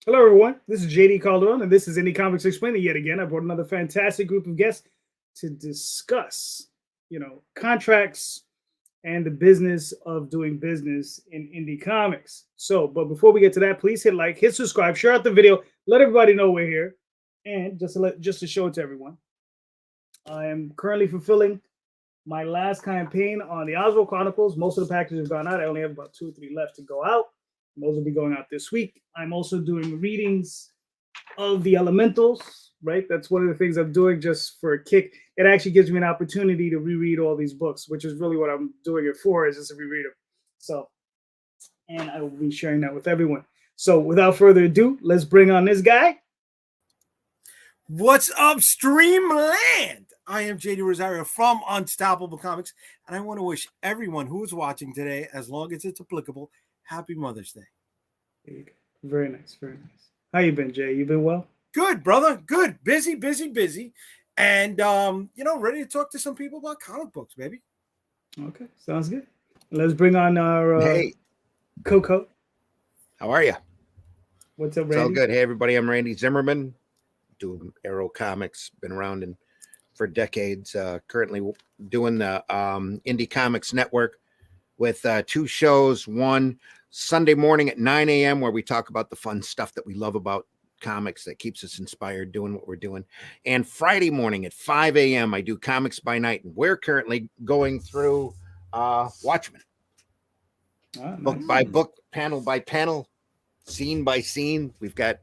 Hello, everyone. This is JD Calderon, and this is Indy Comics Explained. Yet again, I brought another fantastic group of guests to discuss, contracts and the business of doing business in indie comics. So, but before we get to that, please hit like, hit subscribe, share out the video, let everybody know we're here, and just to show it to everyone. I am currently fulfilling my last campaign on the Oswald Chronicles. Most of the packages have gone out. I only have about 2 or 3 left to go out. Those will be going out this week. I'm also doing readings of the elementals, right? That's one of the things I'm doing just for a kick. It actually gives me an opportunity to reread all these books, which is really what I'm doing it for, is just to reread them. So, and I will be sharing that with everyone. So without further ado, let's bring on this guy. What's up, Streamland? I am JD Rosario from Unstoppable Comics, and I want to wish everyone who is watching today, as long as it's applicable, Happy Mother's Day. There you go. Very nice, very nice. How you been, Jay? You been well? Good, brother. Good. Busy. And, ready to talk to some people about comic books, baby. Okay, sounds good. Let's bring on our Coco. How are you? What's up, It's Randy? all good. Hey, everybody. I'm Randy Zimmerman. Doing Arrow Comics. Been around for decades. Currently doing the Indy Comics Network with 2 shows. One Sunday morning at 9 a.m. where we talk about the fun stuff that we love about comics that keeps us inspired doing what we're doing. And Friday morning at 5 a.m. I do Comics by Night, and we're currently going through Watchmen. Book by book, panel by panel, scene by scene. We've got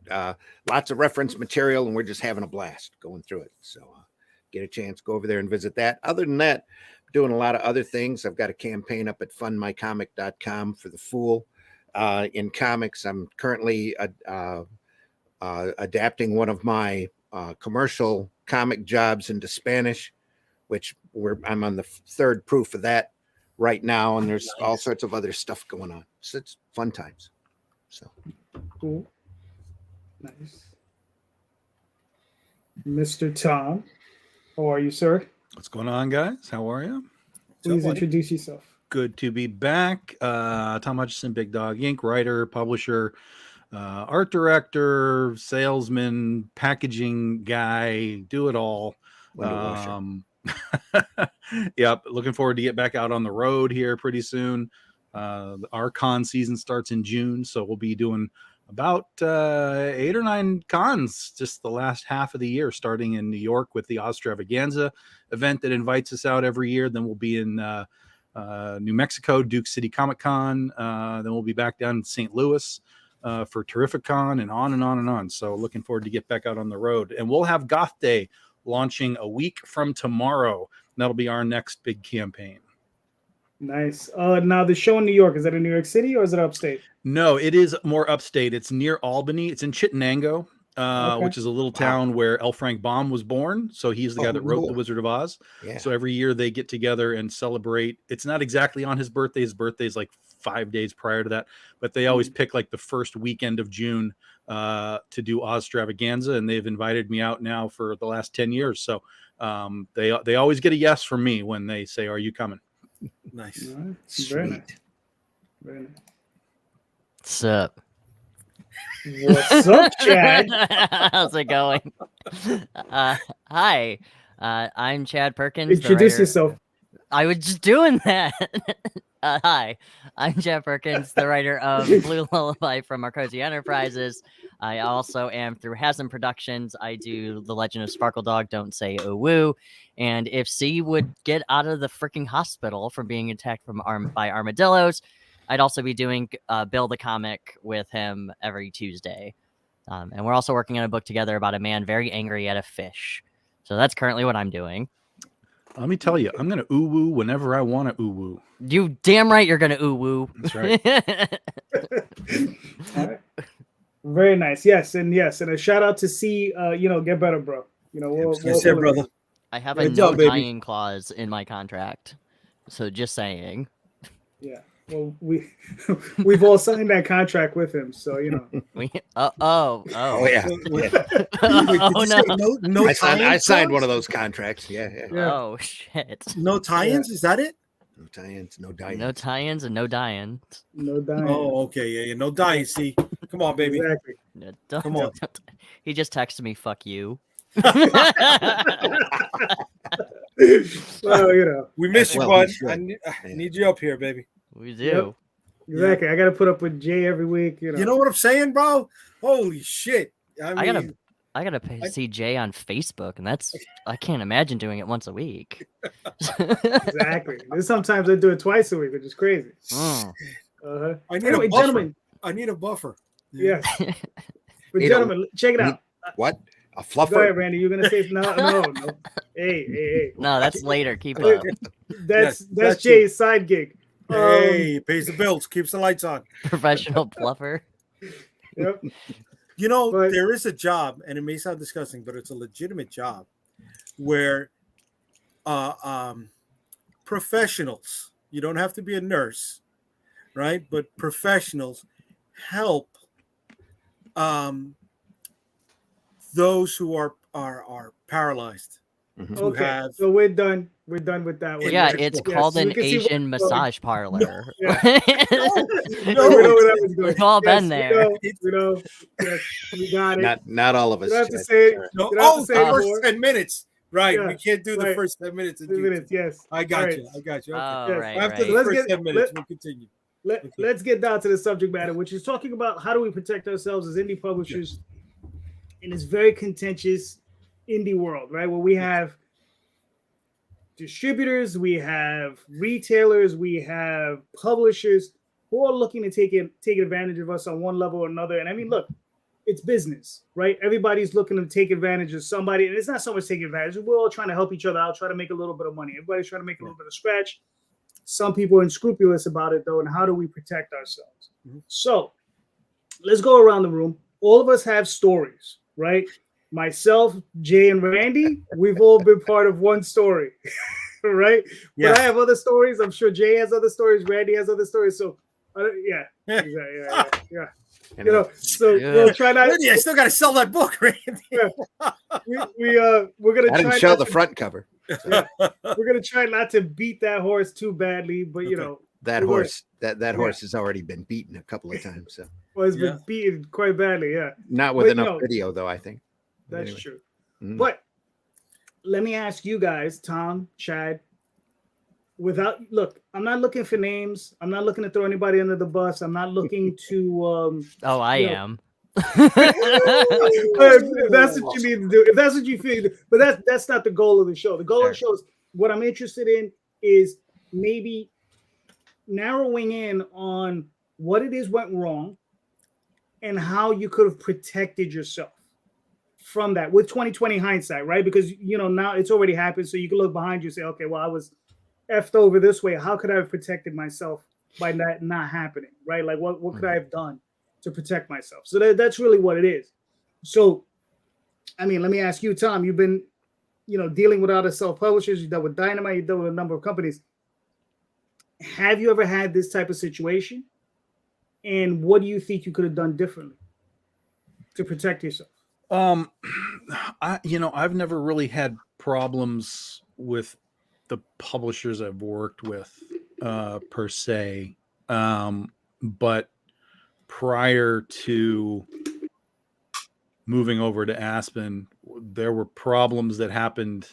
lots of reference material, and we're just having a blast going through it. So get a chance, go over there and visit that. Other than that, I'm doing a lot of other things. I've got a campaign up at fundmycomic.com for The Fool. In comics, I'm currently adapting one of my commercial comic jobs into Spanish, which I'm on the 3rd proof of that right now, and there's all sorts of other stuff going on. So it's fun times. So cool. Nice. Mr. Tom, how are you, sir? What's going on, guys? How are you? Please introduce yourself. Good to be back. Tom Hutchison, Big Dog Inc., writer, publisher, art director, salesman, packaging guy, do it all. Yep. Looking forward to get back out on the road here pretty soon. Our con season starts in June, so we'll be doing about 8 or 9 cons just the last half of the year, starting in New York with the Ostravaganza event that invites us out every year. Then we'll be in New Mexico, Duke City Comic Con. Then we'll be back down in St. Louis for Terrific Con, and on and on and on. So looking forward to get back out on the road. And we'll have Goth Day launching a week from tomorrow. That'll be our next big campaign. Nice. Now the show in New York, is that in New York City or is it upstate? No, it is more upstate. It's near Albany. It's in Chittenango, which is a little town where L. Frank Baum was born. So he's the guy that wrote The Wizard of Oz. Yeah. So every year they get together and celebrate. It's not exactly on his birthday. His birthday is like 5 days prior to that, but they always pick like the first weekend of June to do Ostravaganza, and they've invited me out now for the last 10 years. So they always get a yes from me when they say, "Are you coming?" Nice. Right. Very nice. Very nice. What's up? What's up, Chad? How's it going? Hi. I'm Chad Perkins. Introduce yourself. I was just doing that. Hi, I'm Chad Perkins, the writer of Blue Lullaby from Marcosi Enterprises. I also am through Hasm Productions. I do The Legend of Sparkle Dog, Don't Say Oh Woo. And if C would get out of the freaking hospital from being attacked by armadillos, I'd also be doing Bill the Comic with him every Tuesday. And we're also working on a book together about a man very angry at a fish. So that's currently what I'm doing. Let me tell you, I'm going to ooh-woo whenever I want to ooh-woo. You damn right you're going to ooh-woo. That's right. All right. Very nice. Yes. And a shout out to C, get better, bro. We'll brother. I have a no dying clause in my contract. So just saying. Yeah. Well, we've all signed that contract with him, so yeah. Oh yeah. No I signed one of those contracts. Yeah. Oh shit. No tie-ins? Is that it? No tie-ins, no dying. No tie-ins and no dying. No dying. Oh, okay, yeah, no dying. See, come on, baby. Exactly. Yeah, Come on. He just texted me, "Fuck you." Well, you know, We miss you, Well, bud. he should. I need you up here, baby. We do. exactly. I got to put up with Jay every week. You know, You know what I'm saying, bro? Holy shit. I gotta see Jay on Facebook, and I can't imagine doing it once a week. exactly. There's sometimes I do it twice a week, which is crazy. Mm. I need Anyway, a buffer. gentlemen. I need a buffer. Yes. But You gentlemen, check it out. What? A Go fluffer? ahead, Randy. You're gonna say no. Hey. No, that's later. Keep up. That's that's Jay's side gig. Hey, pays the bills, keeps the lights on. Professional bluffer. Yep. You know, But- there is a job, and it may sound disgusting, but it's a legitimate job where professionals, you don't have to be a nurse, right? But professionals help those who are paralyzed. Mhm. to Okay, have- so we're done. We're done with that one. Yeah, Yes, it's yes, called we an can see where Asian we're going. massage parlor. Yeah. No, We know where that was going. We've all been Yes, there. We know. Yes, we got it. Not all of us. You don't have to Chad. say it. Sorry. No, You don't have to say the it first more. 10 minutes. Right. Yeah, We can't do the right. first 10 minutes. 2 minutes. Yes. I got All you. right. I got you. Okay. Oh, Yes. right, After the right. Let's first get- 10 minutes, we'll continue. Let's get down to the subject matter, which is talking about how do we protect ourselves as indie publishers in this very contentious indie world, right? Where we have distributors, we have retailers, we have publishers who are looking to take advantage of us on one level or another. And I mean, look, it's business, right? Everybody's looking to take advantage of somebody, and it's not so much taking advantage. We're all trying to help each other out, try to make a little bit of money. Everybody's trying to make a little bit of scratch. Some people are unscrupulous about it, though, and how do we protect ourselves? So let's go around the room. All of us have stories, right? Myself, Jay, and Randy, we've all been part of one story, right? Yeah. But I have other stories. I'm sure Jay has other stories. Randy has other stories. So, yeah. And You know, so Yeah. we'll try not. Randy, I still got to sell that book, Randy. We're gonna I try didn't show not the to- front cover. We're gonna try not to beat that horse too badly, but you Okay. know, That We're gonna- horse, that horse has already been beaten a couple of times. So well, it's Yeah. been beaten quite badly. Yeah, not with But, enough you know, video, though. I think. But that's anyway. true. Mhm. But let me ask you guys, Tom, Chad. Look, I'm not looking for names. I'm not looking to throw anybody under the bus. I'm not looking to. Oh, I Yeah. am. If that's what you need to do, if that's what you feel, but that's not the goal of the show. The goal of the show is what I'm interested in is maybe narrowing in on what it is went wrong and how you could have protected yourself from that with 2020 hindsight, right? Because you know now it's already happened, so you can look behind you and say, okay, well, I was effed over this way. How could I have protected myself by that not happening, right? Like what could I have done to protect myself? So that's really what it is. So, I mean, let me ask you, Tom. You've been, dealing with other self-publishers. You've dealt with Dynamite. You've dealt with a number of companies. Have you ever had this type of situation? And what do you think you could have done differently to protect yourself? I've never really had problems with the publishers I've worked with, per se. But prior to moving over to Aspen, there were problems that happened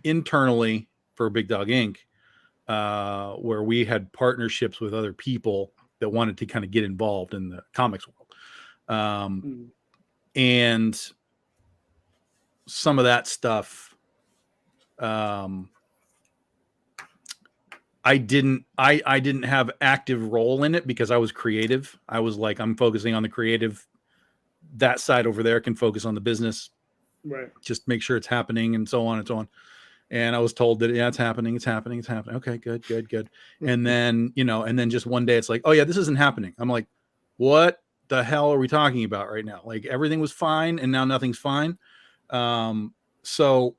internally for Big Dog Inc., where we had partnerships with other people that wanted to kind of get involved in the comics world. And some of that stuff, I didn't have active role in it because I was creative. I was like, I'm focusing on the creative. That side over there can focus on the business. Right. Just make sure it's happening and so on and so on. And I was told that, yeah, it's happening. Okay, good. And then, and then just one day it's like, oh yeah, this isn't happening. I'm like, what the hell are we talking about right now? Like everything was fine and now nothing's fine. So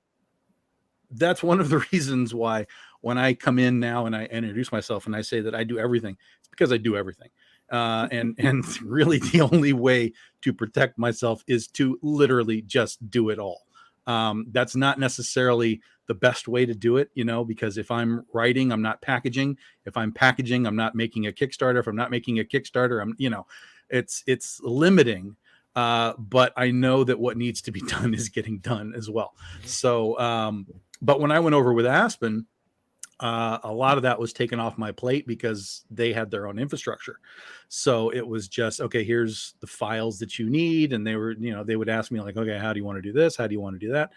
that's one of the reasons why when I come in now and I introduce myself and I say that I do everything, it's because I do everything. And really the only way to protect myself is to literally just do it all. That's not necessarily the best way to do it, because if I'm writing, I'm not packaging. If I'm packaging, I'm not making a Kickstarter. If I'm not making a Kickstarter, it's limiting. but I know that what needs to be done is getting done as well. So, but when I went over with Aspen, a lot of that was taken off my plate because they had their own infrastructure. So it was just, okay, here's the files that you need. And they were, they would ask me like, okay, how do you want to do this? How do you want to do that?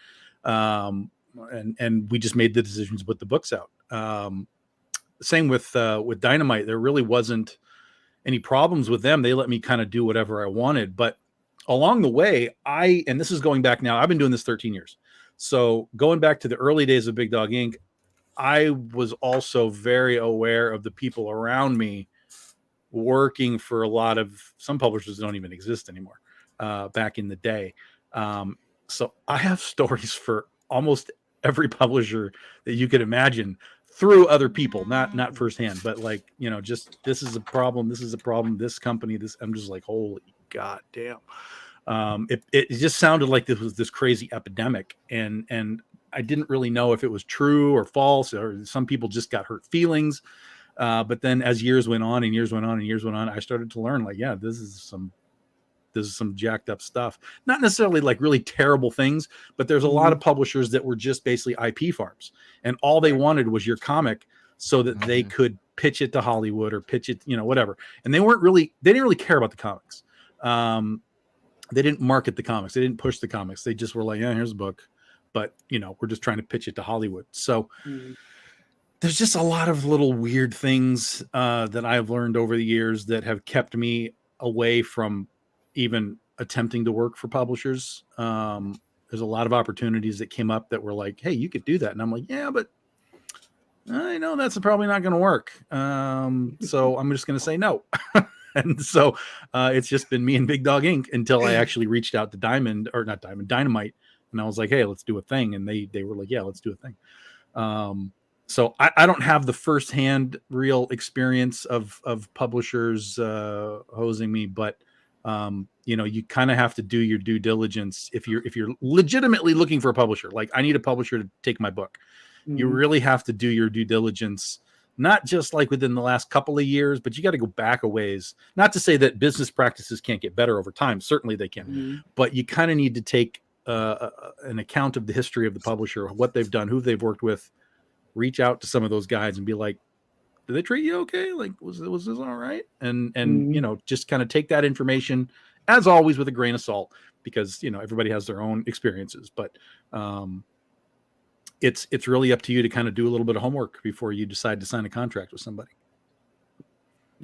And we just made the decisions to put the books out. Same with Dynamite. There really wasn't any problems with them. They let me kind of do whatever I wanted, but along the way, and this is going back now, I've been doing this 13 years. So going back to the early days of Big Dog Inc., I was also very aware of the people around me working for a lot of some publishers that don't even exist anymore back in the day. So I have stories for almost every publisher that you could imagine through other people, not firsthand, but like, just this is a problem. This company, I'm just like, holy God damn. It just sounded like this was this crazy epidemic, and I didn't really know if it was true or false, or some people just got hurt feelings. But then as years went on, I started to learn like, yeah, this is some jacked up stuff. Not necessarily like really terrible things, but there's a lot of publishers that were just basically IP farms, and all they wanted was your comic so that they could pitch it to Hollywood or pitch it, whatever. And they didn't really care about the comics. They didn't market the comics. They didn't push the comics. They just were like, yeah, here's a book. But, we're just trying to pitch it to Hollywood. So there's just a lot of little weird things that I've learned over the years that have kept me away from even attempting to work for publishers. There's a lot of opportunities that came up that were like, hey, you could do that. And I'm like, yeah, but I know that's probably not going to work. So I'm just going to say no. And so it's just been me and Big Dog Inc. until I actually reached out to Dynamite. And I was like, hey, let's do a thing. And they were like, yeah, let's do a thing. So I don't have the firsthand real experience of publishers hosing me, but you kind of have to do your due diligence if you're legitimately looking for a publisher. Like, I need a publisher to take my book. You really have to do your due diligence, not just like within the last couple of years, but you got to go back a ways. Not to say that business practices can't get better over time. Certainly they can, but you kind of need to take an account of the history of the publisher, what they've done, who they've worked with, reach out to some of those guys and be like, did they treat you okay? Like, was this all right? And just kind of take that information, as always, with a grain of salt, because, everybody has their own experiences, but it's really up to you to kind of do a little bit of homework before you decide to sign a contract with somebody.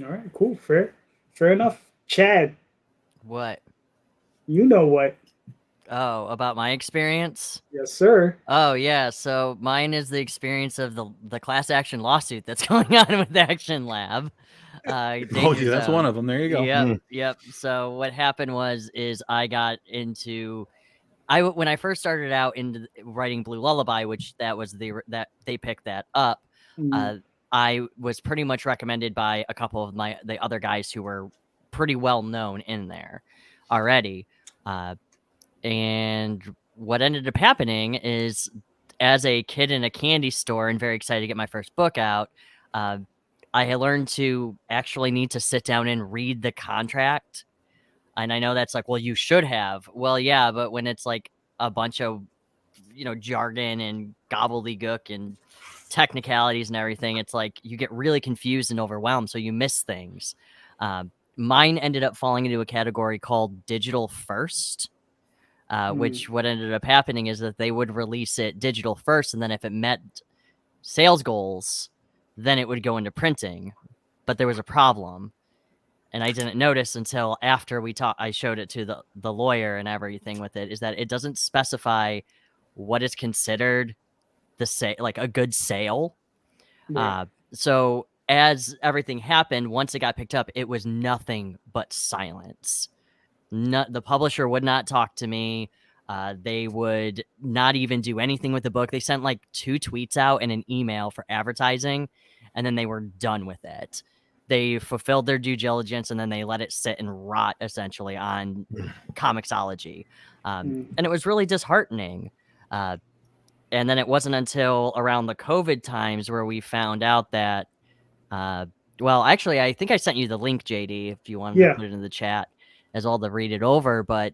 All right, cool. Fair enough. Chad. What? You know what? Oh, about my experience? Yes, sir. Oh, yeah. So mine is the experience of the class action lawsuit that's going on with Action Lab. That's one of them. There you go. Yep. So what happened is I got into... when I first started out into writing Blue Lullaby, which that they picked that up, I was pretty much recommended by a couple of the other guys who were pretty well known in there already. And what ended up happening is, as a kid in a candy store and very excited to get my first book out, I had learned to actually need to sit down and read the contract. And I know that's like, well, you should have. Well, yeah, but when it's like a bunch of, jargon and gobbledygook and technicalities and everything, it's like you get really confused and overwhelmed, so you miss things. Mine ended up falling into a category called digital first, which what ended up happening is that they would release it digital first, and then if it met sales goals, then it would go into printing. But there was a problem. And I didn't notice until after I showed it to the lawyer and everything with it, is that it doesn't specify what is considered like a good sale. Yeah. So as everything happened, once it got picked up, it was nothing but silence. The publisher would not talk to me. They would not even do anything with the book. They sent like 2 tweets out and an email for advertising, and then they were done with it. They fulfilled their due diligence, and then they let it sit and rot, essentially, on Comixology. And it was really disheartening. And then it wasn't until around the COVID times where we found out that, well, actually, I think I sent you the link, JD, if you wanted to put it in the chat. as well to read it over, but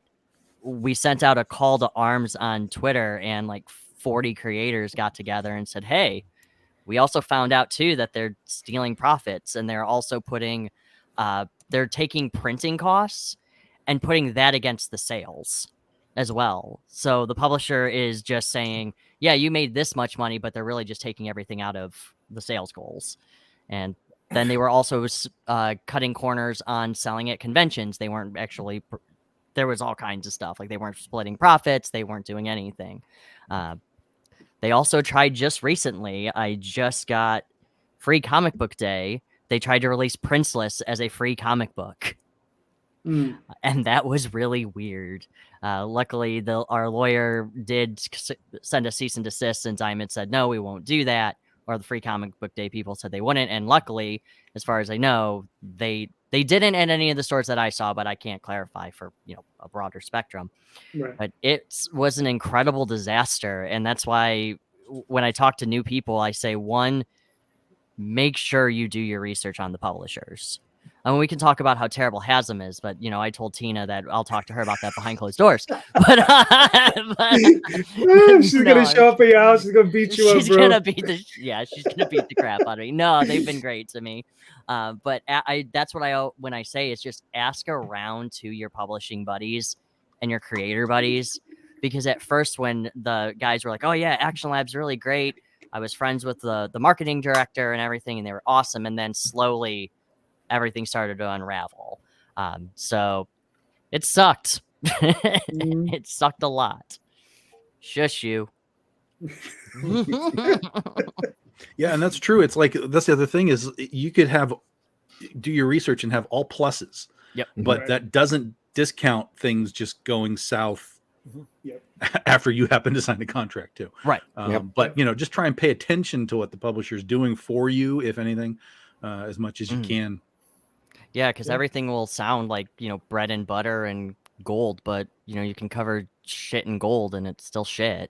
we sent out a call to arms on Twitter, and like 40 creators got together and said, hey, we also found out too that they're stealing profits, and they're also putting they're taking printing costs and putting that against the sales as well. So the publisher is just saying, yeah, you made this much money, but they're really just taking everything out of the sales goals. And then they were also cutting corners on selling at conventions. They weren't actually, there was all kinds of stuff. Like they weren't splitting profits. They weren't doing anything. They also tried just recently, I just got Free Comic Book Day. They tried to release Princeless as a free comic book. And that was really weird. Luckily, our lawyer did send a cease and desist, and Diamond said, no, we won't do that. Or the Free Comic Book Day people said they wouldn't. And luckily, as far as I know, they didn't at any of the stores that I saw, but I can't clarify for a broader spectrum. Right. But it was an incredible disaster. And that's why when I talk to new people, I say, one, make sure you do your research on the publishers. I mean, we can talk about how terrible Hasm is, but I told Tina that I'll talk to her about that behind closed doors. But she's gonna show up at your house. She's gonna beat you up, bro. She's gonna beat the crap out of me. No, they've been great to me. But that's what when I say is just ask around to your publishing buddies and your creator buddies, because at first when the guys were like, "Oh yeah, Action Lab's really great," I was friends with the marketing director and everything, and they were awesome. And then slowly, everything started to unravel. So it sucked. It sucked a lot. Shush you. Yeah, and that's true. It's like, that's the other thing, is you could do your research and have all pluses. Yep. But that doesn't discount things just going south Yep. after you happen to sign the contract too. Right. But just try and pay attention to what the publisher's doing for you, if anything, as much as you can. Yeah, because everything will sound like, bread and butter and gold, but, you can cover shit in gold and it's still shit,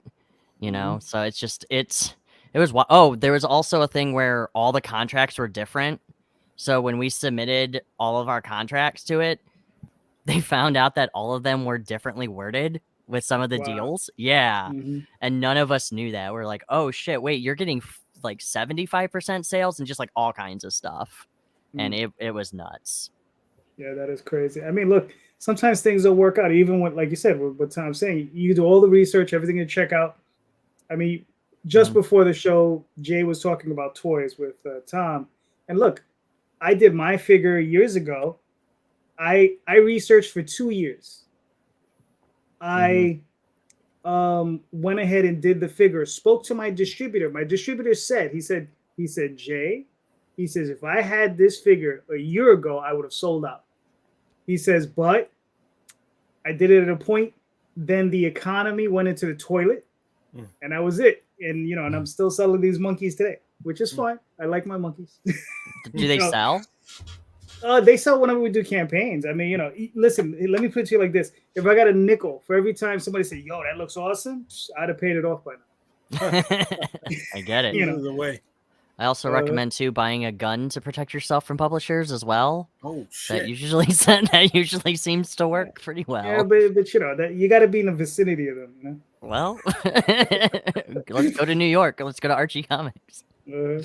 So it's just, there was also a thing where all the contracts were different. So when we submitted all of our contracts to it, they found out that all of them were differently worded with some of the deals. Yeah. And none of us knew that. We're like, oh shit, wait, you're getting like 75% sales and just like all kinds of stuff. And it was nuts. Yeah, that is crazy. I mean, look, sometimes things don't work out, even when, like you said, what Tom's saying, you do all the research, everything you check out. I mean, just before the show, Jay was talking about toys with Tom. And look, I did my figure years ago. I researched for 2 years. I went ahead and did the figure, spoke to my distributor. My distributor said, he said, Jay, he says, if I had this figure a year ago, I would have sold out. He says, but I did it at a point, then the economy went into the toilet, and that was it. And, and I'm still selling these monkeys today, which is fine. I like my monkeys. Do they sell? They sell whenever we do campaigns. I mean, listen, let me put it to you like this. If I got a nickel for every time somebody said, yo, that looks awesome, I'd have paid it off by now. I get it. The way. I also recommend too buying a gun to protect yourself from publishers as well. Oh shit! That usually seems to work pretty well. Yeah, but that you got to be in the vicinity of them. Well, let's go to New York. Let's go to Archie Comics. No.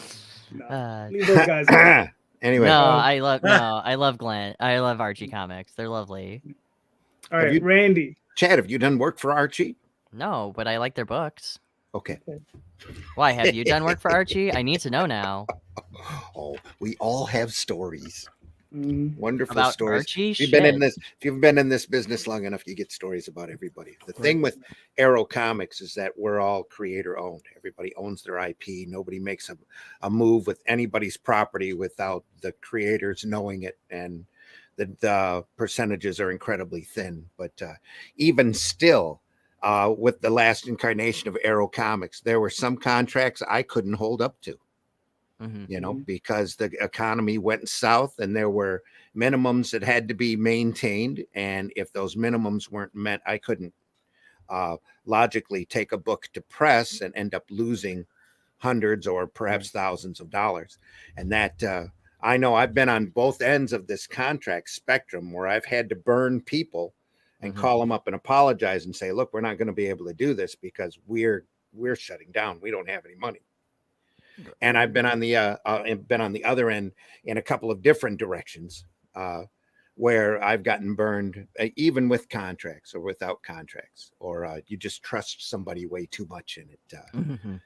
Leave those guys out. Anyway, I love Glenn. I love Archie Comics. They're lovely. All right, Randy. Chad, have you done work for Archie? No, but I like their books. Okay. Why, have you done work for Archie? I need to know now. Oh, we all have stories. Wonderful about stories. Archie? If you've been in this business long enough, you get stories about everybody. The thing with Arrow Comics is that we're all creator owned. Everybody owns their IP. Nobody makes a move with anybody's property without the creators knowing it, and the percentages are incredibly thin. But even still, with the last incarnation of Arrow Comics, there were some contracts I couldn't hold up to. Because the economy went south and there were minimums that had to be maintained. And if those minimums weren't met, I couldn't logically take a book to press and end up losing hundreds or perhaps thousands of dollars. And that I know I've been on both ends of this contract spectrum where I've had to burn people and call them up and apologize and say, look, we're not going to be able to do this because we're shutting down. We don't have any money. And I've been on the other end in a couple of different directions where I've gotten burned, even with contracts or without contracts, or you just trust somebody way too much, and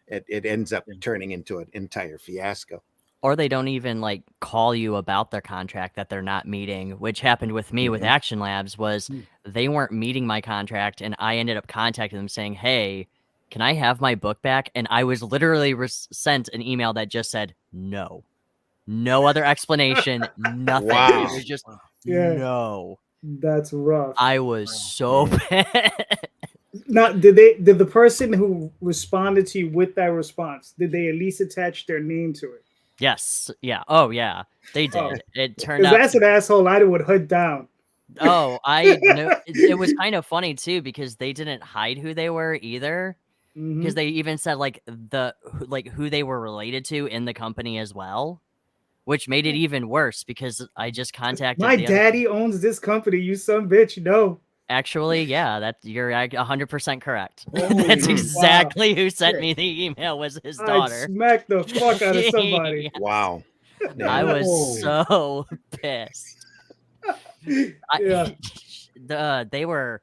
it ends up turning into an entire fiasco. Or they don't even like call you about their contract that they're not meeting, which happened with me with Action Labs. Was they weren't meeting my contract, and I ended up contacting them saying, "Hey, can I have my book back?" And I was literally sent an email that just said no other explanation, nothing. Wow. It was just Yeah. no. That's rough. I was so bad. Now, did the person who responded to you with that response, did they at least attach their name to it? Yes. Yeah. Oh, yeah. They did. Oh. It turned Because out. that's an asshole I would hunt down. Oh, I know. It was kind of funny too because they didn't hide who they were either. Because they even said like who they were related to in the company as well, which made it even worse because I just contacted My daddy owns this company. You son of a bitch, no. Actually, yeah, you're 100% correct. Holy That's wow. exactly who sent me the email. Was his I'd daughter. smack the fuck out of somebody. Yes. Wow. I was so pissed. Yeah. They were.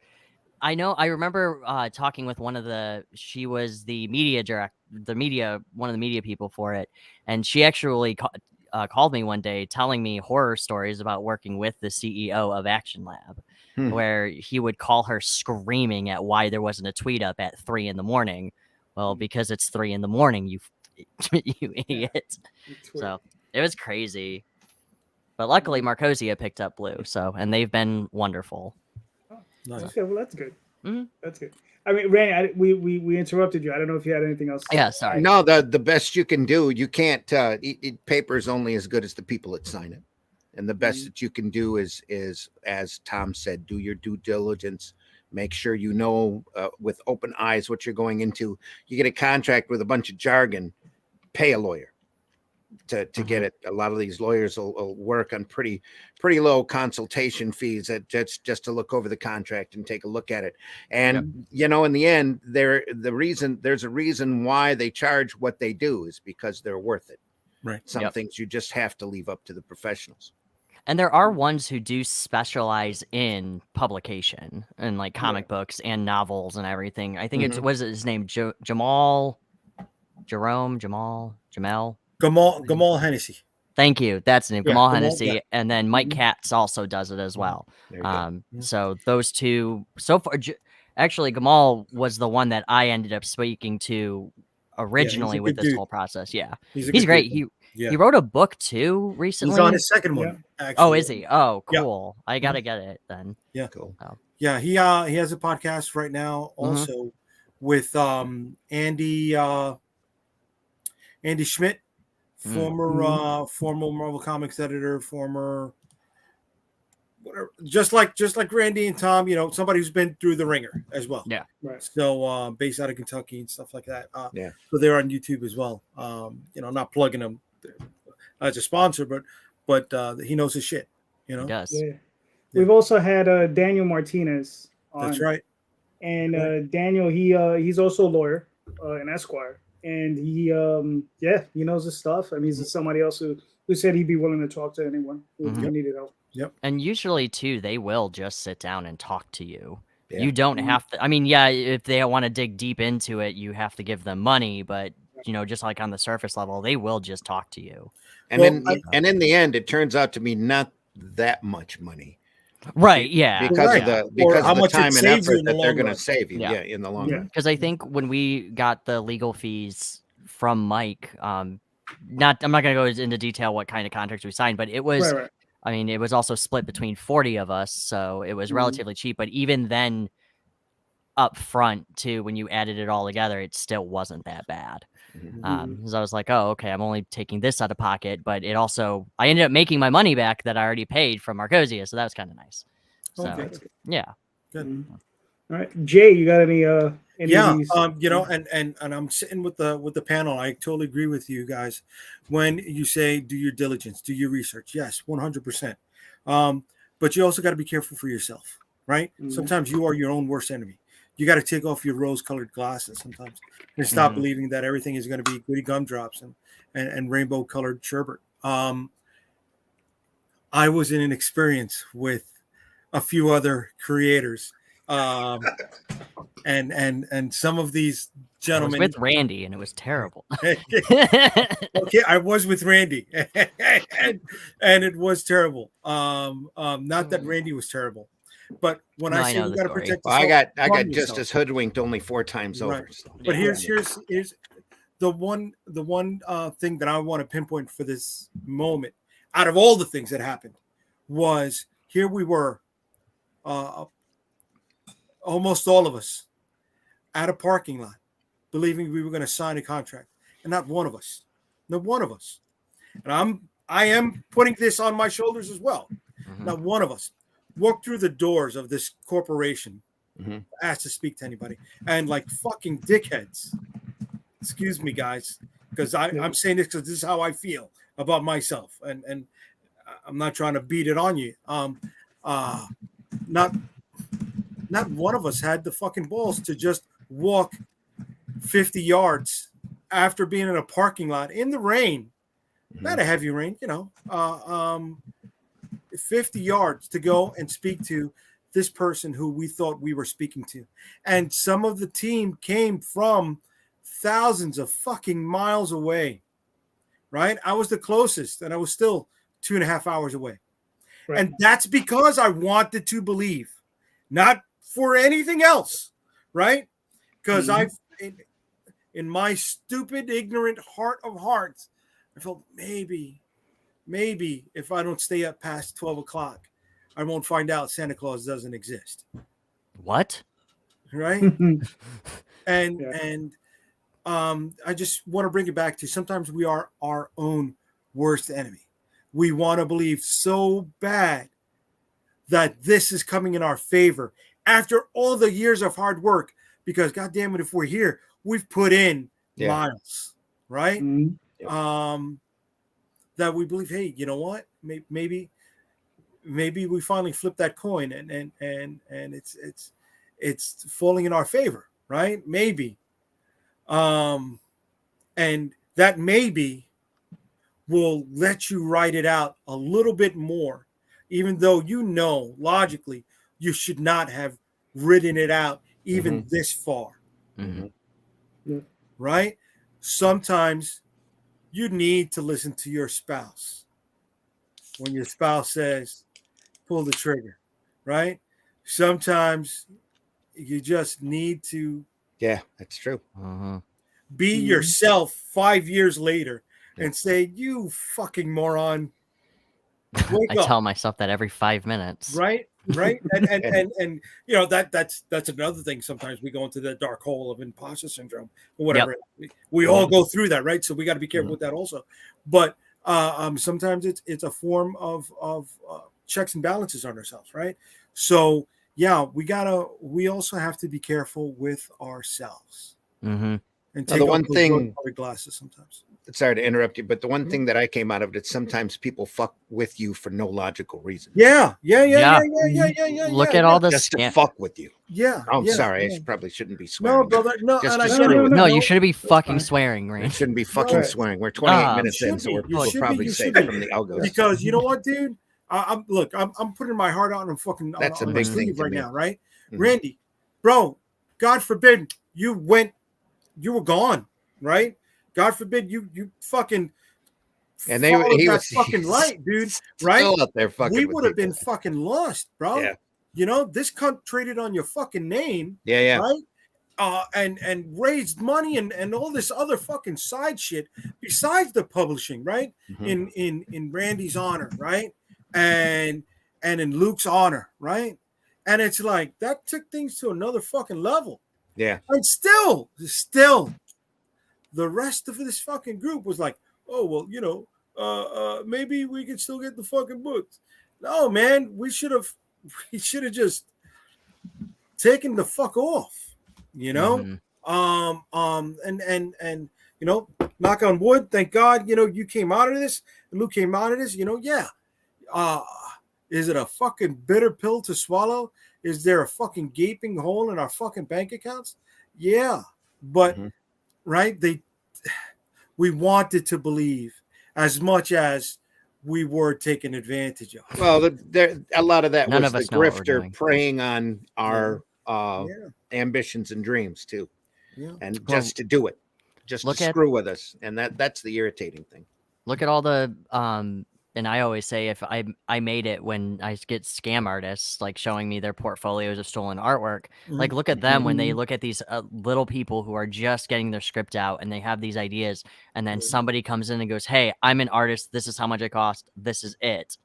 I remember talking with she was the media one of the media people for it, and she actually called me one day telling me horror stories about working with the CEO of Action Lab, where he would call her screaming at why there wasn't a tweet up at 3 a.m. Well, because it's 3 a.m, you idiot. So it was crazy. But luckily Marcosia picked up Blue, and they've been wonderful. Nice. Okay, well that's good. That's good. I mean, Randy, we interrupted you. I don't know if you had anything else. Yeah, sorry. No, the best you can do, you can't. Paper's only as good as the people that sign it, and the best that you can do is as Tom said, do your due diligence. Make sure you know with open eyes what you're going into. You get a contract with a bunch of jargon, pay a lawyer to get it. A lot of these lawyers will work on pretty low consultation fees just to look over the contract and take a look at it. And in the end, there's a reason why they charge what they do is because they're worth it. Right. Some things you just have to leave up to the professionals. And there are ones who do specialize in publication and like comic books and novels and everything. I think it was his name Jamal Hennessy. Thank you. That's the name. Gamal Hennessy. Yeah. And then Mike Katz also does it as well. So those two so far, actually Gamal was the one that I ended up speaking to originally with this whole process. Yeah. He's great. He wrote a book too recently. He's on his second one. Actually. Oh, is he? Oh, cool. I got to get it then. Yeah. Cool. Oh. Yeah. He has a podcast right now also with Andy Schmidt, former Marvel Comics editor, former whatever, just like Randy and Tom, somebody who's been through the ringer as well. Yeah. Right. So based out of Kentucky and stuff like that. So they're on YouTube as well. Not plugging them as a sponsor, but he knows his shit. He does. Yeah. We've also had Daniel Martinez on. That's right. And Daniel, he's also a lawyer, an Esquire. And he knows his stuff. I mean, he's somebody else who said he'd be willing to talk to anyone who needed help. Yep. And usually, too, they will just sit down and talk to you. Yeah. You don't have to. I mean, if they want to dig deep into it, you have to give them money. But, just like on the surface level, they will just talk to you. And in the end, it turns out to be not that much money. Right, yeah. Because of the time and effort that they're going to save you in the long run. Because I think when we got the legal fees from Mike, I'm not going to go into detail what kind of contracts we signed, but it was, I mean, it was also split between 40 of us, so it was relatively cheap. But even then, up front, too, when you added it all together, it still wasn't that bad. Because I was like, oh, okay, I'm only taking this out of pocket, but it also, I ended up making my money back that I already paid from Marcosia, so that was kind of nice. So, Okay. yeah. Good. All right, Jay, you got any any of these? You know, and I'm sitting with the panel. I totally agree with you guys when you say do your diligence, do your research. Yes, 100%. But you also got to be careful for yourself, right? Sometimes you are your own worst enemy. You got to take off your rose-colored glasses sometimes and stop believing that everything is going to be goody gumdrops and rainbow-colored sherbet. I was in an experience with a few other creators, and some of these gentlemen. I was with Randy, and it was terrible. Okay, I was with Randy, and it was terrible. Not that Randy was terrible, but when I say you got to protect yourself, I got just as hoodwinked only 4 times over. So. But here's the one thing that I want to pinpoint for this moment. Out of all the things that happened, was here we were, almost all of us, at a parking lot, believing we were going to sign a contract, and not one of us, and I am putting this on my shoulders as well. Not one of us walked through the doors of this corporation, asked to speak to anybody, and like fucking dickheads. Excuse me, guys, because I'm saying this because this is how I feel about myself, and I'm not trying to beat it on you. Not one of us had the fucking balls to just walk 50 yards after being in a parking lot in the rain, not a heavy rain, 50 yards to go and speak to this person who we thought we were speaking to. And some of the team came from thousands of fucking miles away, right? I was the closest, and I was still 2.5 hours away. Right. And that's because I wanted to believe, not for anything else, right? Because I've, in my stupid, ignorant heart of hearts, I felt maybe if I don't stay up past 12 o'clock, I won't find out Santa Claus doesn't exist. What? Right? And I just want to bring it back to sometimes we are our own worst enemy. We want to believe so bad that this is coming in our favor after all the years of hard work, because God damn it, if we're here, we've put in miles, right? That we believe, hey, you know what? Maybe we finally flip that coin and it's falling in our favor, right? Maybe. And that maybe will let you write it out a little bit more, even though logically you should not have written it out even this far. Right? Sometimes you need to listen to your spouse when your spouse says, pull the trigger, right? Sometimes you just need to. Yeah, that's true. Be yourself 5 years later and say, you fucking moron. I tell myself that every 5 minutes. Right. And that's another thing. Sometimes we go into that dark hole of imposter syndrome or whatever. Yep. We all go through that, right? So we got to be careful with that also. But sometimes it's a form of checks and balances on ourselves, right? So we also have to be careful with ourselves. And take the one thing, glasses sometimes. Sorry to interrupt you, but the one thing that I came out of it, sometimes people fuck with you for no logical reason. Yeah. Look at all this just to fuck with you. Yeah. I'm sorry, I probably shouldn't be swearing. No, brother. No, no, you shouldn't be fucking swearing, Randy. Shouldn't be fucking swearing. We're 28 minutes in, so we'll probably say from the algo. Because you know what, dude? I'm putting my heart out and fucking that's on a big my thing sleeve right me. now, right? Randy, bro, God forbid you were gone, right? God forbid you fucking and he was fucking light, dude. Right? Out there fucking we would have been fucking lost, bro. Yeah. This cunt traded on your fucking name. Yeah. Right? And raised money and all this other fucking side shit besides the publishing, right? In Randy's honor, right? And in Luke's honor, right? And it's like that took things to another fucking level. Yeah. And still, the rest of this fucking group was like, oh, well, maybe we can still get the fucking books. No, man, we should have just taken the fuck off. you know. Mhm. And you know, knock on wood, thank God, you know, you came out of this, and Luke came out of this, you know, yeah. Is it a fucking bitter pill to swallow? Is there a fucking gaping hole in our fucking bank accounts? Yeah. But right, we wanted to believe as much as we were taken advantage of. Well, there a lot of that None was of the us know what we're grifter doing. preying on our Yeah. ambitions and dreams too, Yeah. and Well, just to do it, just to look at- screw with us, and that's the irritating thing. Look at all the and I always say if I made it when I get scam artists like showing me their portfolios of stolen artwork, like look at them when they look at these little people who are just getting their script out and they have these ideas, and then somebody comes in and goes, "Hey, I'm an artist. This is how much it costs. This is it.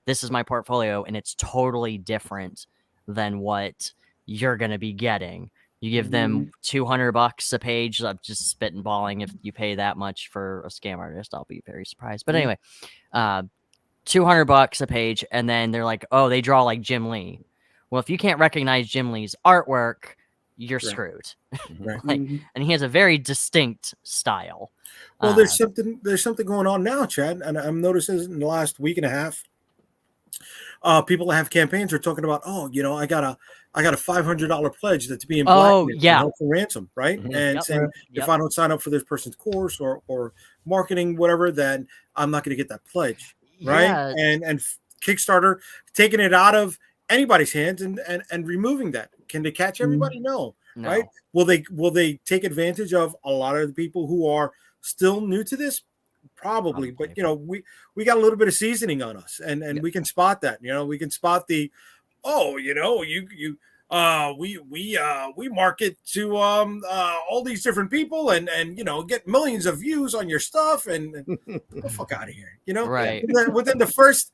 This is my portfolio," and it's totally different than what you're gonna be getting. You give them $200 a page. I'm just spitballing. If you pay that much for a scam artist, I'll be very surprised. But anyway, $200 a page, and then they're like, "Oh, they draw like Jim Lee." Well, if you can't recognize Jim Lee's artwork, you're screwed. Right. Like, and he has a very distinct style. Well, there's something going on now, Chad, and I'm noticing in the last week and a half. People that have campaigns are talking about, oh, you know, I got a $500 pledge that's being held for ransom, right? And saying if I don't sign up for this person's course or marketing, whatever, then I'm not going to get that pledge, right? Yeah. And Kickstarter taking it out of anybody's hands and removing that. Can they catch everybody? No, right? Will they take advantage of a lot of the people who are still new to this? Probably, but you know, we got a little bit of seasoning on us, and we can spot that. You know, we can spot the, oh, you know, we market to all these different people, and you know, get millions of views on your stuff, and get the fuck out of here, you know. Right. Within the first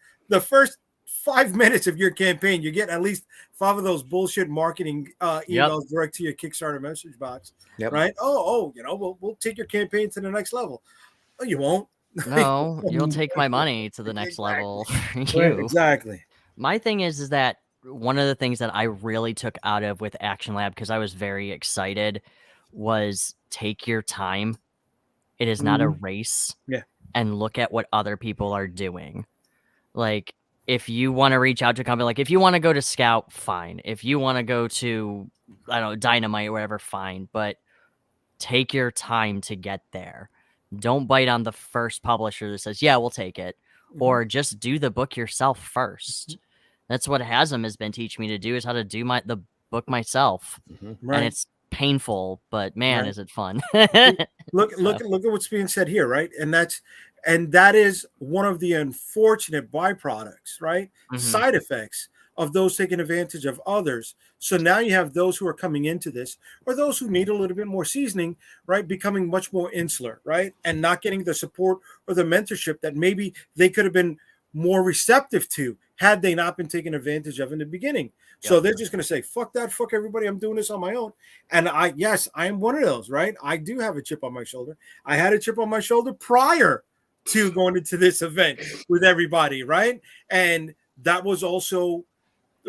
5 minutes of your campaign, you get at least 5 of those bullshit marketing emails direct to your Kickstarter message box, right? Oh, you know, we'll take your campaign to the next level. Oh, you won't. No, you'll take my money to the next level. Exactly. My thing is that one of the things that I really took out of with Action Lab, because I was very excited, was take your time. It is not a race. Yeah. And look at what other people are doing. Like, if you want to reach out to a company, like if you want to go to Scout, fine. If you want to go to, I don't know, Dynamite or whatever, fine. But take your time to get there. Don't bite on the first publisher that says, yeah, we'll take it. Or just do the book yourself first. That's what Hasm has been teaching me to do, is how to do the book myself. Right. And it's painful, but man, is it fun. Look at what's being said here, right? And that is one of the unfortunate byproducts, right? Side effects of those taking advantage of others. So now you have those who are coming into this, or those who need a little bit more seasoning, right? Becoming much more insular, right? And not getting the support or the mentorship that maybe they could have been more receptive to had they not been taken advantage of in the beginning. So they're just going to say, fuck that, fuck everybody. I'm doing this on my own. And I am one of those, right? I do have a chip on my shoulder. I had a chip on my shoulder prior to going into this event with everybody, right? And that was also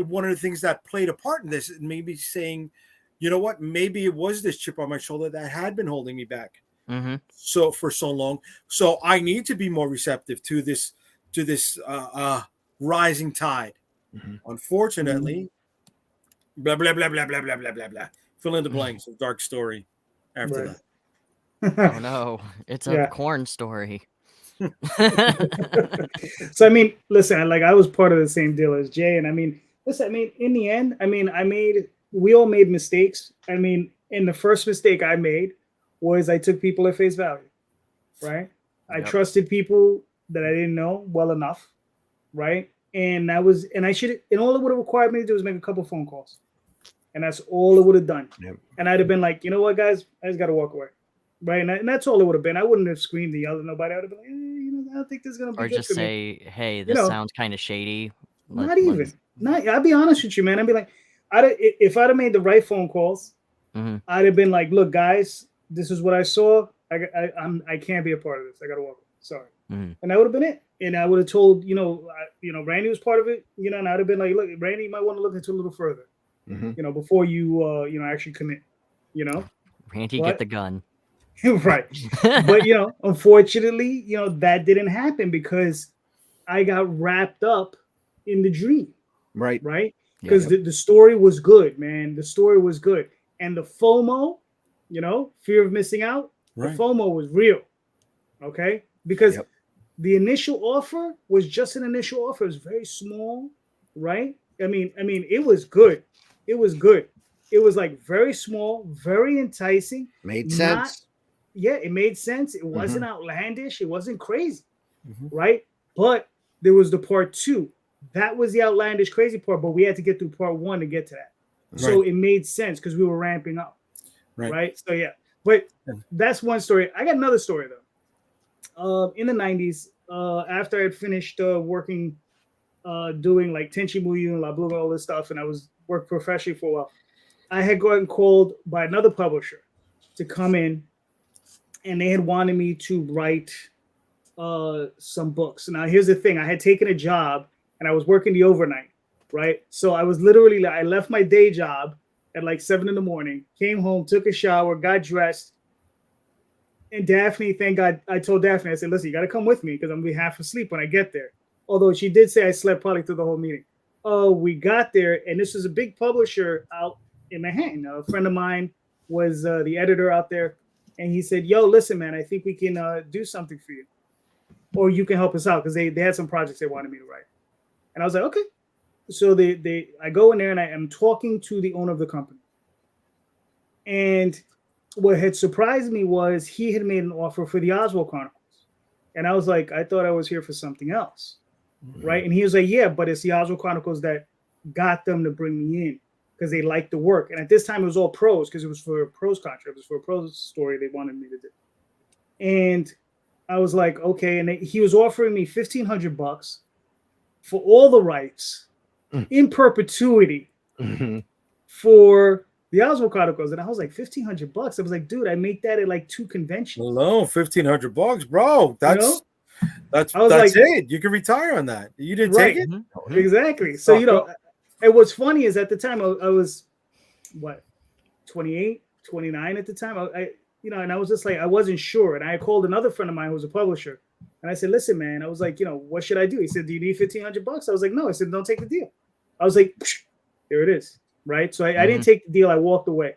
one of the things that played a part in this, maybe saying, you know what, maybe it was this chip on my shoulder that had been holding me back so for so long. So I need to be more receptive to this rising tide. Unfortunately, blah blah blah blah blah blah blah blah blah. Fill in the blanks of dark story after that. Oh no, it's a corn story. So I mean, listen, like I was part of the same deal as Jay, and I mean, listen, I mean, in the end, I mean, we all made mistakes. I mean, and the first mistake I made was I took people at face value, right? I trusted people that I didn't know well enough, right? And all it would have required me to do was make a couple phone calls, and that's all it would have done. And I'd have been like, you know what, guys, I just got to walk away, right? And that's all it would have been. I wouldn't have screamed and yelled at nobody. I would have been like, you know, I don't think this is gonna be. Or good just for say, me. hey, this sounds kind of shady. I'll be honest with you, man. I'd be like, if I'd have made the right phone calls, I'd have been like, look, guys, this is what I saw. I can't be a part of this. I got to walk away. Sorry. And that would have been it. And I would have told, Randy was part of it, and I'd have been like, look, Randy, you might want to look into a little further, before you, actually commit. you know. Randy, What? get the gun. Right. But unfortunately, that didn't happen because I got wrapped up in the dream, Right. right? Yeah. Because the story was good, man. The story was good. And the FOMO, fear of missing out, Right. the FOMO was real. Okay? Because Yep. the initial offer was just an initial offer. It was very small, right? I mean, it was good. It was good. It was like very small, very enticing. Made sense. Yeah, it made sense. It wasn't outlandish. It wasn't crazy, Mhm. right? But there was the part 2. That was the outlandish, crazy part. But we had to get through part 1 to get to that. So it made sense because we were ramping up, right? So yeah, but that's one story. I got another story though. In the 90s, after I had finished working, doing like Tenchi Muyu and La Blue and all this stuff, and I was worked professionally for a while, I had gotten called by another publisher to come in, and they had wanted me to write some books. Now, here's the thing. I had taken a job, and I was working the overnight, right? So I was literally, I left my day job at like 7 a.m, came home, took a shower, got dressed, and Daphne, thank God, I told Daphne, I said, listen, you got to come with me because I'm going to be half asleep when I get there. Although she did say I slept probably through the whole meeting. We got there, and this was a big publisher out in Manhattan. A friend of mine was the editor out there, and he said, yo, listen, man, I think we can do something for you. Or you can help us out because they had some projects they wanted me to write. And I was like, okay. So I go in there, and I am talking to the owner of the company. And what had surprised me was he had made an offer for the Oswald Chronicles. And I was like, I thought I was here for something else. Right. And he was like, yeah, but it's the Oswald Chronicles that got them to bring me in because they liked the work. And at this time, it was all prose because it was for a prose contract. It was for a prose story they wanted me to do. And I was like, okay. And he was offering me $1,500 for all the rights in perpetuity for the Oswald Chronicles. And I was like, $1,500. I was like, dude, I make that at like 2 conventions. Alone, $1,500, bro. That's that's like, it. You can retire on that. You didn't take it? Exactly. So and what's funny is at the time I was what, 28, 29 at the time. I and I was just like, I wasn't sure. And I called another friend of mine who was a publisher, and I said, listen, man, I was like, what should I do? He said, do you need $1,500? I was like, no. I said, don't take the deal. I was like, there it is. Right. So I didn't take the deal. I walked away.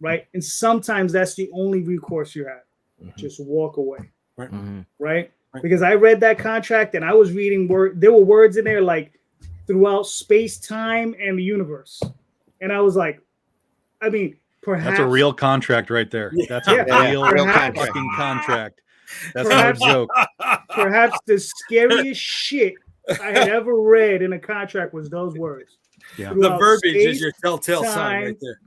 Right. And sometimes that's the only recourse you have. Just walk away. Right. Because I read that contract and I was reading there were words in there like throughout space, time, and the universe. And I was like, I mean, perhaps that's a real contract right there. That's a real fucking contract. That's not a joke. Perhaps the scariest shit I had ever read in a contract was those words. Yeah. The verbiage is your telltale sign right there.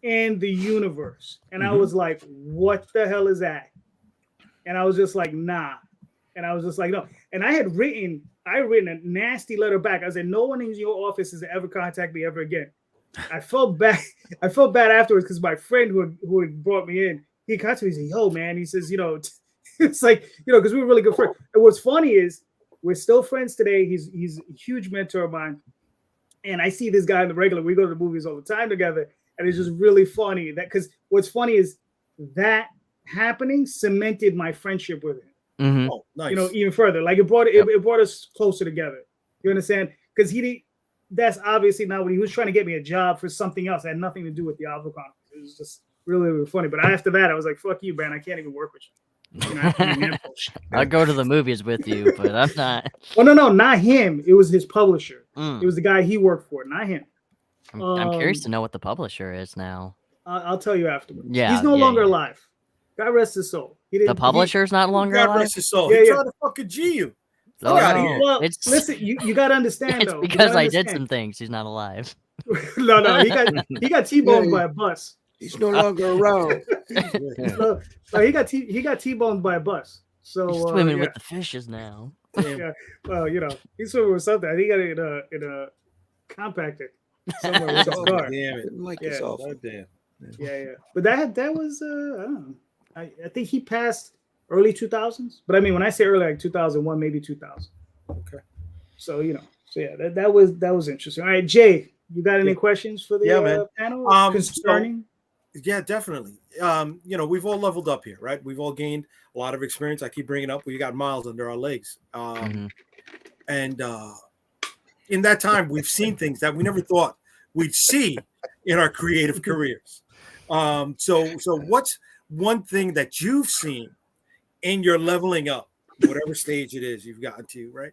And the universe. And I was like, what the hell is that? And I was just like, nah. And I was just like, no. And I had written a nasty letter back. I said, no one in your office has ever contacted me ever again. I felt bad. I felt bad afterwards because my friend who had brought me in, he contacted me and said, yo, man, he says, it's like, because we were really good friends. And what's funny is we're still friends today. He's a huge mentor of mine. And I see this guy in the regular. We go to the movies all the time together. And it's just really funny because what's funny is that happening cemented my friendship with him. Oh, nice. Even further. Like it brought us closer together. You understand? Because that's obviously not what he was trying to get me a job for something else. It had nothing to do with the Oswald Chronicles. It was just really, really funny. But after that, I was like, fuck you, man. I can't even work with you. I'll go to the movies with you, but I'm not. Well, no, not him. It was his publisher. It was the guy he worked for, not him. I'm curious to know what the publisher is now. I'll tell you afterwards. Yeah, he's no longer alive. God rest his soul. The publisher's not longer God alive? rest his soul. Yeah, He tried to fucking G you. Oh, Get out of here. Well, listen, you got to understand, it's though. because I did some things. He's not alive. No, he got T-boned by a bus. He's no longer around. So he got T-boned by a bus. So He's swimming with the fishes now. Yeah, well, he's swimming with something. I think he got it in a compactor somewhere with his car. Damn it. Didn't like Yeah. yourself. Oh, damn. Yeah. But that was I don't know. I think he passed early 2000s. But I mean, when I say early, like 2001, maybe 2000. Okay. So that was interesting. All right, Jay, you got any questions for the panel concerning? Yeah, definitely. We've all leveled up here, right? We've all gained a lot of experience. I keep bringing up, we got miles under our legs. And in that time, we've seen things that we never thought we'd see in our creative careers. So what's one thing that you've seen in your leveling up, whatever stage it is you've gotten to, right?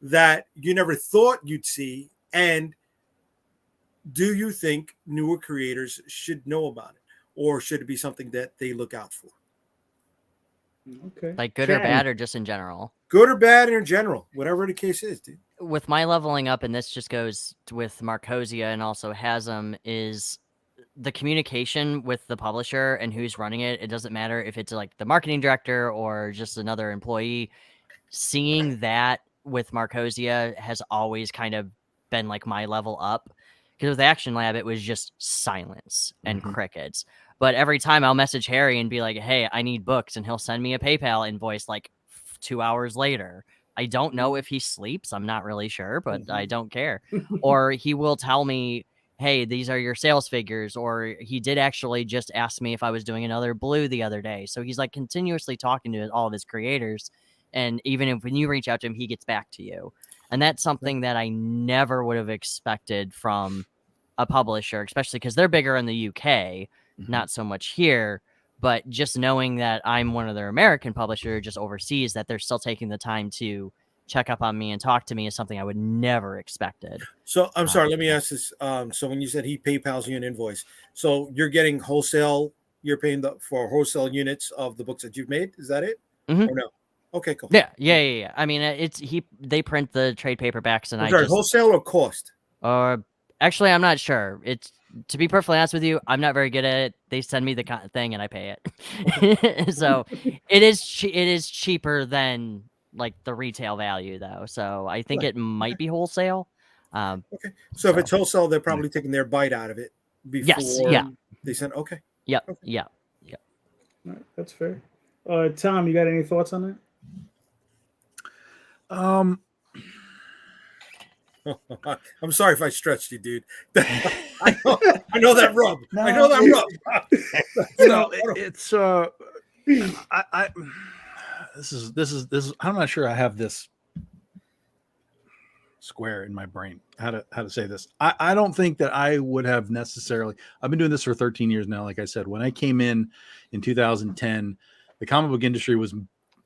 That you never thought you'd see, and do you think newer creators should know about it, or should it be something that they look out for? Okay. Like good or bad, or just in general? Good or bad in general, whatever the case is, dude. With my leveling up, and this just goes with Marcosia and also Hasm, is the communication with the publisher and who's running it. It doesn't matter if it's like the marketing director or just another employee. Seeing that with Marcosia has always kind of been like my level up, because with Action Lab it was just silence and crickets. But every time I'll message Harry and be like, hey, I need books, and he'll send me a PayPal invoice like 2 hours later. I don't know if he sleeps. I'm not really sure, but I don't care. Or he will tell me, hey, these are your sales figures. Or he did actually just ask me if I was doing another blue the other day. So he's like continuously talking to all of his creators. And even if when you reach out to him, he gets back to you. And that's something that I never would have expected from a publisher, especially because they're bigger in the UK, not so much here. But just knowing that I'm one of their American publishers just overseas, that they're still taking the time to check up on me and talk to me, is something I would never expected. So I'm sorry, let me ask this. So when you said he PayPal's you an invoice, so you're getting wholesale, you're paying for wholesale units of the books that you've made? Is that it? Or no? Okay, cool. Yeah. I mean, they print the trade paperbacks, and I'm sorry, wholesale or cost? Actually, I'm not sure. It's, to be perfectly honest with you, I'm not very good at it. They send me the thing and I pay it. So it is cheaper than like the retail value, though. So I think it might be wholesale. Okay. So if it's wholesale, they're probably taking their bite out of it before they send. Okay. Yep. Okay. Yeah. All right, that's fair. Tom, you got any thoughts on that? I'm sorry if I stretched you, dude. I know that rub. I know that rub. It's this is I'm not sure I have this square in my brain how to say this. I don't think that I would have necessarily. I've been doing this for 13 years now. Like I said, when I came in 2010, the comic book industry was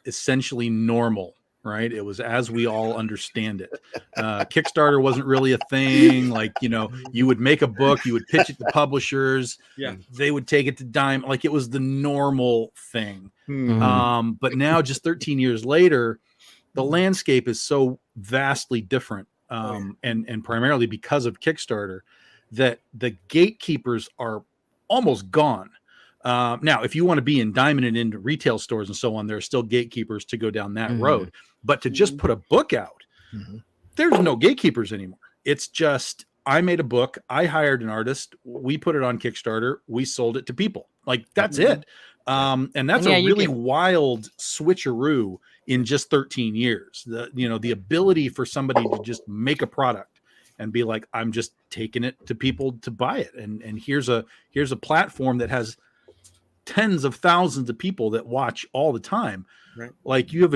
essentially normal. Right. It was as we all understand it. Kickstarter wasn't really a thing. Like, you would make a book, you would pitch it to publishers. Yeah. They would take it to dime. Like, it was the normal thing. But now, just 13 years later, the landscape is so vastly different. And primarily because of Kickstarter, that the gatekeepers are almost gone. Now, if you want to be in diamond and into retail stores and so on, there are still gatekeepers to go down that road. But to just put a book out, there's no gatekeepers anymore. It's just, I made a book, I hired an artist, we put it on Kickstarter, we sold it to people. Like, that's it. And that's a really wild switcheroo in just 13 years. The ability for somebody to just make a product and be like, I'm just taking it to people to buy it. And here's a platform that has tens of thousands of people that watch all the time. Right. Like, you have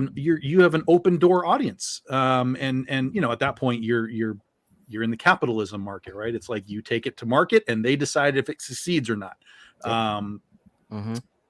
an open door audience. And at that point you're in the capitalism market, right? It's like, you take it to market and they decide if it succeeds or not.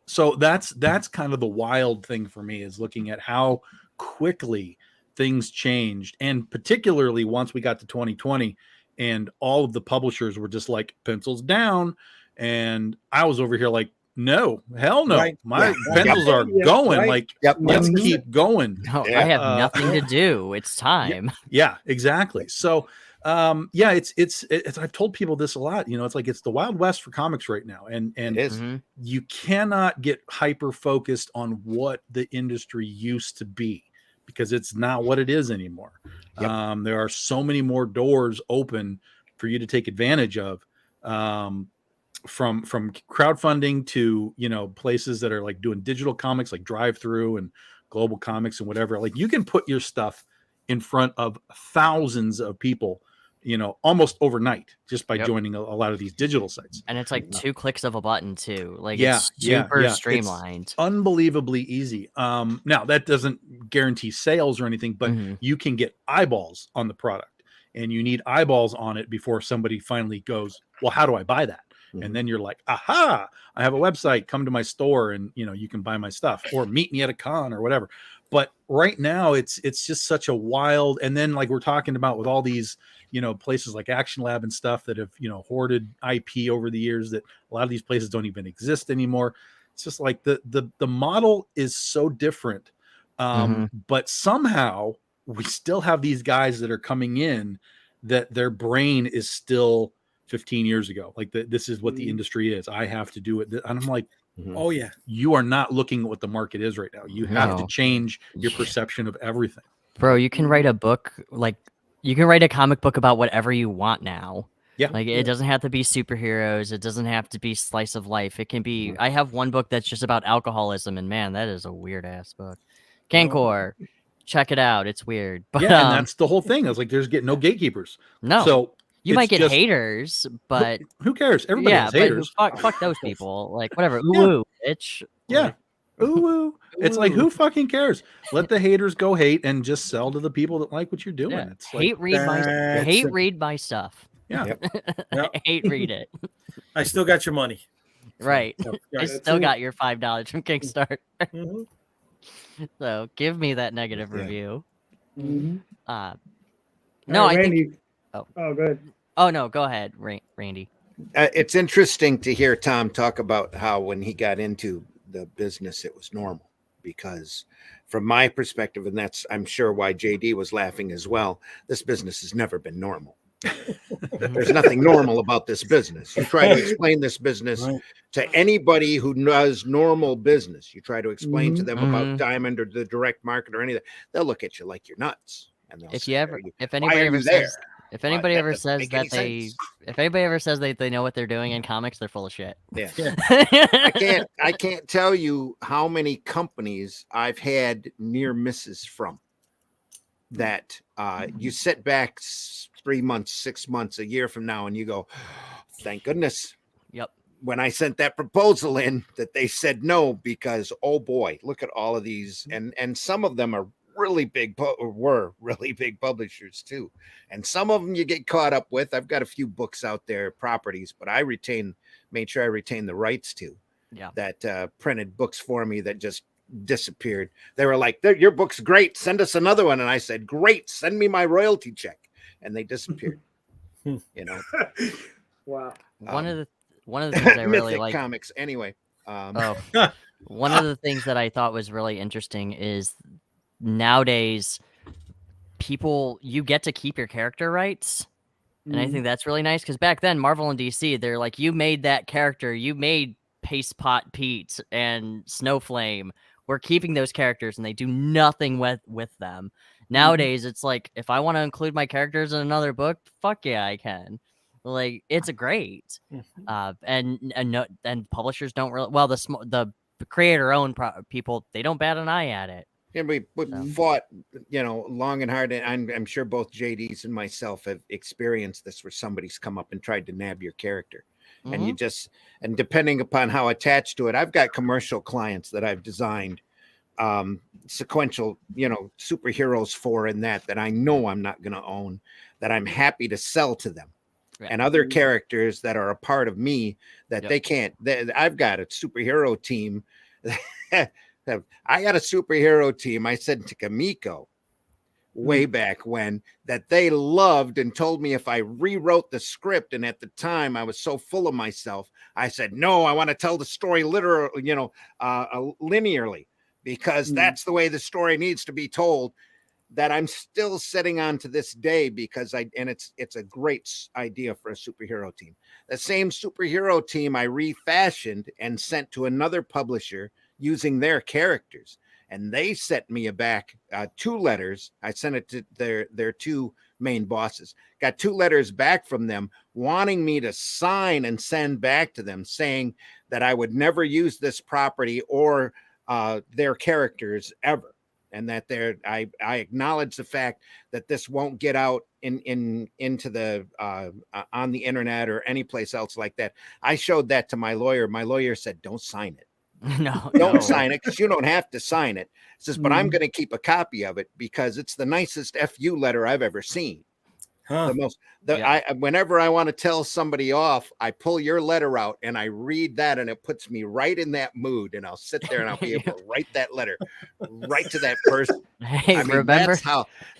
So that's kind of the wild thing for me, is looking at how quickly things changed. And particularly once we got to 2020 and all of the publishers were just like, pencils down. And I was over here like, no, hell no. Right. My pencils are going. Right. Like, let's keep going. No, I have nothing to do. It's time. Yeah, exactly. So, it's I've told people this a lot. It's like, it's the Wild West for comics right now, and it is. You cannot get hyper focused on what the industry used to be, because it's not what it is anymore. There are so many more doors open for you to take advantage of. From crowdfunding to places that are like doing digital comics like Drive Through and Global Comics and whatever. Like, you can put your stuff in front of thousands of people almost overnight just by Yep. joining a lot of these digital sites. And it's like 2 clicks of a button too. Like Yeah, it's yeah, super yeah. It's streamlined. Unbelievably easy. Now that doesn't guarantee sales or anything, but Mhm. you can get eyeballs on the product, and you need eyeballs on it before somebody finally goes, well, how do I buy that? Mhm. And then you're like, aha, I have a website, come to my store and you can buy my stuff or meet me at a con or whatever. But right now it's just such a wild, and then like we're talking about with all these places like Action Lab and stuff that have hoarded IP over the years, that a lot of these places don't even exist anymore. It's just like the model is so different, but somehow we still have these guys that are coming in that their brain is still 15 years ago. Like this is what the industry is. I have to do it. And I'm like, Oh yeah. you are not looking at what the market is right now. You have to No. change your perception of everything. Bro, you can write a book, like you can write a comic book about whatever you want now. Yeah. Like it doesn't have to be superheroes. It doesn't have to be slice of life. It can be. Mhm. I have one book that's just about alcoholism, and man, that is a weird ass book. Cancor, check it out. It's weird, but Yeah, and that's the whole thing. I was like, there's no gatekeepers. no. So You might it's get just- haters, but who cares? Everybody yeah, has but haters. fuck those people. Like whatever. Ooh, Yeah. ooh, bitch. Yeah. Like, Ooh. It's like, ooh. who fucking cares? Let the haters go hate and just sell to the people that like what you're doing. Yeah. It's like, Read my stuff. yeah. Yep. Yep. Hate read it. I still got your money. Right. So, I guys, still it. got your $5 from Kickstarter. mhm. So give me that negative Yeah. review. Mhm. No, All I right, think. Randy. Oh. Good. Oh no, go ahead, Randy. It's interesting to hear Tom talk about how when he got into the business, it was normal, because from my perspective, and that's, I'm sure, why JD was laughing as well, this business has never been normal. There's nothing normal about this business. You try to explain this business Right. to anybody who does normal business. You try to explain to them Mhm. about Diamond or the direct market or anything. They'll look at you like you're nuts. And they'll If say, you ever, "Are you- if why anybody are ever you there?" says, if anybody that ever doesn't says make that any sense. if anybody ever says they know what they're doing in comics, they're full of shit. Yeah. I I can't tell you how many companies I've had near misses from, that you sit back 3 months, 6 months, a year from now, and you go, thank goodness. Yep. When I sent that proposal in, that they said no, because oh boy, look at all of these, and some of them are really big, were really big publishers too, and some of them you get caught up with. I've got a few books out there, properties, but I made sure I retain the rights to that printed books for me that just disappeared. They were like, your book's great, send us another one, and I said, great, send me my royalty check, and they disappeared. Wow. One of the things I really Mythic like. Comics anyway. One of the things that I thought was really interesting is nowadays you get to keep your character rights. And I think that's really nice, because back then Marvel and DC, they're like, you made that character, you made Paste Pot Pete and Snowflame. We're keeping those characters, and they do nothing with them. Nowadays, it's like, if I want to include my characters in another book, fuck yeah, I can. Like, it's great. And publishers don't really, well, the creator owned people, they don't bat an eye at it. And we fought, long and hard. And I'm sure both JDs and myself have experienced this, where somebody's come up and tried to nab your character. And you just, and depending upon how attached to it, I've got commercial clients that I've designed sequential, superheroes for, and that I know I'm not going to own, that I'm happy to sell to them. And other characters that are a part of me that they can't. I've got a superhero team. I got a superhero team. I said to Kamiko way back when, that they loved and told me if I rewrote the script. And at the time I was so full of myself, I said, no, I want to tell the story linearly, because that's the way the story needs to be told. That I'm still sitting on to this day, because it's a great idea for a superhero team. The same superhero team I refashioned and sent to another publisher using their characters, and they sent me back 2 letters. I sent it to their 2 main bosses, got 2 letters back from them wanting me to sign and send back to them, saying that I would never use this property or their characters ever. and that I acknowledge the fact that this won't get out into the on the internet or any place else like that. I showed that to my lawyer. My lawyer said, "Don't sign it. Don't sign it, because you don't have to sign it." It says, "But I'm going to keep a copy of it because it's the nicest FU letter I've ever seen." Huh. Whenever I want to tell somebody off, I pull your letter out and I read that, and it puts me right in that mood, and I'll sit there and I'll be able to write that letter right to that person. Hey, I mean, remember?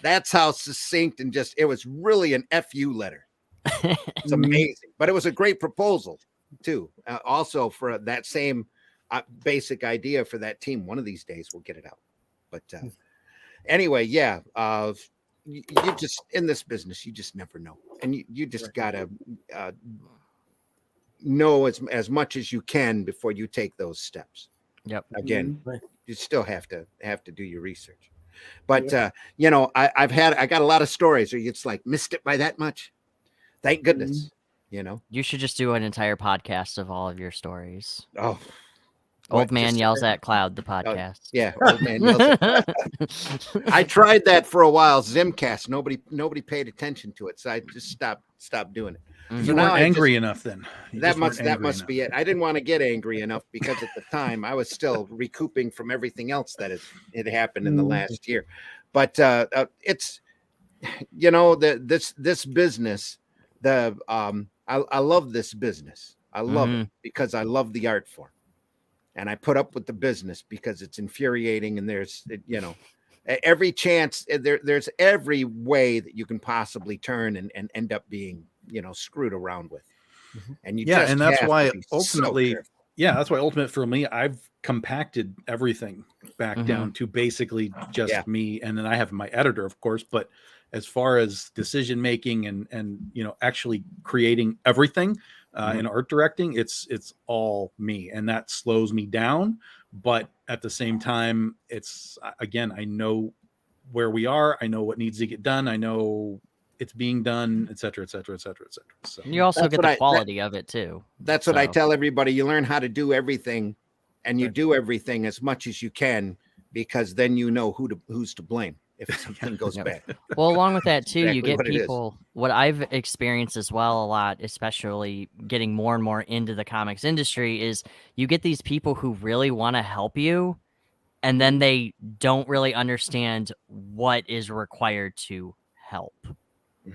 that's how succinct, and just, it was really an FU letter. It's amazing, but it was a great proposal too. Also for that same basic idea for that team. One of these days we'll get it out. But anyway, yeah. You just, in this business, you just never know, and you just gotta know as much as you can before you take those steps. Yep. Again, you still have to do your research. But you know, I got a lot of stories where it's like, missed it by that much. Thank goodness. You know, You should just do an entire podcast of all of your stories. oh. Old Man Yells at Cloud, the podcast. Yeah, Old Man Yells at Cloud. I tried that for a while, Zimcast. Nobody paid attention to it, so I just stopped doing it. You So weren't now angry enough then. that must be it. I didn't want to get angry enough because at the time I was still recouping from everything else that had happened in the last year. But it's, you know, this business. I love this business. I love it because I love the art form. And I put up with the business because it's infuriating, and there's, you know, every chance there's every way that you can possibly turn and end up being, you know, screwed around with. And you just and that's have why to be ultimately, so careful. that's why ultimate for me, I've compacted everything back down to basically just me, and then I have my editor, of course. But as far as decision making and you know, actually creating everything. In art directing, it's all me, and that slows me down. But at the same time, it's, again, I know where we are. I know what needs to get done. I know it's being done, et cetera, et cetera, et cetera, et cetera. So You also get the quality of it too. That's what I tell everybody. You learn how to do everything, and you do everything as much as you can, because then you know who's to blame if something goes bad. Well, along with that too, you Exactly get people, what I've experienced as well a lot, especially getting more and more into the comics industry, is you get these people who really want to help you, and then they don't really understand what is required to help.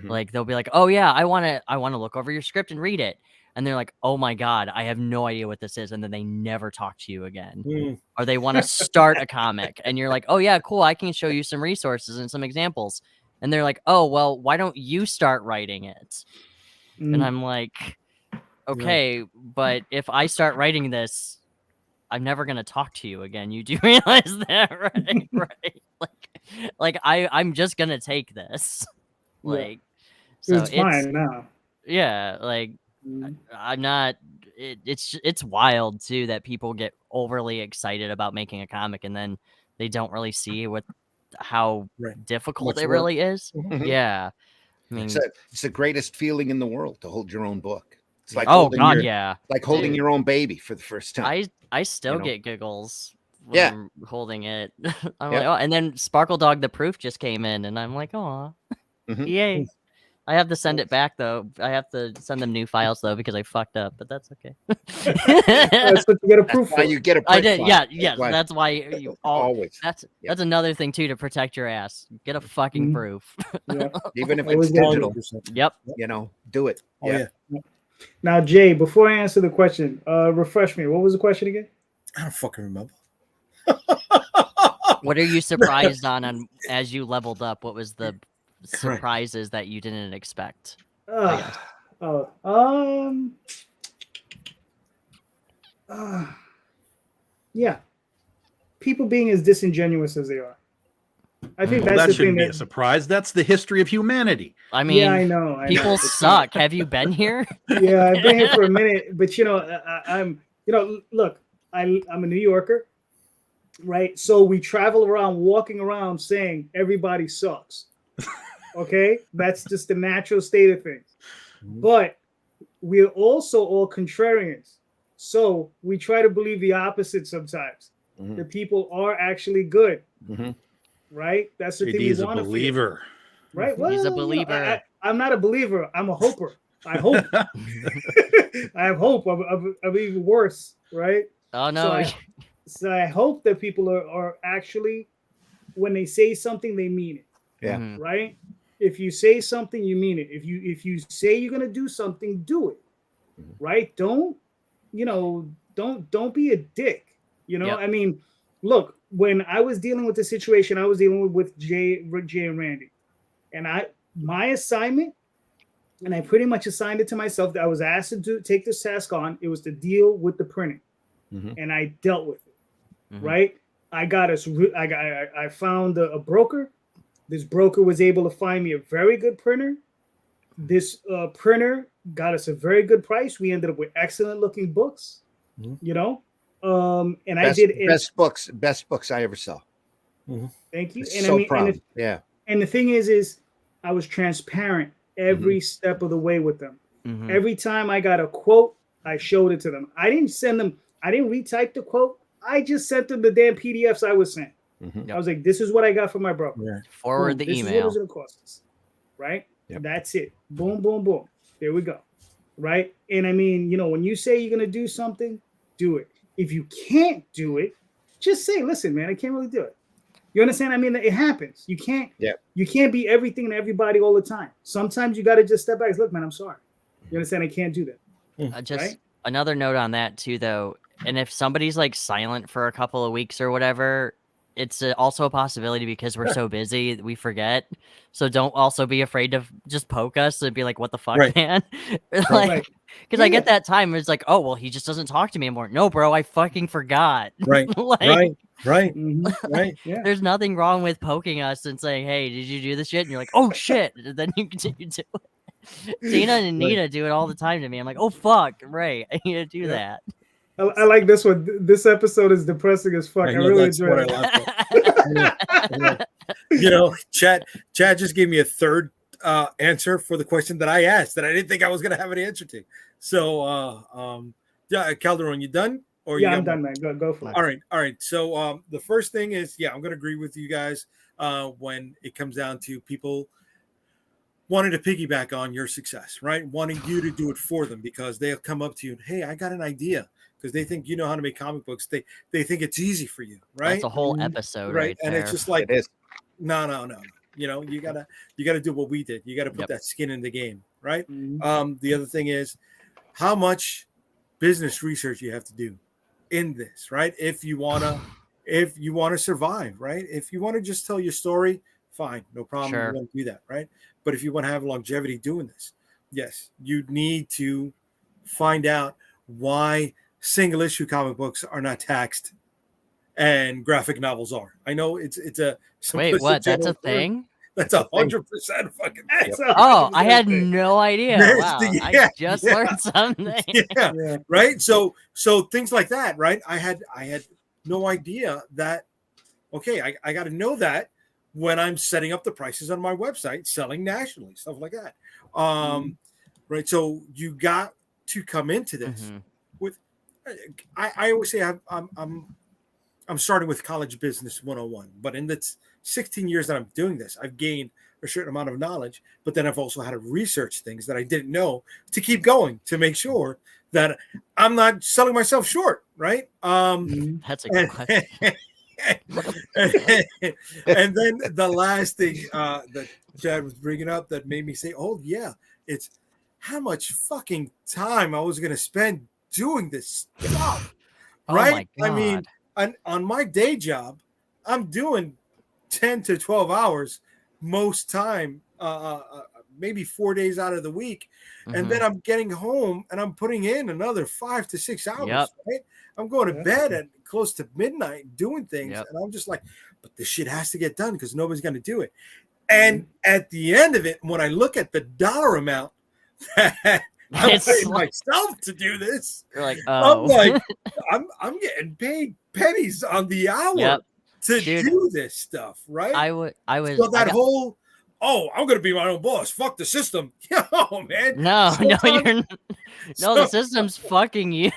Like they'll be like, "Oh yeah, I want to look over your script and read it." And they're like, "Oh my God, I have no idea what this is." And then they never talk to you again. Or they want to start a comic, and you're like, "Oh yeah, cool. I can show you some resources and some examples." And they're like, "Oh, well, why don't you start writing it?" And I'm like, "Okay, but if I start writing this, I'm never going to talk to you again. You do realize that, right?" Right. Like I'm just going to take this. Like, so it's fine now. Yeah, like I'm not. It's wild too that people get overly excited about making a comic, and then they don't really see how difficult it really is. Yeah, I mean, it's the greatest feeling in the world to hold your own book. It's like like holding your own baby for the first time. I still get giggles when I'm holding it. I'm like, oh, and then Sparkle Dog the Proof just came in, and I'm like, oh, yay. I have to send it back though. I have to send them new files though because I fucked up, but that's okay. That's what you get a proof. Why you get a proof. I did, that's why you always. That's another thing too to protect your ass. Get a fucking proof. Even if it's digital. Yep. You know, do it. Now, Jay, before I answer the question, refresh me. What was the question again? I don't fucking remember. What are you surprised on as you leveled up? What was the surprises that you didn't expect? Yeah, people being as disingenuous as they are. I think that's that the shouldn't thing. be a surprise. That's the history of humanity. I mean, yeah, I know. People suck. Have you been here? Yeah, I've been here for a minute, but you know, I'm. You know, look, I'm a New Yorker, right? So we travel around, walking around, saying everybody sucks. Okay, that's just the natural state of things. But we're also all contrarians, so we try to believe the opposite sometimes. The people are actually good. right? That's the thing JD we is a want to feel, believer. right? He's Well, a you know, believer. I'm not a believer. I'm a hoper. I hope. I have hope. I'm even worse, right? Oh So no. I hope that people are actually, when they say something, they mean it, Yeah. Mhm. right? If you say something, you mean it. If you say you're gonna do something, do it, right? Don't be a dick. Yep. I mean, look, when I was dealing with the situation I was dealing with Jay and Randy, and my assignment, and I pretty much assigned it to myself, that I was asked to take this task on. It was to deal with the printing, and I dealt with it. Mhm. Right? I found a broker. This broker was able to find me a very good printer. This printer got us a very good price. We ended up with excellent looking books. Mhm. And Best, I did best books I ever saw. Thank you. It's And so I mean, proud. Yeah. and the thing is I was transparent every step of the way with them. Mhm. Every time I got a quote, I showed it to them. I didn't retype the quote. I just sent them the damn PDFs I was sent. Mhm. I was like, this is what I got from my broker. Yeah. Forward Boom, the this is what email. it's going to cost us. Right? Yep. That's it. Boom, boom, boom. There we go. Right? And I mean, when you say you're going to do something, do it. If you can't do it, just say, listen, man, I can't really do it. You understand? I mean, it happens. You can't be everything to everybody all the time. Sometimes you got to just step back. Look, man, I'm sorry. You understand? I can't do that. Just Right? another note on that too, though. And if somebody's like silent for a couple of weeks or whatever, it's also a possibility because we're so busy we forget. So don't also be afraid to just poke us and be like, "What the fuck, Right. man?" Like, Right. because I get that time. It's like, "Oh well, he just doesn't talk to me anymore." No, bro, I fucking forgot. Right. Like, Right. Mhm. Right. Yeah. there's nothing wrong with poking us and saying, "Hey, did you do this shit?" And you're like, "Oh shit!" And then you continue to it. Dana and Nita do it all the time to me. I'm like, "Oh fuck, right? I need to do that." I like this one. This episode is depressing as fuck. I know, really that's enjoy what it. I laughed at. Chad just gave me a third answer for the question that I asked that I didn't think I was going to have an answer to. So, Calderon, you done? Or Yeah, you I'm got done, man. Go for it. All right. So the first thing is, I'm going to agree with you guys when it comes down to people wanting to piggyback on your success, right? Wanting you to do it for them because they'll come up to you and, hey, I got an idea, because they think you know how to make comic books. They think it's easy for you, right? That's a whole episode right And there. it's just like, It is. no. You gotta do what we did. You gotta put that skin in the game, right? Mhm. The other thing is how much business research you have to do in this, right? If you wanna survive, right? If you want to just tell your story, fine, no problem. Sure. You want to do that, right? But if you want to have longevity doing this, yes, you need to find out why single issue comic books are not taxed and graphic novels are. I know it's a Wait, what? That's a general term. thing? That's 100% fucking thing. Oh, I had no idea. Yes, Wow, I yeah, just yeah. learned something. Yeah, right. So things like that, right? I had no idea that. Okay, I got to know that when I'm setting up the prices on my website, selling nationally, stuff like that. Right. So you got to come into this with. I always say I'm starting with college business 101, but in the 16 years that I'm doing this, I've gained a certain amount of knowledge, but then I've also had to research things that I didn't know to keep going, to make sure that I'm not selling myself short, right? That's a good question. And then the last thing that Chad was bringing up that made me say, oh yeah, it's how much fucking time I was going to spend doing this stuff. Right? Oh my God. I mean, on my day job, I'm doing 10 to 12 hours most time, maybe 4 days out of the week. And then I'm getting home and I'm putting in another 5 to 6 hours. Right? I'm going to bed at close to midnight doing things. And I'm just like, but this shit has to get done because nobody's going to do it. And at the end of it, when I look at the dollar amount that I'm paying myself to do this, you're like, I'm like, I'm getting paid pennies on the hour to do this stuff, right? I was so that whole, I'm gonna be my own boss. Fuck the system. Oh man. No, the system's fucking you.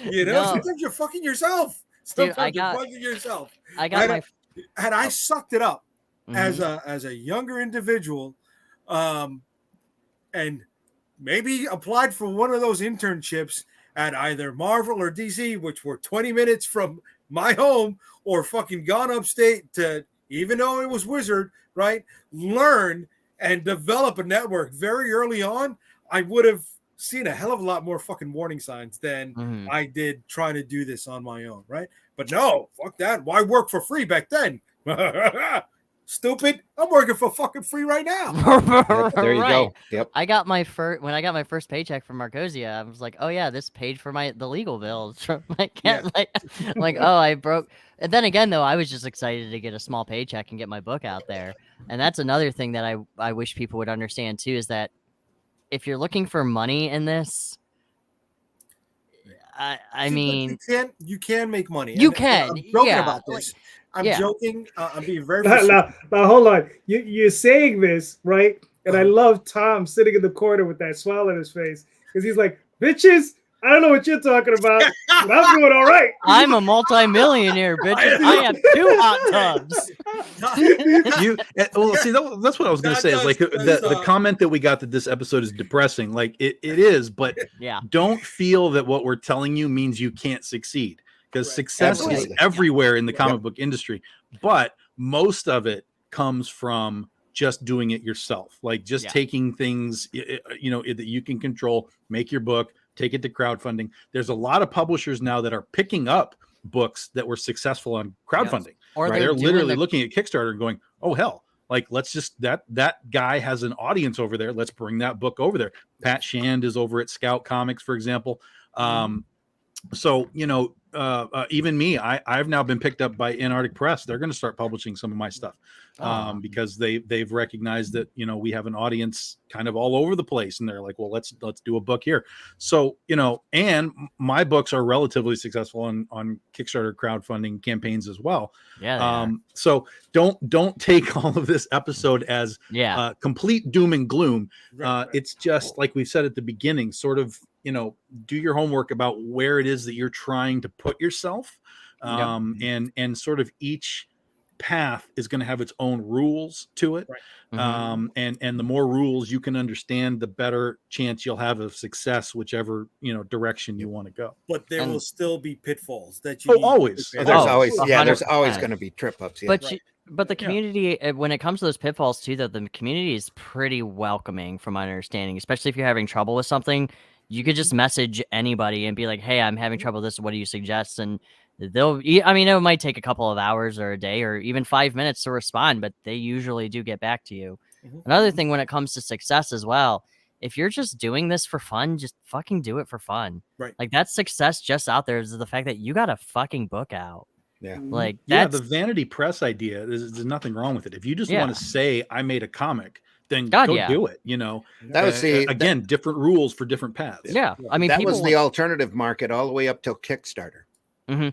Yeah. Sometimes you're fucking yourself. Sometimes you're fucking yourself. I got had I sucked it up Mhm. as a younger individual, and maybe applied for one of those internships at either Marvel or DC, which were 20 minutes from my home, or fucking gone upstate to, even though it was Wizard, right? Learn and develop a network very early on, I would have seen a hell of a lot more fucking warning signs than Mhm. I did trying to do this on my own, right? But no, fuck that. Why work for free back then? Stupid. I'm working for fucking free right now. Yep, there you Right. go. Yep. I got my first when I got my first paycheck from Marcosia. I was like, oh yeah, this paid for the legal bills. I can't like oh I broke. And then again though, I was just excited to get a small paycheck and get my book out there. And that's another thing that I wish people would understand too, is that if you're looking for money in this, I See, mean, you can make money. you And can, I'm joking yeah, about like, this. I'm yeah. joking. I'm being very Now, facetious. now, hold on. You're saying this, right? And I love Tom sitting in the corner with that smile on his face because he's like, bitches, I don't know what you're talking about, but I'm doing all right. I'm a multi-millionaire, bitches. I have 2 hot tubs. Well, see, that's what I was going to say. Is like the comment that we got that this episode is depressing. Like it is, but Yeah. don't feel that what we're telling you means you can't succeed, because Right. success is Absolutely. everywhere in the comic Yep. book industry. But most of it comes from just doing it yourself, like just Yeah. taking things that you can control, make your book, take it to crowdfunding. There's a lot of publishers now that are picking up books that were successful on crowdfunding. Or Right? they're They're doing literally the- looking at Kickstarter and going, oh hell, like let's just that guy has an audience over there, let's bring that book over there. Pat Shand is over at Scout Comics, for example. So even me, I've now been picked up by Antarctic Press. They're going to start publishing some of my stuff because they've recognized that we have an audience kind of all over the place, and they're like, well, let's do a book here. So and my books are relatively successful on Kickstarter crowdfunding campaigns as well. Yeah. So don't take all of this episode as Yeah. complete doom and gloom. Right. It's just like we said at the beginning, sort of do your homework about where it is that you're trying to put yourself, and sort of each path is going to have its own rules to it. Right. And the more rules you can understand, the better chance you'll have of success, whichever direction you want to go. But there will still be pitfalls that you Oh, need to always. prepare There's for. always there's 100%. always going to be trip ups. Yeah. But Right. but the community, when it comes to those pitfalls too, though, the community is pretty welcoming, from my understanding. Especially if you're having trouble with something, you could just message anybody and be like, "Hey, I'm having trouble with this. What do you suggest?" And it might take a couple of hours or a day or even 5 minutes to respond, but they usually do get back to you. Mhm. Another thing when it comes to success as well, if you're just doing this for fun, just fucking do it for fun. Right. Like that's success just out there, is the fact that you got a fucking book out. Yeah. Like Yeah, that's the vanity press idea, there's nothing wrong with it. If you just Yeah. want to say I made a comic, then God, go yeah. do it. That was the again, different rules for different paths. yeah. I mean, that people was the alternative market all the way up till Kickstarter. Well,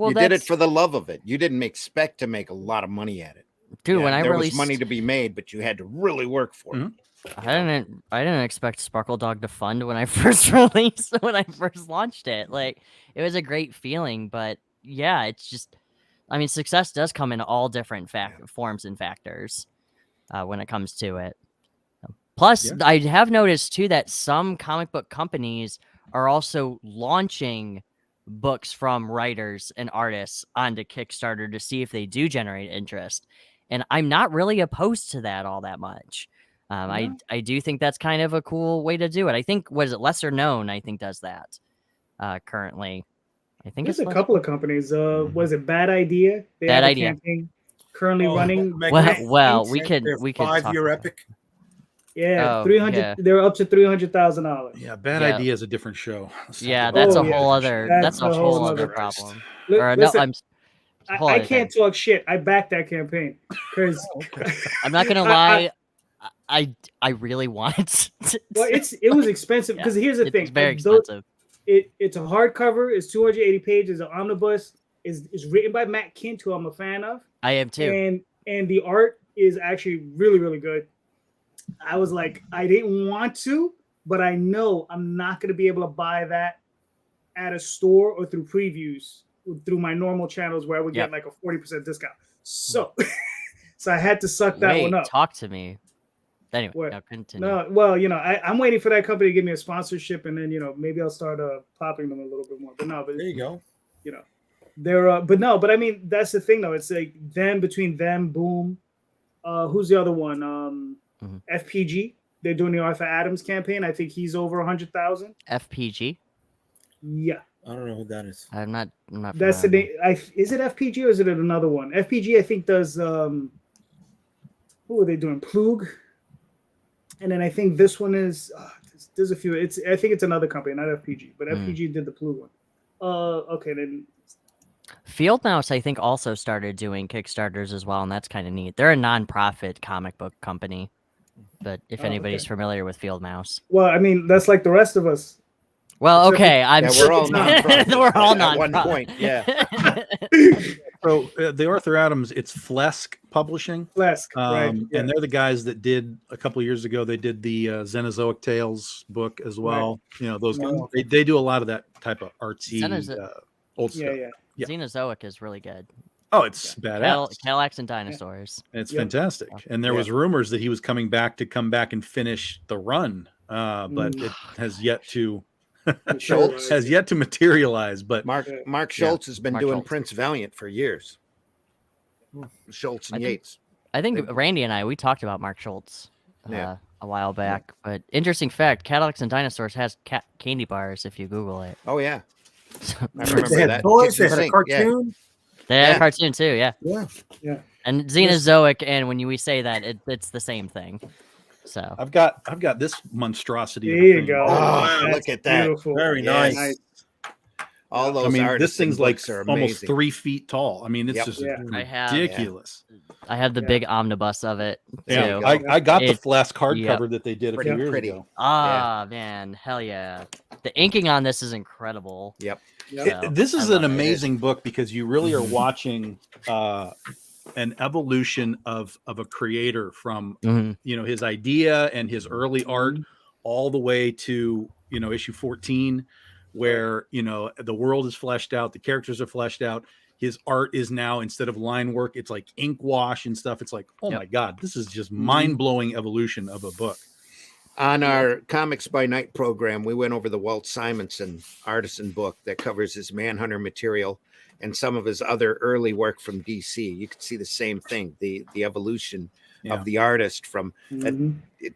You did it for the love of it. You didn't expect to make a lot of money at it. dude. When I there released, was money to be made, but you had to really work for it. I didn't expect Sparkle Dog to fund when I first launched it. Like it was a great feeling, but yeah, it's just, I mean, success does come in all different forms and factors when it comes to it. Plus, I have noticed too that some comic book companies are also launching books from writers and artists onto Kickstarter to see if they do generate interest. And I'm not really opposed to that all that much. I do think that's kind of a cool way to do it. I think, Lesser Known, I think, does that currently. I think There's it's a couple of companies. Was it Bad Idea? They Bad have a Idea. campaign currently running. Well, we could Their talk 5-year about epic. Yeah, Oh, 300. yeah. They're up to $300,000. Yeah, Bad Yeah. Idea is a different show. Yeah, that's Oh, a yeah. whole other. That's That's a a whole whole other other problem. Li- Or listen, whole I other can't thing. talk shit. I backed that campaign because I'm not gonna lie. I really want it. well, it was expensive because here's the thing. It's very Though expensive. it's a hardcover. It's 280 pages. An omnibus. Is written by Matt Kint, who I'm a fan of. I am too. And the art is actually really, really good. I was like, I didn't want to, but I know I'm not going to be able to buy that at a store or through previews through my normal channels where I would get like a 40% discount. So, so I had to suck that Wait, one up. talk to me. Anyway, What? now continue. No, well, I'm waiting for that company to give me a sponsorship, and then maybe I'll start popping them a little bit more. But no, but There you go. they're but I mean that's the thing though. It's like between them, Boom. Who's the other one? FPG. They're doing the Arthur Adams campaign. I think he's over 100,000. FPG. Yeah, I don't know who that is. I'm not. that's the familiar. name. Is it FPG or is it another one? FPG I think does. Who are they doing? Plug. And then I think this one is. There's a few. I think it's another company, not FPG, but FPG did the Plug one. Okay then. Field Mouse, I think, also started doing Kickstarters as well, and that's kind of neat. They're a non-profit comic book company, but if anybody's familiar with Field Mouse, Well, I mean that's like the rest of us. well, Except okay, I'm. Yeah, we're all not. non-profit We're all at one non-profit. point. Yeah. So the Arthur Adams, it's Flesk Publishing, Flesk, right? Yeah. and they're the guys that did a couple of years ago. They did the Xenozoic Tales book as well. Those guys, Wow. they do a lot of that type of artsy old yeah, stuff. yeah. Yeah. Xenozoic is really good. Oh, it's badass. Cadillacs and dinosaurs. It's Yep. fantastic. And there was rumors that he was coming back and finish the run, but it has yet to Schultz has yet to materialize. But Mark Schultz has been Mark doing Schultz. Prince Valiant for years. Schultz and I think- Yates. I think Randy and we talked about Mark Schultz Yeah. a while back. But interesting fact, Cadillacs and Dinosaurs has candy bars if you Google it. Oh yeah, So, I remember They had that. toys. They Kitchen had a sink, cartoon. they had Yeah. a cartoon too, yeah. Yeah. And Xenozoic, and when we say that, it's the same thing. So I've got this monstrosity. There of a you thing. go. Oh, That's look at that. beautiful. Very Yes. nice. All those I mean, this artisan thing's like books are almost amazing. 3 feet tall. I mean, it's Yep. just Yeah. I have ridiculous. I have the Yeah. big omnibus of it too. There you Yeah, go. I got the It- Flask hardcover yep. that they did a Pretty few years pretty. ago. Ah man, hell yeah! The inking on this is incredible. Yep. Yep. So, This I is love an it. amazing book because you really are watching an evolution of a creator from Mhm. his idea and his early art all the way to issue 14, where the world is fleshed out, the characters are fleshed out. His art is now, instead of line work, it's like ink wash and stuff. It's like, oh Yep. my god, this is just mind-blowing evolution of a book. On our Comics by Night program, we went over the Walt Simonson artisan book that covers his Manhunter material and some of his other early work from DC. You can see the same thing, the evolution Yeah. of the artist from Mhm.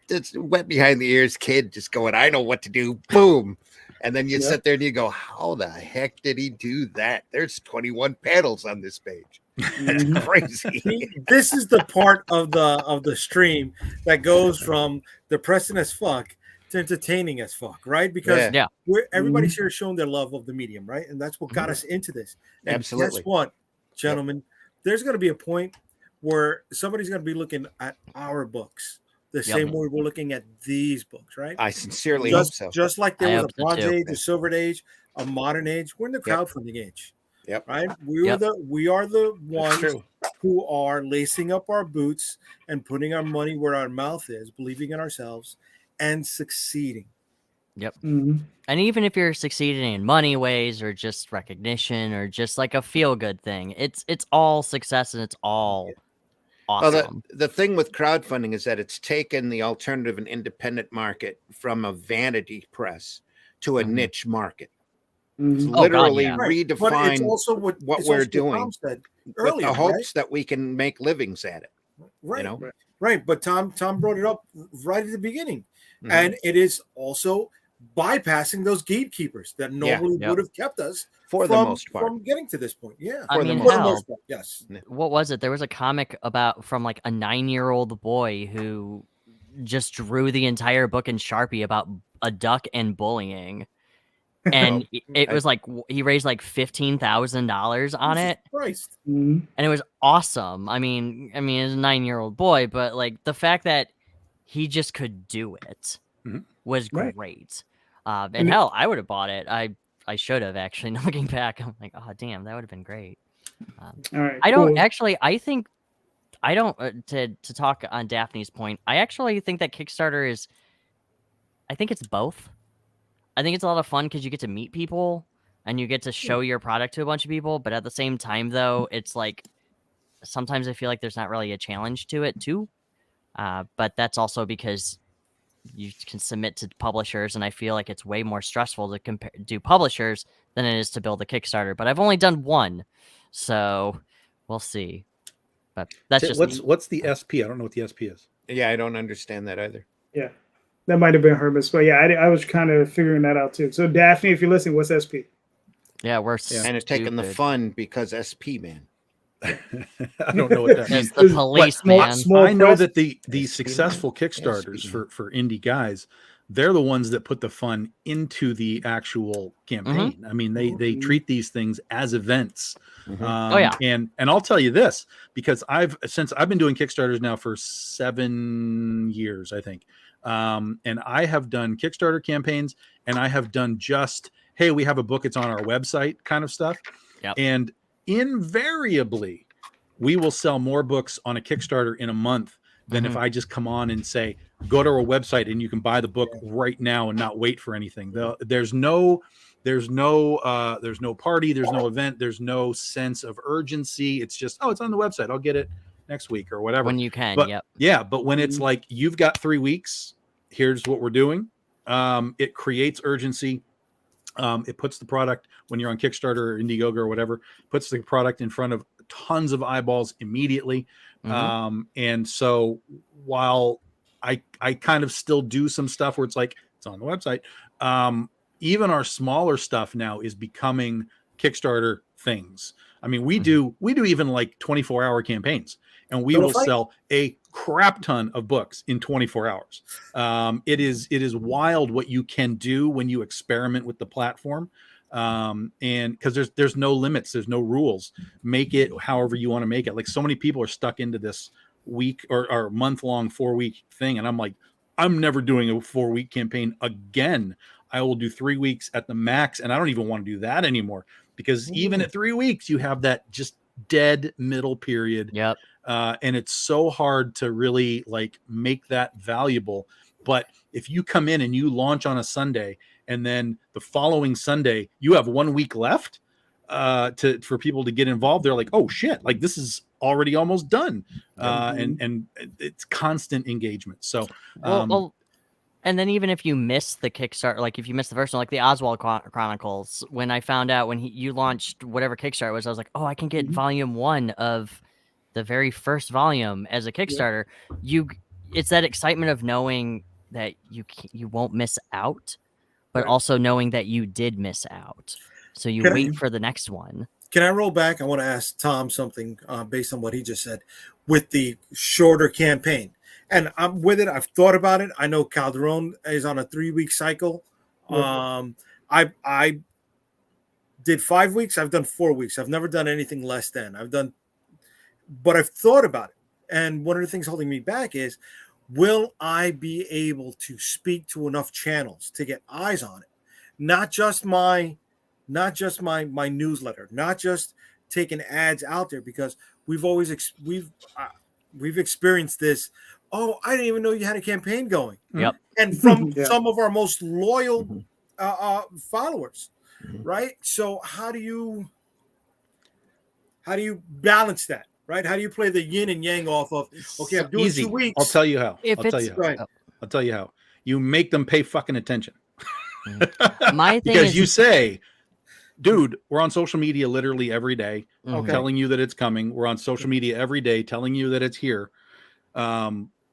it's wet behind the ears kid just going, I know what to do, boom. And then you Yep. sit there and you go, how the heck did he do that? There's 21 panels on this page. That's Mhm. crazy. See, this is the part of the stream that goes from depressing as fuck to entertaining as fuck, right? Because Yeah. everybody's here showing their love of the medium, right? And that's what got us into this. And Absolutely. guess what, gentlemen? There's going to be a point where somebody's going to be looking at our books the same way we're looking at these books, right? I sincerely hope so. Just like I there was hope a so Bronze too. Age, a Silver Age, a Modern Age. We're in the crowdfunding age. Yep. Right. We are the That's ones true. who are lacing up our boots and putting our money where our mouth is, believing in ourselves and succeeding. Mhm. And even if you're succeeding in money ways or just recognition or just like a feel good thing, it's all success and it's all Well, awesome. the thing with crowdfunding is that it's taken the alternative and independent market from a vanity press to a Mhm. niche market. Mhm. It's Oh, God, literally yeah. But it's redefine also what what it's we're also doing Tom said with earlier, the hopes that we can make livings at it. right? know? Right. Right. But Tom brought it up right at the beginning. Mhm. And it is also bypassing those gatekeepers that normally Yep. would have kept us For the from, most part. from getting to this point. Yeah. I for the mean, most For the hell, most part, yes. what was it? There was a comic from like a 9-year-old boy who just drew the entire book in Sharpie about a duck and bullying. And it was like he raised like $15,000 on Jesus it, Christ. Mhm. and it was awesome. I mean, it's a 9-year-old boy, but like the fact that he just could do it Mhm. was Right. great. And And it- hell, I would have bought it. I should have actually. Looking back, I'm like, oh damn, that would have been great. All right. I don't cool. actually. I think I don't to talk on Daphne's point. I actually think that Kickstarter is. I think it's both. I think it's a lot of fun because you get to meet people and you get to show your product to a bunch of people. But at the same time, though, it's like sometimes I feel like there's not really a challenge to it too. But that's also because you can submit to publishers, and I feel like it's way more stressful to do publishers than it is to build a Kickstarter. But I've only done one, so we'll see. But that's just what's the SP? I don't know what the SP is. Yeah, I don't understand that either. Yeah, that might have been Hermes, but yeah, I was kind of figuring that out too. So Daphne, if you're listening, what's SP? Yeah, we're And it's taking the fun because SP, man. I don't know what that means. It's the police, man. I know that the successful Kickstarters for indie guys, they're the ones that put the fun into the actual campaign. I mean, they treat these things as events. Oh yeah. And I'll tell you this, because since I've been doing Kickstarters now for 7 years, I think. And I have done Kickstarter campaigns, and I have done just, hey, we have a book, it's on our website kind of stuff. Yep. And invariably, we will sell more books on a Kickstarter in a month than if I just come on and say, go to our website and you can buy the book right now and not wait for anything. There's no party, there's no event, there's no sense of urgency. It's just, oh, it's on the website, I'll get it next week or whatever. When you can, but, yep. Yeah, but when it's like, you've got 3 weeks, here's what we're doing. It creates urgency. It puts the product, when you're on Kickstarter or Indiegogo or whatever, puts the product in front of tons of eyeballs immediately. And so while I kind of still do some stuff where it's like, it's on the website, even our smaller stuff now is becoming Kickstarter things. I mean, we do even like 24-hour campaigns, and we will sell a crap ton of books in 24 hours. It is wild what you can do when you experiment with the platform. And because there's no limits, there's no rules. Make it however you want to make it. Like, so many people are stuck into this week or month-long 4-week thing, and I'm like, I'm never doing a 4-week campaign again. I will do 3 weeks at the max, and I don't even want to do that anymore, because even at 3 weeks, you have that just dead middle period. Yep. And it's so hard to really like make that valuable. But if you come in and you launch on a Sunday, and then the following Sunday you have 1 week left for people to get involved, they're like, oh shit, like this is already almost done. And it's constant engagement. So well, and then even if you miss the Kickstarter, like if you miss the first one, like the Oswald Chronicles, when I found out when you launched whatever Kickstarter was, I was like, oh, I can get volume 1 of the very first volume as a Kickstarter. It's that excitement of knowing that you won't miss out, but also knowing that you did miss out. So you wait for the next one. Can I roll back? I want to ask Tom something based on what he just said with the shorter campaign. And I'm with it. I've thought about it. I know Calderon is on a 3-week cycle. I did 5 weeks. I've done 4 weeks. I've never done anything less than. But I've thought about it. And one of the things holding me back is, will I be able to speak to enough channels to get eyes on it? Not just my newsletter, not just taking ads out there, because we've experienced this. Oh, I didn't even know you had a campaign going. Yep. And from some of our most loyal followers, right? So how do you balance that, right? How do you play the yin and yang off of, okay, I'm doing easy. 2 weeks. I'll tell you how. Right. I'll tell you how. You make them pay fucking attention. My thing because is, you say, dude, we're on social media literally every day, telling you that it's coming. We're on social media every day telling you that it's here.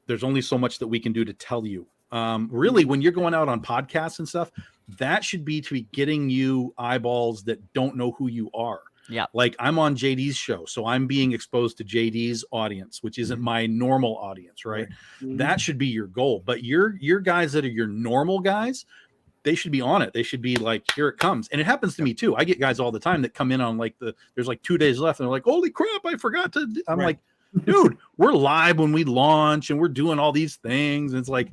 There's only so much that we can do to tell you. Really, when you're going out on podcasts and stuff, that should be to be getting you eyeballs that don't know who you are. Yeah. Like, I'm on JD's show, so I'm being exposed to JD's audience, which isn't my normal audience, right? That should be your goal. But your guys that are your normal guys, they should be on it. They should be like, here it comes. And it happens to me too. I get guys all the time that come in on like there's like 2 days left, and they're like, holy crap, I forgot to. I'm like, dude, we're live when we launch and we're doing all these things. And it's like,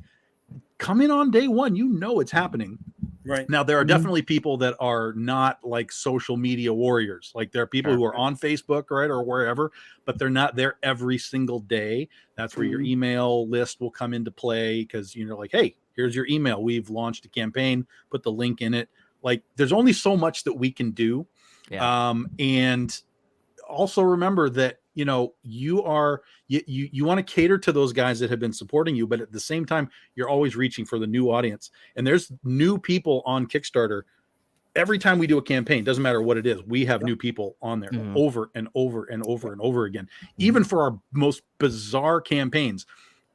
come in on day one, you know it's happening. Right. Now, there are definitely people that are not like social media warriors. Like, there are people who are on Facebook, right, or wherever, but they're not there every single day. That's where your email list will come into play, because you're like, hey, here's your email. We've launched a campaign, put the link in it. Like, there's only so much that we can do. And also remember that, you know, you want to cater to those guys that have been supporting you, but at the same time, you're always reaching for the new audience. And there's new people on Kickstarter. Every time we do a campaign, doesn't matter what it is, we have new people on there over and over and over and over again. Even for our most bizarre campaigns.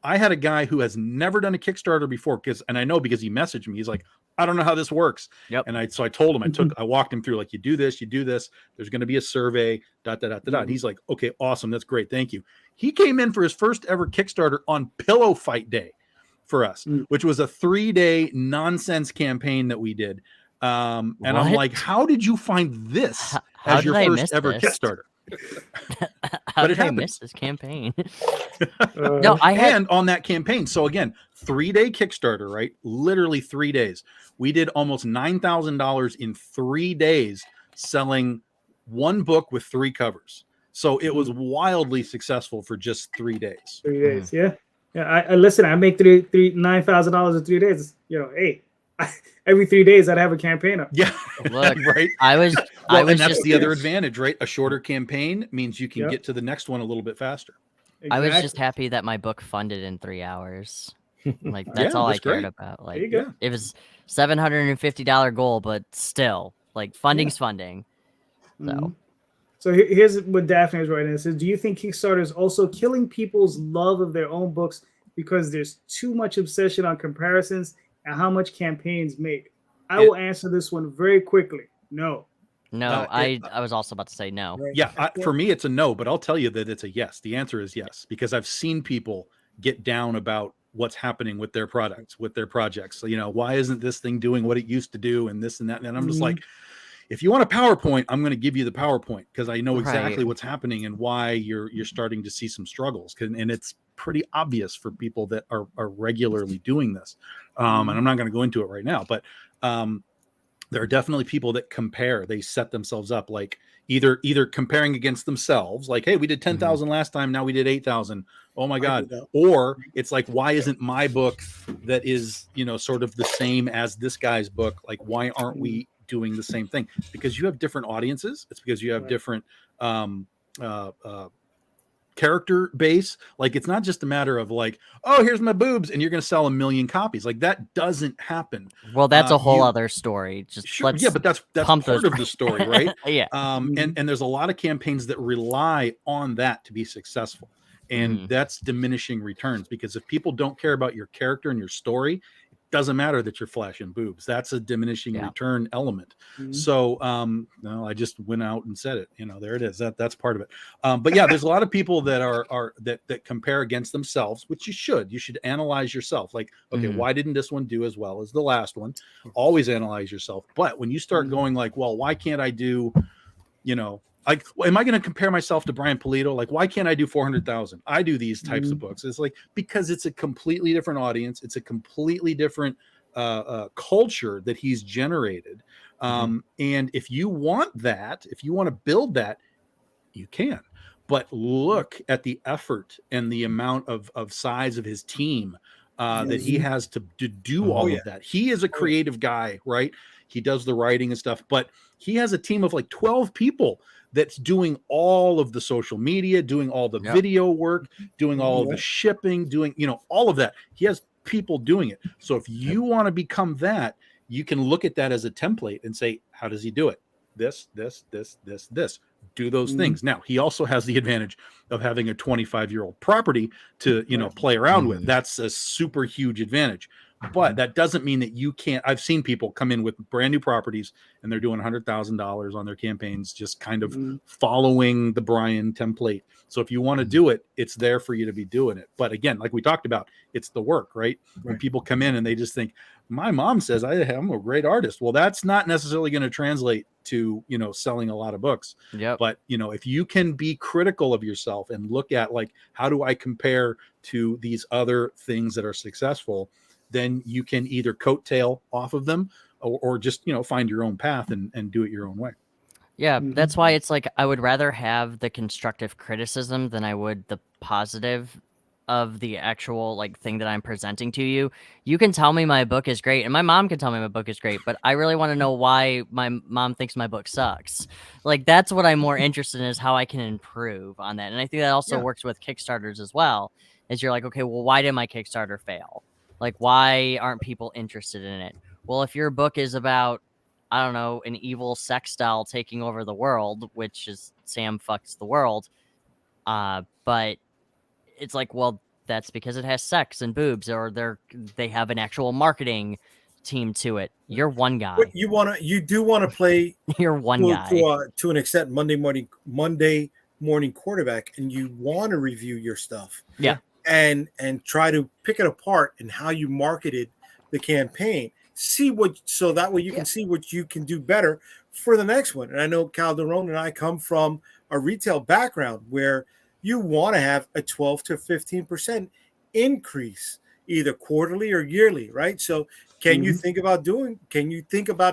I had a guy who has never done a Kickstarter before, and I know because he messaged me. He's like, I don't know how this works. And so I told him, I walked him through, like, you do this. There's going to be a survey, ... And he's like, okay, awesome. That's great. Thank you. He came in for his first ever Kickstarter on Pillow Fight Day for us, which was a 3-day nonsense campaign that we did. And I'm like, how did you find this as your first ever Kickstarter? How did I miss this campaign? No, and on that campaign. So again, 3-day Kickstarter, right? Literally 3 days. We did almost $9,000 in 3 days selling one book with 3 covers. So it was wildly successful for just 3 days. 3 days, yeah. I listen. I make $9,000 in 3 days. You know, hey. Every 3 days I'd have a campaign up. Yeah. Look, right. And that's just the other advantage, right? A shorter campaign means you can get to the next one a little bit faster. Exactly. I was just happy that my book funded in 3 hours. Like, that's all I cared about. Like, it was $750 goal, but still, like, funding's funding. So here's what Daphne is writing. It says, do you think Kickstarter is also killing people's love of their own books because there's too much obsession on comparisons and how much campaigns make? I will answer this one very quickly. No. I was also about to say no. Yeah, for me, it's a no, but I'll tell you that it's a yes. The answer is yes, because I've seen people get down about what's happening with their products, with their projects. So, you know, why isn't this thing doing what it used to do and this and that? And I'm just like, if you want a PowerPoint, I'm going to give you the PowerPoint because I know exactly what's happening and why you're starting to see some struggles. And it's pretty obvious for people that are regularly doing this. And I'm not going to go into it right now, but there are definitely people that compare. They set themselves up like either comparing against themselves, like, hey, we did 10,000 last time, now we did 8,000. Oh my God. Or it's like, why isn't my book that is, you know, sort of the same as this guy's book? Like, why aren't we doing the same thing? Because you have different audiences. It's because you have different character base. Like, it's not just a matter of like, oh, here's my boobs and you're going to sell 1 million copies. Like, that doesn't happen. Well, that's a whole other story. Just but that's part of the story, right? Yeah. And there's a lot of campaigns that rely on that to be successful. And that's diminishing returns, because if people don't care about your character and your story, doesn't matter that you're flashing boobs. That's a diminishing return element. So no, I just went out and said it, you know, there it is. That's part of it. But yeah, there's a lot of people that that compare against themselves, which you should analyze yourself. Like, okay, why didn't this one do as well as the last one? Always analyze yourself. But when you start going like, well, why can't I do, you know, like, am I going to compare myself to Brian Pulido? Like, why can't I do 400,000? I do these types of books. It's like, because it's a completely different audience. It's a completely different culture that he's generated. And if you want that, if you want to build that, you can. But look at the effort and the amount of size of his team that he has to do all of that. He is a creative guy, right? He does the writing and stuff, but he has a team of like 12 people that's doing all of the social media, doing all the video work, doing all of the shipping, doing, you know, all of that. He has people doing it. So if you want to become that, you can look at that as a template and say, how does he do it? This. Do those things. Now, he also has the advantage of having a 25-year-old property to, you know, play around with. That's a super huge advantage. But that doesn't mean that you can't. I've seen people come in with brand new properties and they're doing $100,000 on their campaigns, just kind of following the Brian template. So if you want to do it, it's there for you to be doing it. But again, like we talked about, it's the work, right? When people come in and they just think, my mom says I'm a great artist. Well, that's not necessarily going to translate to, you know, selling a lot of books. But, you know, if you can be critical of yourself and look at like, how do I compare to these other things that are successful, then you can either coattail off of them or just, you know, find your own path and do it your own way. Yeah, that's why it's like I would rather have the constructive criticism than I would the positive of the actual like thing that I'm presenting to you, you can tell me my book is great, and my mom can tell me my book is great, but I really want to know why my mom thinks my book sucks. Like that's what I'm more interested in, is how I can improve on that. And I think that also works with Kickstarters as well. Is you're like, okay, well, why did my Kickstarter fail? Like, why aren't people interested in it? Well, if your book is about, I don't know, an evil sex doll taking over the world, which is Sam fucks the world, but it's like, well, that's because it has sex and boobs, or they have an actual marketing team to it. You're one guy. But you do want to play You're one guy. To an extent Monday morning quarterback, and you want to review your stuff. Yeah. And try to pick it apart and how you marketed the campaign. So that way you can see what you can do better for the next one. And I know Calderon and I come from a retail background where you want to have a 12 to 15% increase, either quarterly or yearly, right? So can you think about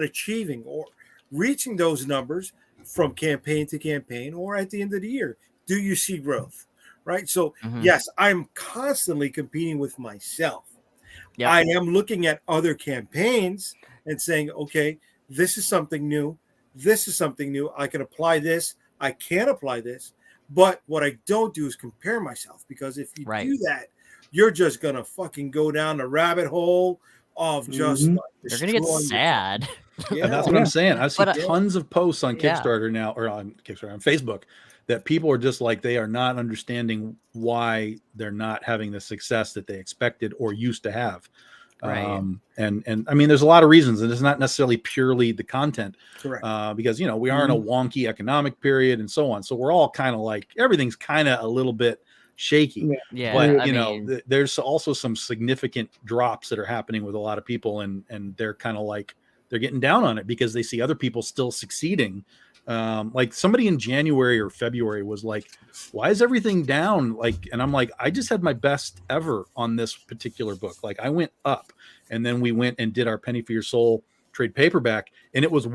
achieving or reaching those numbers from campaign to campaign, or at the end of the year? Do you see growth? Right. So, yes, I'm constantly competing with myself. Yep. I am looking at other campaigns and saying, okay, this is something new. This is something new. I can apply this. I can apply this. But what I don't do is compare myself, because if you do that, you're just going to fucking go down the rabbit hole of just you're going to get sad. Yeah. And that's what I'm saying. I've seen tons of posts on Kickstarter now, or on Facebook, that people are just like, they are not understanding why they're not having the success that they expected or used to have. Right. And I mean, there's a lot of reasons, and it's not necessarily purely the content. Correct. Because, we are in a wonky economic period and so on. So we're all kind of like, everything's kind of a little bit shaky. Yeah. But, there's also some significant drops that are happening with a lot of people, and they're kind of like, they're getting down on it because they see other people still succeeding. Like somebody in January or February was like, why is everything down? Like, and I'm like, I just had my best ever on this particular book. Like I went up, and then we went and did our Penny for Your Soul trade paperback, and it was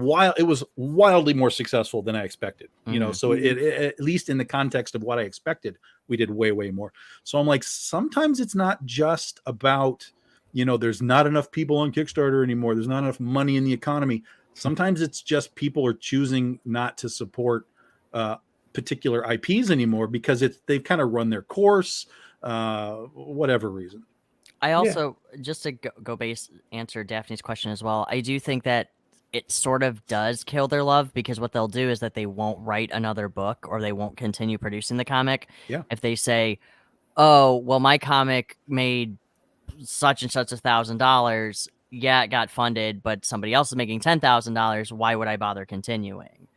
wildly more successful than I expected, so it, at least in the context of what I expected, we did way more. So I'm like, sometimes it's not just about, there's not enough people on Kickstarter anymore. There's not enough money in the economy. Sometimes it's just people are choosing not to support particular IPs anymore because they've kind of run their course, whatever reason. I also, just to answer Daphne's question as well, I do think that it sort of does kill their love, because what they'll do is that they won't write another book, or they won't continue producing the comic. Yeah. If they say, oh, well, my comic made such and such $1,000. Yeah, it got funded, but somebody else is making $10,000. Why would I bother continuing?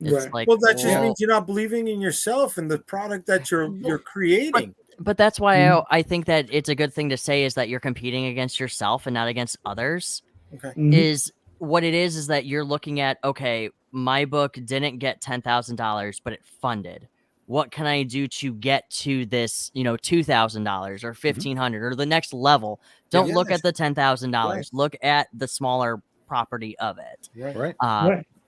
It's like, well, that just means you're not believing in yourself and the product that you're creating. But that's why I think that it's a good thing to say, is that you're competing against yourself and not against others. Okay. Is what it is that you're looking at, okay, my book didn't get $10,000, but it funded. What can I do to get to this, $2,000 or $1,500 or the next level? Don't look at the $10,000. Right. Look at the smaller property of it. Right.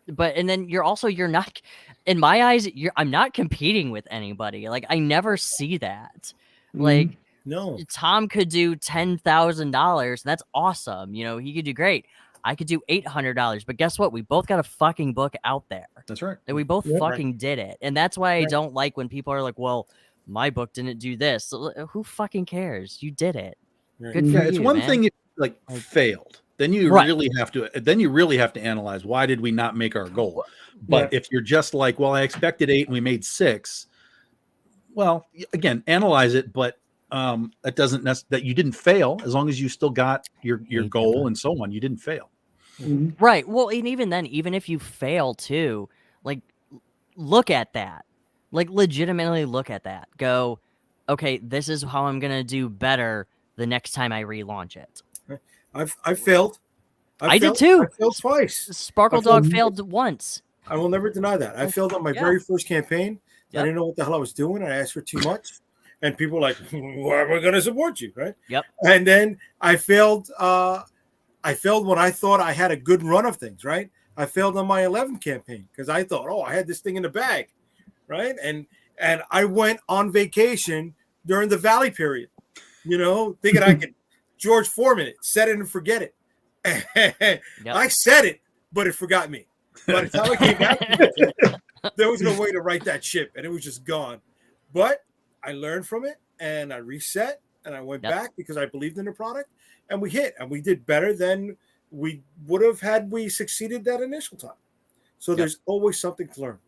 But and then you're not, in my eyes, I'm not competing with anybody. Like I never see that. Like no, Tom could do $10,000. That's awesome. He could do great. I could do $800, but guess what? We both got a fucking book out there. That's right. And we both fucking did it. And that's why I don't like when people are like, well, my book didn't do this. So, who fucking cares? You did it. Right. Good for you, it's one man. thing if failed. Then you really have to analyze, why did we not make our goal? But if you're just like, well, I expected 8 and we made 6. Well, again, analyze it, but that doesn't that you didn't fail, as long as you still got your goal and so on. You didn't fail. Right. Well, and even then, even if you fail too, like look at that. Like legitimately look at that. Go, okay, this is how I'm gonna do better the next time I relaunch it. I failed. I did too. I failed twice. Sparkle Dog failed once. I will never deny that. I failed on my very first campaign. Yep. I didn't know what the hell I was doing. I asked for too much. And people were like, why am I going to support you? Right. Yep. And then I failed. I failed when I thought I had a good run of things. Right. I failed on my 11th campaign because I thought, I had this thing in the bag. Right. And I went on vacation during the Valley period. you know, thinking I could George Foreman it, set it and forget it. I said it, but it forgot me. By the time I came back, there was no way to right that ship, and it was just gone. But I learned from it, and I reset, and I went back because I believed in the product, and we hit, and we did better than we would have had we succeeded that initial time. So there's always something to learn.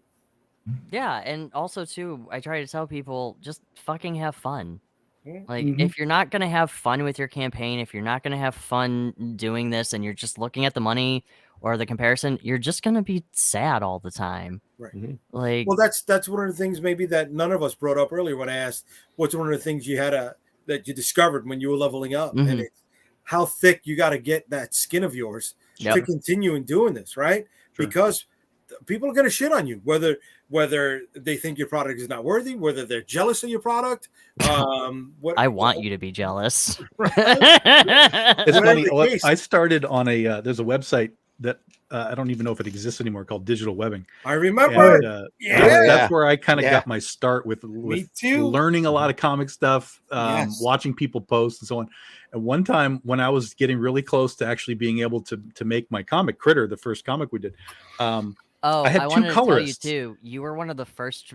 Yeah, and also too, I try to tell people just fucking have fun. Like, Mhm. if you're not gonna have fun with your campaign, if you're not gonna have fun doing this, and you're just looking at the money or the comparison, you're just gonna be sad all the time. Right. Like, Well, that's one of the things maybe that none of us brought up earlier when I asked what's one of the things you had that you discovered when you were leveling up, and it's how thick you got to get that skin of yours to continue in doing this, right? Sure. Because people are going to shit on you, whether they think your product is not worthy, whether they're jealous of your product. I want you to be jealous. It's Whatever funny. the case. I started on a there's a website that I don't even know if it exists anymore, called Digital Webbing. I remember. And, Yeah. that's where I kind of Yeah. got my start with too. learning a lot of comic stuff, Yes. watching people post and so on. And one time when I was getting really close to actually being able to make my comic Critter, the first comic we did, Oh, I had I two wanted to tell you colorists. too. You were one of the first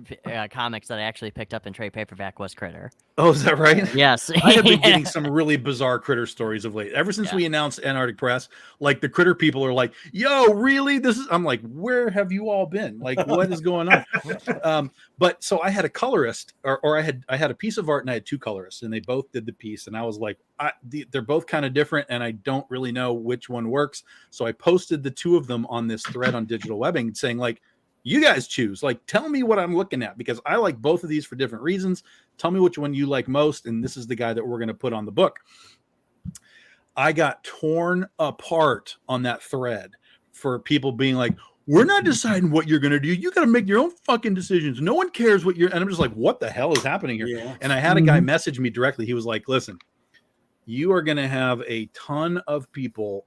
comics that I actually picked up in trade paperback was Critter. Oh, is that right? Yes. I have been getting some really bizarre Critter stories of late. Ever since we announced Antarctic Press, like the Critter people are like, "Yo, really? This is." I'm like, "Where have you all been? Like, what is going on?" But so I had a colorist, or I had a piece of art, and I had two colorists, and they both did the piece, and I was like, they're both kind of different, and I don't really know which one works. So I posted the two of them on this thread on Digital Webbing, saying like, you guys choose, like, tell me what I'm looking at, because I like both of these for different reasons. Tell me which one you like most, and this is the guy that we're going to put on the book. I got torn apart on that thread for people being like, we're not deciding what you're going to do. You got to make your own fucking decisions. No one cares what you're, and I'm just like, what the hell is happening here? Yeah. And I had a guy message me directly. He was like, listen, you are going to have a ton of people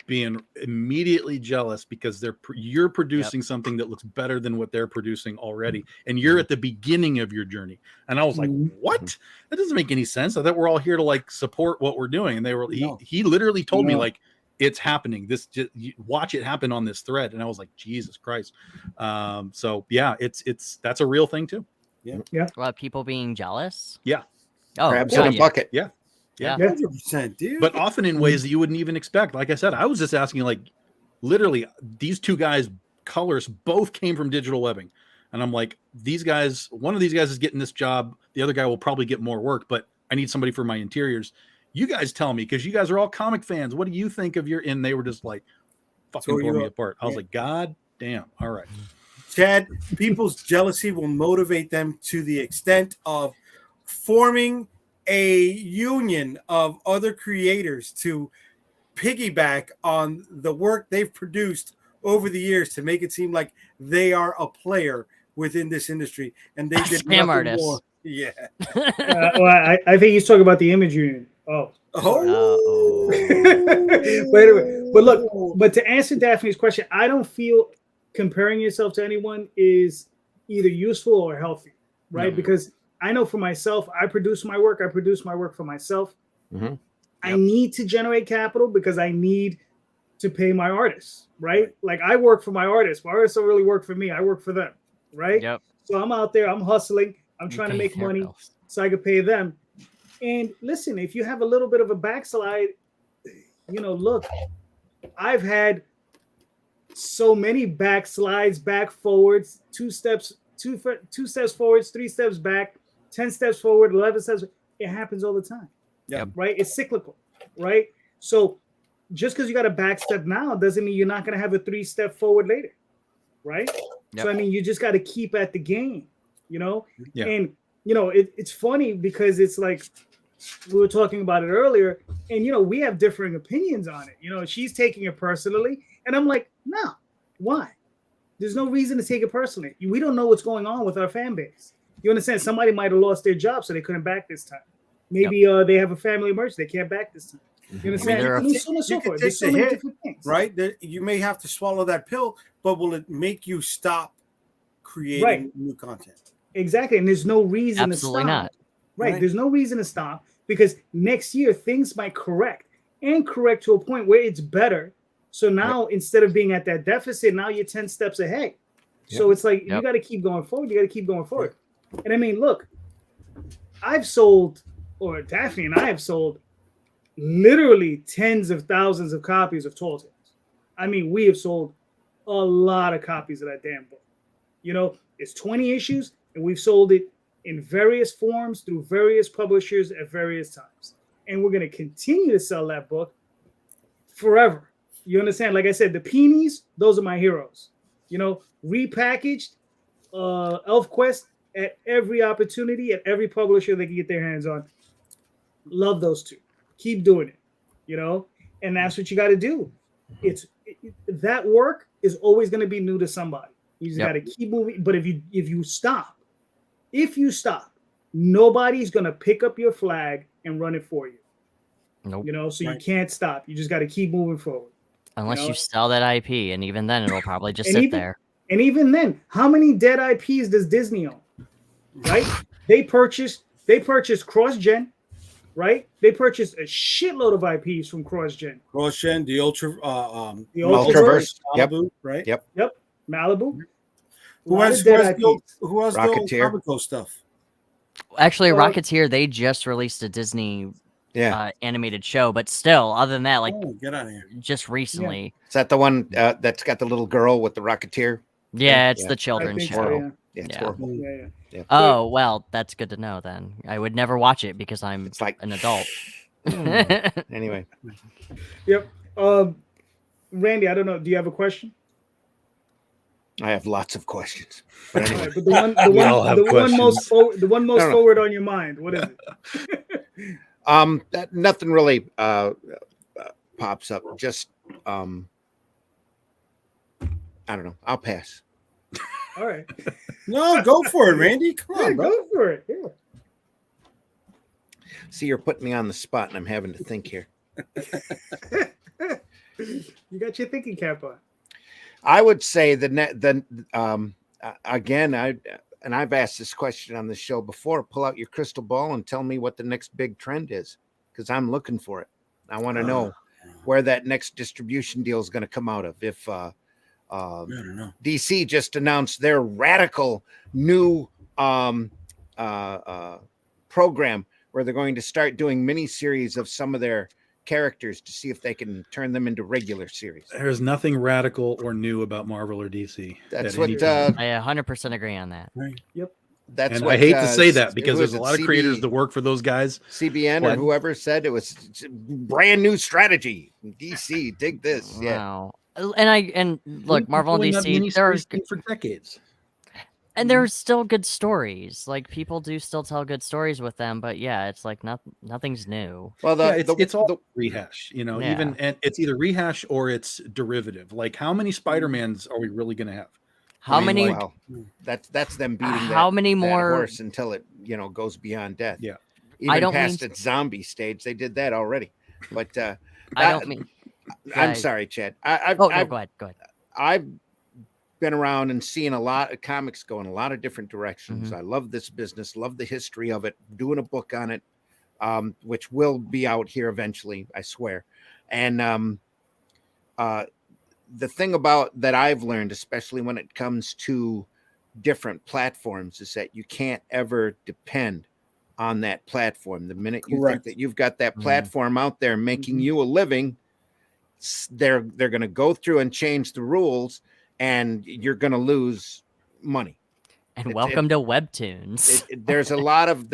being immediately jealous because you're producing something that looks better than what they're producing already, and you're at the beginning of your journey. And I was like, what? That doesn't make any sense. I thought we're all here to like support what we're doing. And they were he literally told me like, it's happening. Watch it happen on this thread. And I was like, Jesus Christ. So yeah, that's a real thing too. Yeah. Well, people being jealous. Yeah. Oh, Crabs in a bucket. Yeah. 100%, dude. But often in ways that you wouldn't even expect. Like I said, I was just asking, like, literally, these two guys, colors, both came from Digital Webbing. And I'm like, these guys, one of these guys is getting this job. The other guy will probably get more work, but I need somebody for my interiors. You guys tell me, because you guys are all comic fans. What do you think of your, and they were just like, fucking tore me apart. I was like, God damn. All right. Chad, people's jealousy will motivate them to the extent of forming a union of other creators to piggyback on the work they've produced over the years to make it seem like they are a player within this industry, and they did Spam nothing artists. more. Yeah. Well, I think he's talking about the image union. Oh. But look, but to answer Daphne's question, I don't feel comparing yourself to anyone is either useful or healthy, right? Because I know for myself, I produce my work for myself. I need to generate capital because I need to pay my artists, right? Like I work for my artists. My artists don't really work for me. I work for them, right? Yep. So I'm out there, I'm hustling, I'm trying to make money so I can pay them. And listen, if you have a little bit of a backslide, look, I've had so many backslides, back forwards, two steps forwards, 3 steps back, 10 steps forward, 11 steps. It happens all the time. Yep. Right? It's cyclical, right? So just because you got a back step now doesn't mean you're not going to have a 3-step forward later, right? Yep. So, I mean, you just got to keep at the game, Yeah. And, it's funny because it's like we were talking about it earlier, and, we have differing opinions on it. She's taking it personally, and I'm like, no, why? There's no reason to take it personally. We don't know what's going on with our fan base. You understand? Somebody might have lost their job, so they couldn't back this time. Maybe they have a family emergency. They can't back this time. You understand? There's so many different things. Right? You may have to swallow that pill, but will it make you stop creating new content? Exactly. And there's no reason Absolutely to stop. not. Right. There's no reason to stop because next year things might correct to a point where it's better. So now instead of being at that deficit, now you're 10 steps ahead. So it's like you got to keep going forward. You got to keep going forward. And I mean, look, I've sold, or Daphne and I have sold literally tens of thousands of copies of Tall Tales. I mean, we have sold a lot of copies of that damn book. You know, it's 20 issues, and we've sold it in various forms through various publishers at various times. And we're going to continue to sell that book forever. You understand? Like I said, the Peonies, those are my heroes. You know, repackaged ElfQuest at every opportunity, at every publisher they can get their hands on. Love those two. Keep doing it, you know? And that's what you got to do. That work is always going to be new to somebody. You just got to keep moving. But if you stop, nobody's going to pick up your flag and run it for you. Nope. You know, so you can't stop. You just got to keep moving forward. Unless you sell that IP, and even then it'll probably just sit there. And even then, how many dead IPs does Disney own? Right? They purchased cross-gen, right? They purchased a shitload of IPs from cross-gen. Cross-gen, the Ultraverse, Malibu, right? Yep. Malibu. Who has the Comico stuff? Actually, Rocketeer, they just released a Disney animated show, but still, other than that, like, get out of here. Just recently. Is that the one that's got the little girl with the Rocketeer? Yeah, it's the children's show. So, it's horrible. Yeah. Oh, well, that's good to know then. I would never watch it because I'm an adult. Anyway. Yep. Randy, I don't know. Do you have a question? I have lots of questions. But anyway. But the one most forward on your mind. What is it? Nothing really pops up. Just I don't know. I'll pass. All right. No, go for it, Randy. Come on, bro. Go for it. Yeah. See, you're putting me on the spot, and I'm having to think here. You got your thinking cap on. I would say again, I've asked this question on the show before. Pull out your crystal ball and tell me what the next big trend is, because I'm looking for it. I want to know where that next distribution deal is going to come out of. If DC just announced their radical new program where they're going to start doing mini-series of some of their characters to see if they can turn them into regular series. There's nothing radical or new about Marvel or DC. That's what I 100% agree on that. Right. Yep. That's and what I hate to say that because there's a was lot of creators that work for those guys. CBN or whoever said it was brand new strategy. DC, dig this. Wow. And look, Marvel and DC, there's for decades. And there's still good stories. Like, people do still tell good stories with them, but yeah, it's like nothing's new. Well, it's all rehash, you know. Even and it's either rehash or it's derivative. Like, how many Spider-Mans are we really going to have? How many? Well, that's them beating how many more horse until it goes beyond death. Yeah, even past its zombie stage, they did that already. But I don't mean. I'm sorry, Chad. Go ahead. I've been around and seen a lot of comics go in a lot of different directions. I love this business, love the history of it, doing a book on it, which will be out here eventually, I swear. And the thing about that I've learned, especially when it comes to different platforms, is that you can't ever depend on that platform. The minute you think that you've got that platform out there making you a living, they're going to go through and change the rules, and you're going to lose money. And welcome to Webtoons. There's a lot of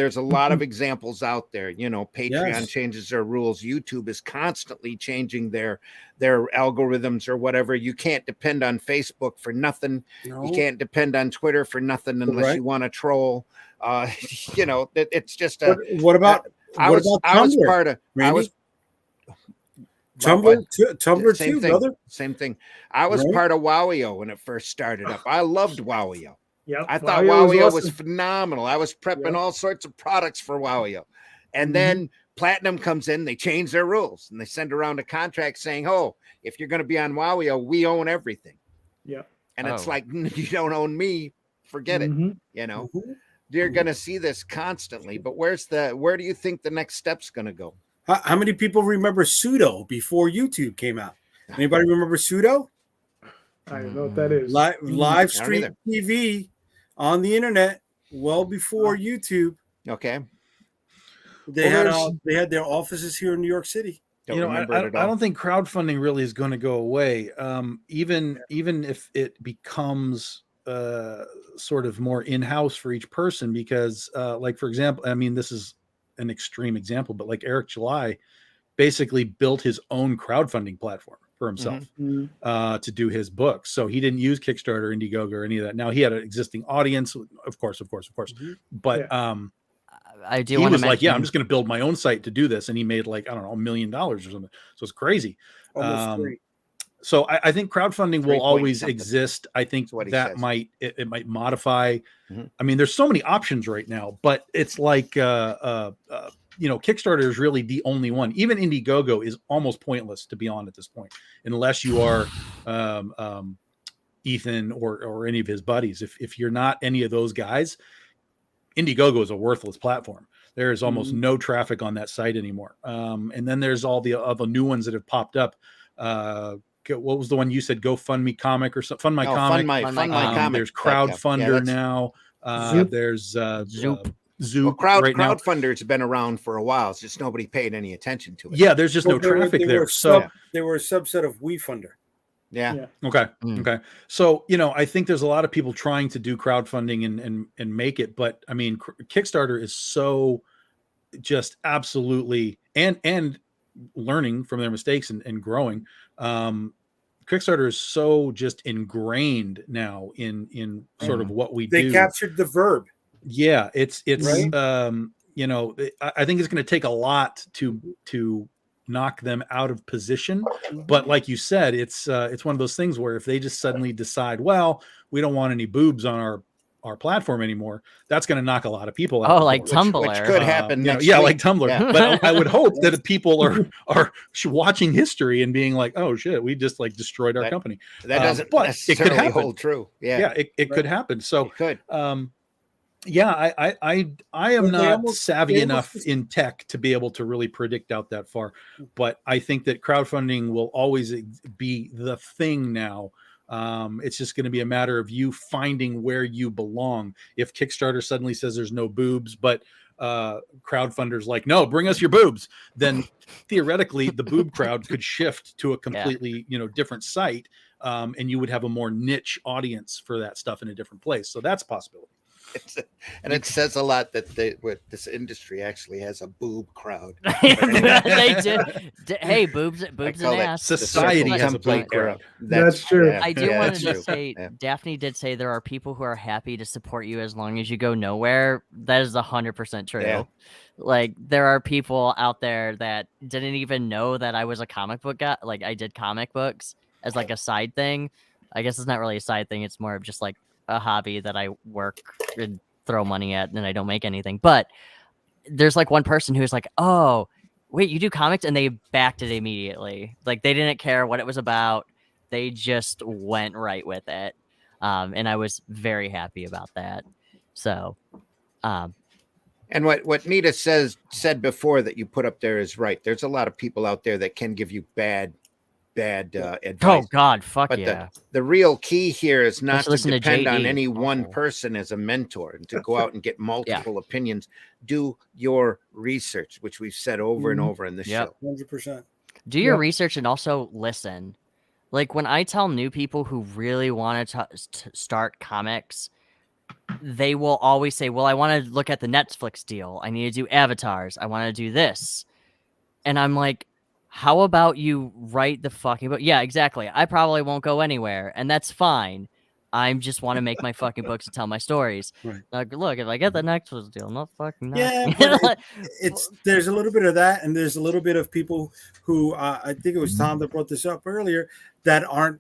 examples out there. You know, Patreon changes their rules. YouTube is constantly changing their algorithms or whatever. You can't depend on Facebook for nothing. No. You can't depend on Twitter for nothing unless you want to troll. You know, it's just a. What about? I was part of. Randy? I was. Tumblr same too, thing, brother. Same thing. I was part of Wowio when it first started up. I loved Wowio. Yeah, I thought Wowio was phenomenal. I was prepping all sorts of products for Wowio. And then Platinum comes in, they change their rules, and they send around a contract saying, oh, if you're going to be on Wowio, we own everything. Yeah. And it's like, you don't own me, forget it, you know. you're going to see this constantly. But where do you think the next step's going to go? How many people remember Pseudo before YouTube came out? Anybody remember Pseudo? I don't know what that is. Live stream TV on the internet well before YouTube. Okay. They had their offices here in New York City. I don't think crowdfunding really is going to go away. Even if it becomes sort of more in-house for each person, because like, for example, I mean, this is an extreme example, but like Eric July basically built his own crowdfunding platform for himself to do his books. So he didn't use Kickstarter, Indiegogo, or any of that. Now he had an existing audience, of course. But I do. He want was to like, "Yeah, I'm just going to build my own site to do this," and he made like, I don't know, $1 million or something. So it's crazy. So I think crowdfunding will always exist. I think that might modify. I mean, there's so many options right now, but it's like Kickstarter is really the only one. Even Indiegogo is almost pointless to be on at this point, unless you are Ethan or any of his buddies. If you're not any of those guys, Indiegogo is a worthless platform. There is almost no traffic on that site anymore. And then there's all the other new ones that have popped up. What was the one you said? GoFundMe Comic or something? Fund My Comic. Fund My Comic. There's Crowdfunder now. There's Zoop. Well, Crowdfunder's have been around for a while. It's just nobody paid any attention to it. Yeah, there's just no traffic there. So they were a subset of WeFunder. Yeah. Okay. Okay. So, I think there's a lot of people trying to do crowdfunding and make it, but I mean, Kickstarter is so just absolutely and learning from their mistakes and growing. Kickstarter is so just ingrained now in sort of what we do. They captured the verb. Yeah, it's right? I think it's going to take a lot to knock them out of position, but like you said, it's one of those things where if they just suddenly decide, well, we don't want any boobs on our platform anymore, that's going to knock a lot of people out. Like Tumblr, which could happen next week. Like Tumblr. Yeah. But I would hope that people are watching history and being like, oh shit, we just like destroyed our company. That doesn't but necessarily it could happen. hold true. Yeah, it could happen. So it could. I am not savvy enough in tech to be able to really predict out that far, but I think that crowdfunding will always be the thing now. It's just going to be a matter of you finding where you belong. If Kickstarter suddenly says there's no boobs, but crowdfunders like, no, bring us your boobs, then theoretically the boob crowd could shift to a completely different site, and you would have a more niche audience for that stuff in a different place. So that's a possibility. It says a lot that this industry actually has a boob crowd. They do. Hey, boobs and ass. Society has a boob crowd. That's true. I do want to say, Daphne did say there are people who are happy to support you as long as you go nowhere. That is 100% true. Yeah. Like, there are people out there that didn't even know that I was a comic book guy. Like, I did comic books as like a side thing. I guess it's not really a side thing. It's more of just like a hobby that I work and throw money at, and I don't make anything. But there's like one person who's like, oh, wait, you do comics? And they backed it immediately. Like, they didn't care what it was about. They just went right with it. And I was very happy about that. So, and what Nita said before that you put up there is right. There's a lot of people out there that can give you bad advice. Oh God, fuck but yeah. The real key here is not to depend on JD. any one person as a mentor and to go out and get multiple opinions. Do your research, which we've said over and over in this show. 100%. Do your research and also listen. Like, when I tell new people who really want to start comics, they will always say, well, I want to look at the Netflix deal. I need to do avatars. I want to do this. And I'm like, how about you write the fucking book? Yeah, exactly. I probably won't go anywhere, and that's fine. I just want to make my fucking books and tell my stories. Right. Like, look, if I get the Netflix deal, I'm not fucking not. Yeah, but there's a little bit of that, and there's a little bit of people who I think it was Tom that brought this up earlier that aren't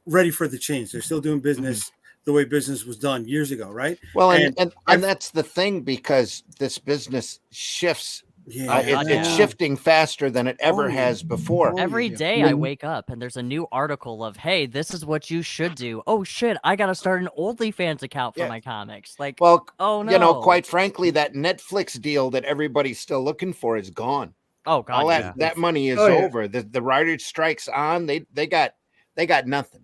ready for the change. They're still doing business the way business was done years ago, right? Well, and that's the thing, because this business shifts Yeah. It's shifting faster than it ever yeah. has before. Every yeah. day I wake up and there's a new article of, hey, this is what you should do. Oh shit, I gotta start an OnlyFans account for Yeah. my comics. Like, Well, oh no. you know, quite frankly, that Netflix deal that everybody's still looking for is gone. Oh god, All yeah. that money is Oh, yeah. over. The writers' strike's on. They got nothing.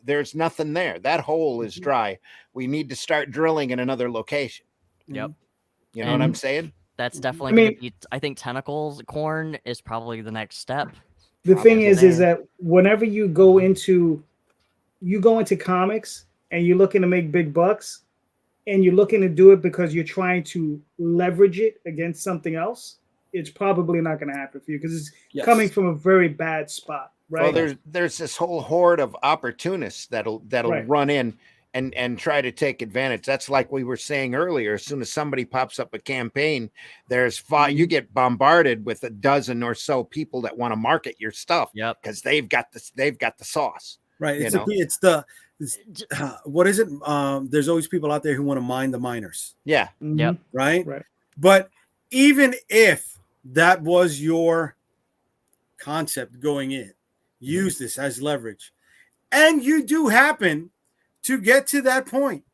There's nothing there. That hole is dry. We need to start drilling in another location. Yep. You know what I'm saying? That's definitely I mean- gonna be, I think tentacles corn is probably the next step. The thing Probably. is that whenever you go into comics and you're looking to make big bucks and you're looking to do it because you're trying to leverage it against something else, it's probably not going to happen for you because it's coming from a very bad spot, right? Well, there's this whole horde of opportunists that'll Right. run in and try to take advantage. That's like we were saying earlier. As soon as somebody pops up a campaign, there's you get bombarded with a dozen or so people that want to market your stuff. Yep. Because they've got the sauce. Right. You It's know? what is it? There's always people out there who want to mine the miners. Yeah. Mhm. Yep. Right. Right. But even if that was your concept going in, use this as leverage. And you do happen to get to that point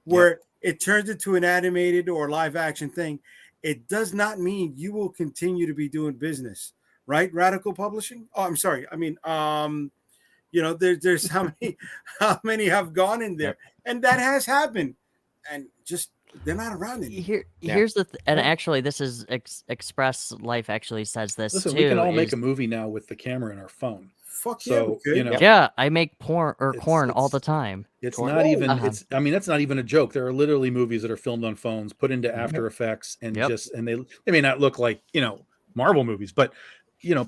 where it turns into an animated or live action thing. It does not mean you will continue to be doing business, right? Radical Publishing. Oh, I'm sorry. I mean, there's how many have gone in there, and that has happened, and just they're not around anymore. Here's the and actually this is Express Life actually says this Listen, too. we can all make is- a movie now with the camera in our phone. Fuck So, yeah, we could. you know, Yeah, I make porn It's- corn all it's- the time. It's Corn. not even. Uh-huh. It's. I mean, that's not even a joke. There are literally movies that are filmed on phones, put into After Effects, and Yep. they may not look like Marvel movies, but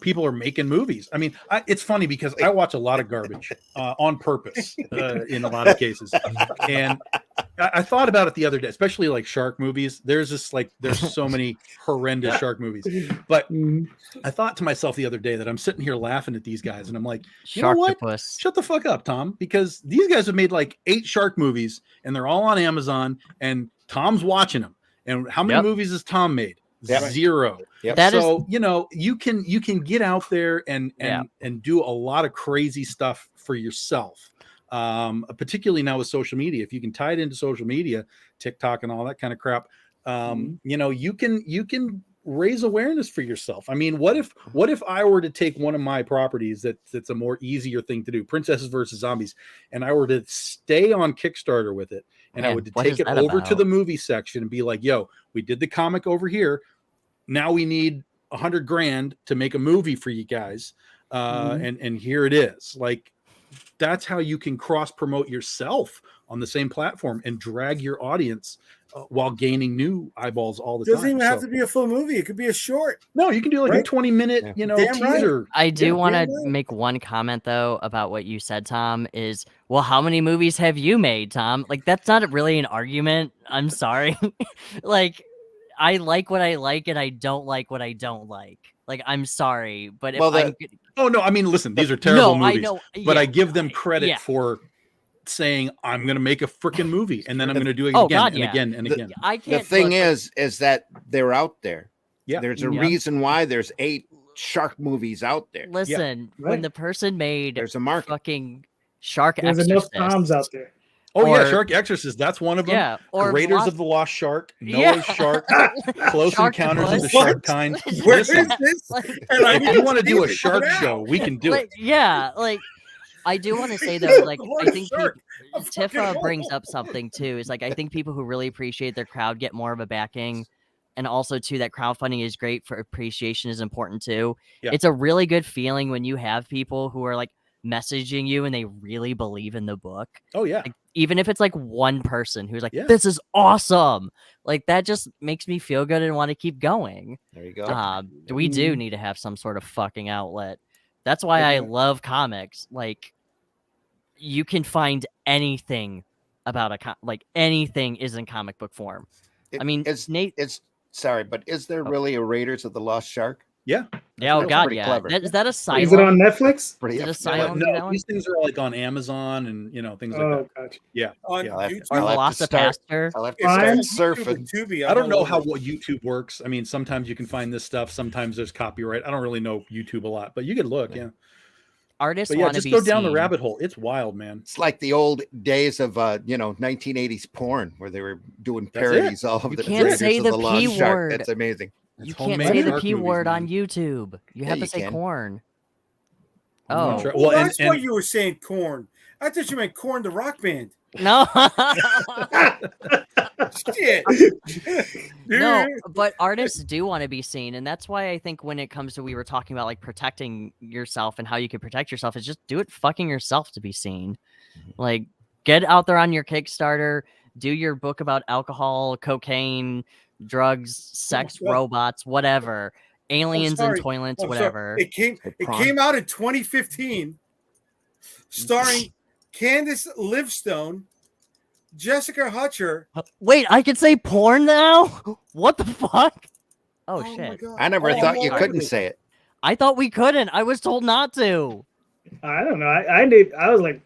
people are making movies. I mean, it's funny because I watch a lot of garbage on purpose in a lot of cases, and I thought about it the other day, especially like shark movies. There's so many horrendous shark movies, but Mhm. I thought to myself the other day that I'm sitting here laughing at these guys, and I'm like, you know what? Sharktopus. Shut the fuck up, Tom, because these guys have made like 8 shark movies, and they're all on Amazon, and Tom's watching them. And how many Yep. movies has Tom made? Yep. 0. Yep. That is So you can get out there and do a lot of crazy stuff for yourself. Particularly now with social media, if you can tie it into social media, TikTok and all that kind of crap, you can raise awareness for yourself. I mean, what if I were to take one of my properties that's a more easier thing to do, Princesses versus Zombies, and I were to stay on Kickstarter with it, and I Man, would what take is it that over to about? the movie section and be like, yo, we did the comic over here. Now we need $100,000 to make a movie for you guys. And here it is. Like, that's how you can cross promote yourself on the same platform and drag your audience while gaining new eyeballs all the Doesn't time. even have to be a full movie. It could be a short. No, you can do like a Right? 20-minute, Damn right. teaser. I do Yeah, want to yeah, right. make one comment though about what you said, Tom, is, well, how many movies have you made, Tom? Like, that's not really an argument. I'm sorry. Like, I like what I like and I don't like what I don't like. Like, I'm sorry, but if Well, I'm Oh no, I mean, listen, these are terrible no, movies, I know, but I yeah, give them credit yeah. for saying I'm going to make a freaking movie, and then I'm going to do it Oh, again God, and yeah. again and again. I The can't. thing look, like, is that they're out there. Yeah. There's a Yep. reason why there's 8 shark movies out there. listen, when Right. the person made There's a market. fucking Shark There's enough Exorcist, Toms out there. Oh yeah, or- Shark Exorcist. That's one of them. yeah, or Raiders Lost- of the Lost Shark, Yeah. Noah's Shark, Close Encounters of the What? Shark Kind. Where Listen, is this? Like, And I if need you want to do a see it shark now. show, we can do like, it. yeah, like I do want to say though, like What I a think shark. A fucking Tifa brings hole. up something too. Is like I think people who really appreciate their crowd get more of a backing, and also too that crowdfunding is great for appreciation is important too. Yeah. It's a really good feeling when you have people who are like messaging you and they really believe in the book. Oh yeah. Like, even if it's like one person who's like, Yeah. "This is awesome," like that just makes me feel good and want to keep going. There you go. We do Mhm. need to have some sort of fucking outlet. That's why I love comics. Like, you can find anything about like anything is in comic book form. I mean, it's Nate. sorry, but is there really a Raiders of the Lost Shark? Yeah. Yeah, oh That's god, pretty yeah. clever. Is that Asylum? Is it on Netflix? Pretty Is it upset. Asylum? No, that one? these things are like on Amazon and things like Oh, that. gotcha. Yeah. On Yeah. I'll have, YouTube? Or I'll have to start. Velocipaster? I'll have to Prime? start YouTube surfing. and Tubi, I don't know all how over. what YouTube works. I mean, sometimes you can find this stuff. Sometimes there's copyright. I don't really know YouTube a lot, but you can look. Yeah. Artists But yeah, want to just be go down the seen. rabbit hole. It's wild, man. It's like the old days of 1980s porn where they were doing That's it. parodies all of You the can't Raiders say of the Lost P Shark. word. That's amazing. It's You can't homemade say the shark P movies, word man. on YouTube. You Yeah, have to you say can. corn. I'm Oh. sure- Well, Well, that's why you were saying Corn. I thought you meant Corn, the rock band. No. Shit. No, but artists do want to be seen, and that's why I think when it comes to we were talking about like protecting yourself and how you can protect yourself is just do it fucking yourself to be seen. Like get out there on your Kickstarter, do your book about alcohol, cocaine, drugs, sex, God. robots, whatever, aliens and sorry. toilets, I'm sorry. whatever. It came out in 2015, starring Candace Livingstone, Jessica Hutcher. Wait, I can say porn now? What the fuck? Oh, my shit. God. I never Oh, thought you my couldn't God. say it. I thought we couldn't. I was told not to. I don't know. I was like,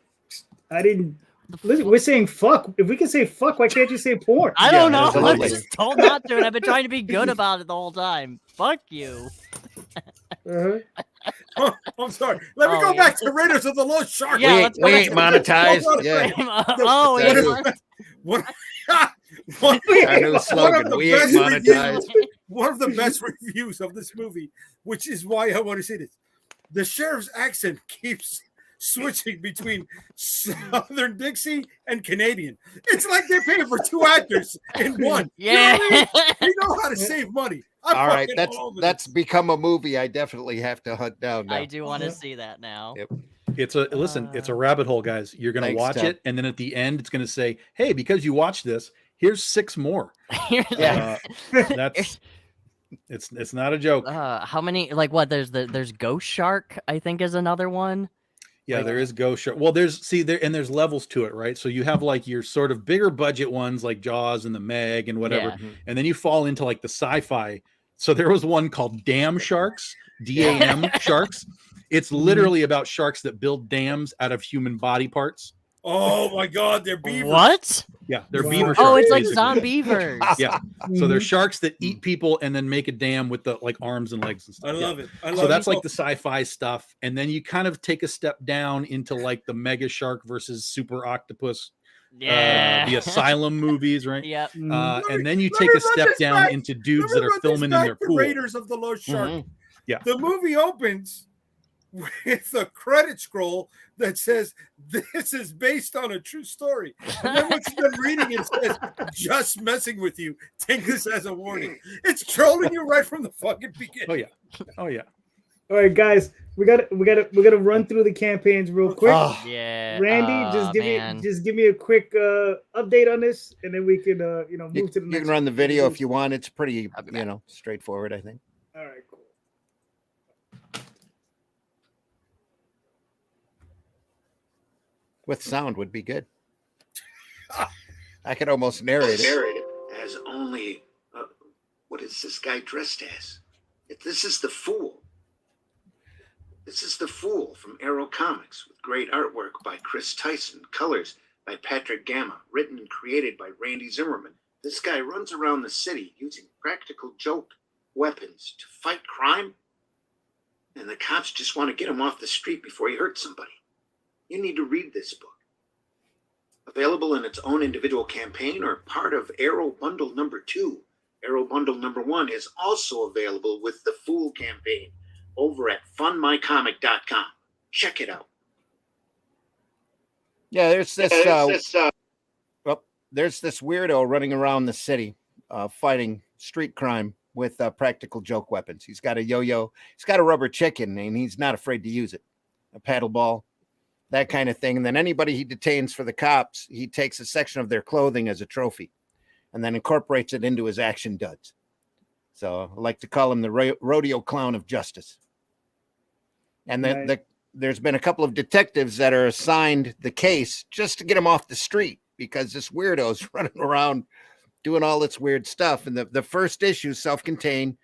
I didn't. Listen, we're saying fuck. If we can say fuck, why can't you say porn? I don't know. absolutely. I was just told not to, and I've been trying to be good about it the whole time. Fuck you. Uh-huh. I'm sorry. Let me Oh, go yeah. back to Raiders of the Lost Shark. Yeah, we let's we go ain't back monetized. Yeah. Oh, That's yeah. our One, Our new slogan. We ain't monetized. one of the best reviews of this movie, which is why I want to say this. The sheriff's accent keeps switching between Southern Dixie and Canadian. It's like they're paying for two actors in one. Yeah. You know what I mean? They know how to save money. I'm All right, fucking all over that's become a movie I definitely have to hunt down now. I do want to see that now. Yep. It's a rabbit hole, guys. You're gonna Thanks, watch Ted. it, and then at the end, it's gonna say, "Hey, because you watched this, here's 6 more." Yeah. That's it's not a joke. How many? Like what? There's Ghost Shark. I think is another one. Yeah, like- there is Ghost Shark. Well, there's levels to it, right? So you have like your sort of bigger budget ones like Jaws and the Meg and whatever, Yeah. and then you fall into like the sci-fi. So there was one called Dam Sharks, DAM Sharks. It's literally about sharks that build dams out of human body parts. Oh my God, they're beavers. What? Yeah, they're Wow. beaver sharks. Oh, it's like basically. Zombievers. Yeah. So they're sharks that eat people and then make a dam with the like arms and legs and I stuff. love it. I love So that's it. like the sci-fi stuff, and then you kind of take a step down into like the mega shark versus super octopus, Yeah. the Asylum movies, right? Yep. And then you let take me a run step this down back. into dudes Let me that are run this filming in back their to pool. Raiders of the Lost Shark. Mhm. Yeah. The movie opens with a credit scroll that says this is based on a true story. And then once you're done reading it, it says just messing with you. Take this as a warning. It's trolling you right from the fucking beginning. Oh yeah. Oh yeah. All right, guys, we got to run through the campaigns real quick. Oh, Yeah. Randy, just man. give me a quick update on this, and then we can move you, to the you next. can run the video if you want. It's pretty, I'll be back. straightforward, I think. All right, cool. With sound would be good. I could almost narrate it. Narrate it as only. What is this guy dressed as? This is the Fool. This is the Fool from Arrow Comics with great artwork by Chris Tyson, colors by Patrick Gamma, written and created by Randy Zimmerman. This guy runs around the city using practical joke weapons to fight crime, and the cops just want to get him off the street before he hurts somebody. You need to read this book. Available in its own individual campaign or part of Arrow Bundle number 2. Arrow Bundle number 1 is also available with the Fool campaign over at funmycomic.com. Check it out. Yeah, there's this. There's this weirdo running around the city, fighting street crime with practical joke weapons. He's got a yo-yo. He's got a rubber chicken, and he's not afraid to use it. A paddle ball, that kind of thing. And then anybody he detains for the cops, he takes a section of their clothing as a trophy, and then incorporates it into his action duds. So I like to call him the rodeo clown of justice. And there's been a couple of detectives that are assigned the case just to get him off the street because this weirdo's running around doing all this weird stuff. And the first issue, self-contained,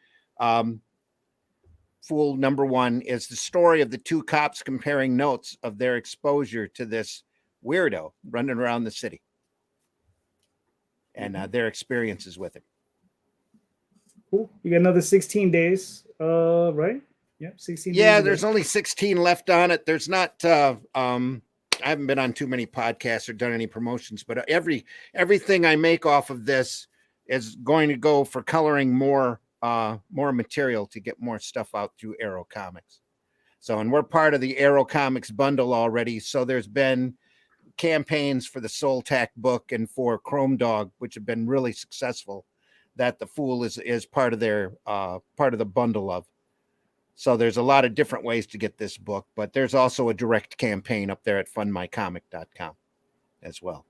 Fool number 1 is the story of the 2 cops comparing notes of their exposure to this weirdo running around the city and their experiences with him. Cool. You got another 16 days, right? Yep, 16 days. Yeah, there's only 16 left on it. There's not I haven't been on too many podcasts or done any promotions, but everything I make off of this is going to go for coloring more material to get more stuff out through Arrow Comics. So, and we're part of the Arrow Comics bundle already. So there's been campaigns for the Soul Tack book and for Chrome Dog, which have been really successful, that the Fool is part of their part of the bundle of. So there's a lot of different ways to get this book, but there's also a direct campaign up there at fundmycomic.com as well.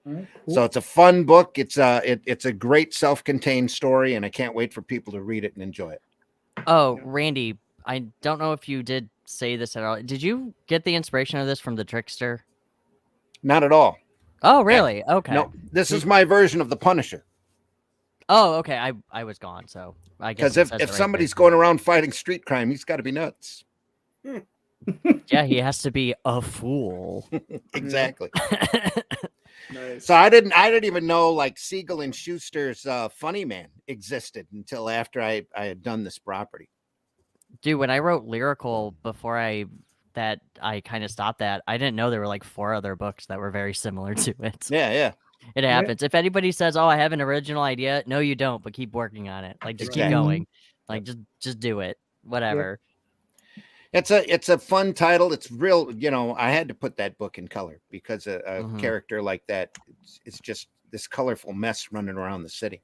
All right, cool. So it's a fun book. It's a great self-contained story, and I can't wait for people to read it and enjoy it. Oh, Randy, I don't know if you did say this at all. Did you get the inspiration of this from the Trickster? Not at all. Oh, really? Okay. No, this is my version of the Punisher. Oh, okay. I was gone, so I guess Because if somebody's going around fighting street crime, he's got to be nuts. yeah, he has to be a fool. Exactly. Nice. So I didn't even know like Siegel and Schuster's Funny Man existed until after I had done this property. Dude, when I wrote Lyrical before I kind of stopped that, I didn't know there were like 4 other books that were very similar to it. Yeah. It happens. If anybody says, "Oh, I have an original idea," no, you don't. But keep working on it. Like, just keep Exactly. going. Like, just do it. Whatever. It's a fun title. It's real. You know, I had to put that book in color because a character like that, it's just this colorful mess running around the city.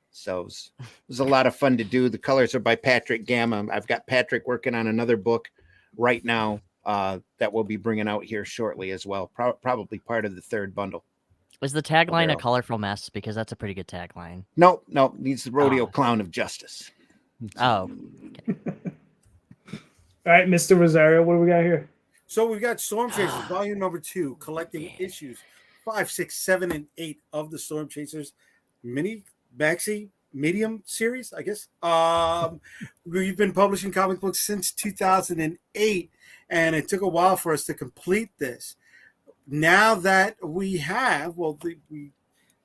So it was a lot of fun to do. The colors are by Patrick Gamma. I've got Patrick working on another book right now that we'll be bringing out here shortly as well. Probably part of the 3rd bundle. Is the tagline a Arrow. colorful mess? Because that's a pretty good tagline. No, he's the rodeo clown of justice. Oh, All right, Mr. Rosario, what do we got here? So we've got Storm Chasers, volume number 2, collecting issues 5, 6, 7, and 8 of the Storm Chasers maxi medium series, I guess. We've been publishing comic books since 2008, and it took a while for us to complete this. Now that we have, the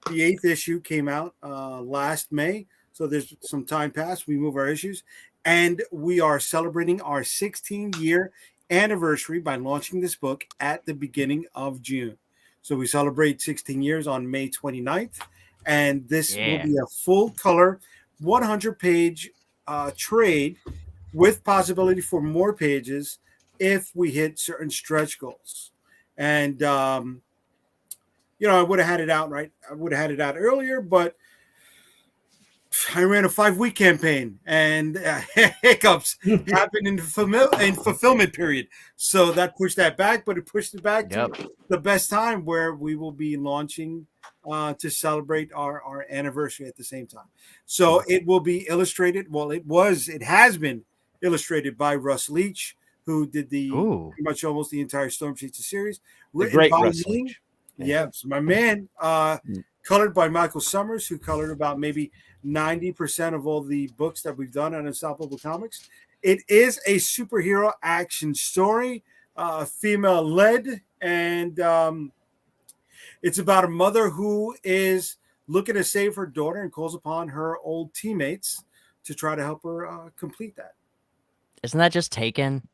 8th issue came out last May, so there's some time passed. We move our issues, and we are celebrating our 16-year anniversary by launching this book at the beginning of June. So we celebrate 16 years on May 29th, and this will be a full-color, 100-page trade with possibility for more pages if we hit certain stretch goals. And, I would have had it out, right? I would have had it out earlier, but I ran a 5-week campaign and hiccups happened in fulfillment period. So that pushed that back, but it pushed it back to the best time where we will be launching to celebrate our anniversary at the same time. So it will be illustrated. Well, it has been illustrated by Russ Leach, who did pretty much almost the entire Storm Chasers series. The great Russ Leach. Yes, my man. Colored by Michael Summers, who colored about maybe 90% of all the books that we've done on Unstoppable Comics. It is a superhero action story, female-led, and it's about a mother who is looking to save her daughter and calls upon her old teammates to try to help her complete that. Isn't that just Taken?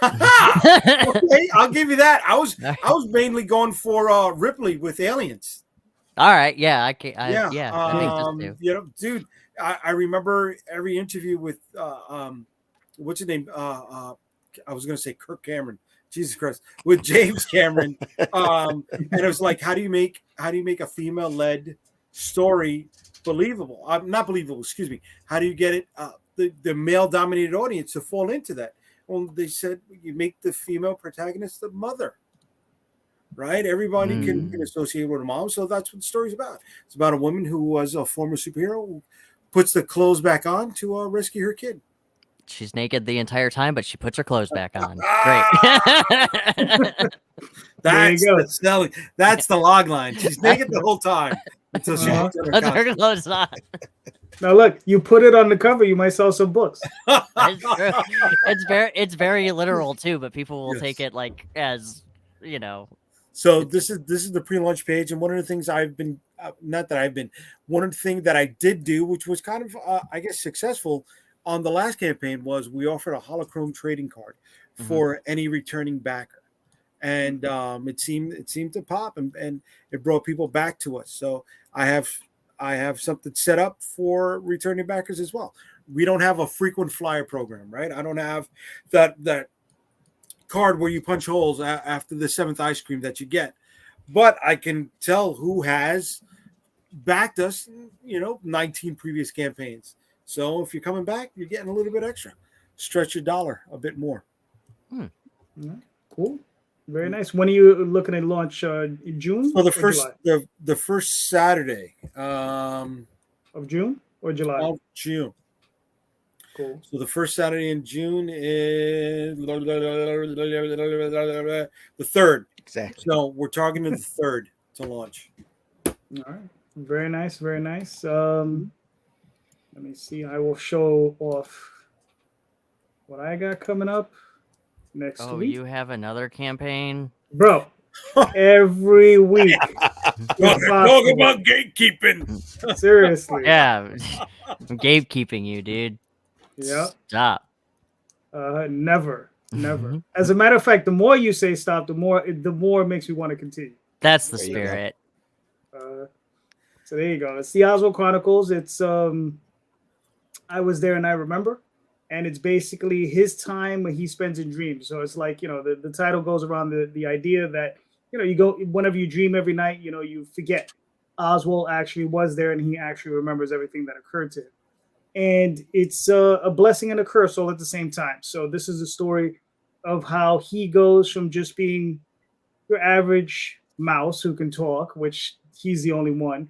Okay, I'll give you that. I was mainly going for Ripley with Aliens. All right, yeah, I think so too. Dude, I remember every interview with what's his name? I was going to say Kirk Cameron. Jesus Christ, with James Cameron. And it was like, how do you make a female-led story believable? Not believable. Excuse me. How do you get it the male-dominated audience to fall into that? Well, they said you make the female protagonist the mother, right? Everybody can associate with a mom, so that's what the story's about. It's about a woman who was a former superhero who puts the clothes back on to rescue her kid. She's naked the entire time, but she puts her clothes back on. Great. That's the selling. That's the log line. She's naked the whole time until she puts her clothes on. Now look, you put it on the cover, you might sell some books. It's true. It's very literal too, but people will take Yes. it like as So this is the pre-launch page, and one of the things I've been one of the things that I did do, which was kind of I guess successful on the last campaign, was we offered a holochrome trading card for any returning backer, and it seemed to pop, and it brought people back to us. So I have something set up for returning backers as well. We don't have a frequent flyer program, right? I don't have that card where you punch holes after the 7th ice cream that you get, but I can tell who has backed us 19 previous campaigns. So if you're coming back, you're getting a little bit extra. Stretch your dollar a bit more. Cool, very nice. When are you looking at launch? In June? So the or first July? the first Saturday Of June or July? of June. Cool. So the first Saturday in June is the 3rd. Exactly. So we're targeting the 3rd to launch. All right. Very nice. Very nice. Let me see. I will show off what I got coming up next Oh, week. you have another campaign? Bro, every week. Talk about gatekeeping. Seriously. Yeah. I'm gatekeeping you, dude. Yeah. Stop. Never. As a matter of fact, the more you say stop, the more it makes me want to continue. That's the There you go. spirit. So there you go. It's the Oswald Chronicles. It's I Was There and I Remember. And it's basically his time when he spends in dreams. So it's like, the title goes around the idea that, you go whenever you dream every night, you forget. Oswald actually was there and he actually remembers everything that occurred to him. And it's a blessing and a curse all at the same time. So this is a story of how he goes from just being your average mouse who can talk, which he's the only one.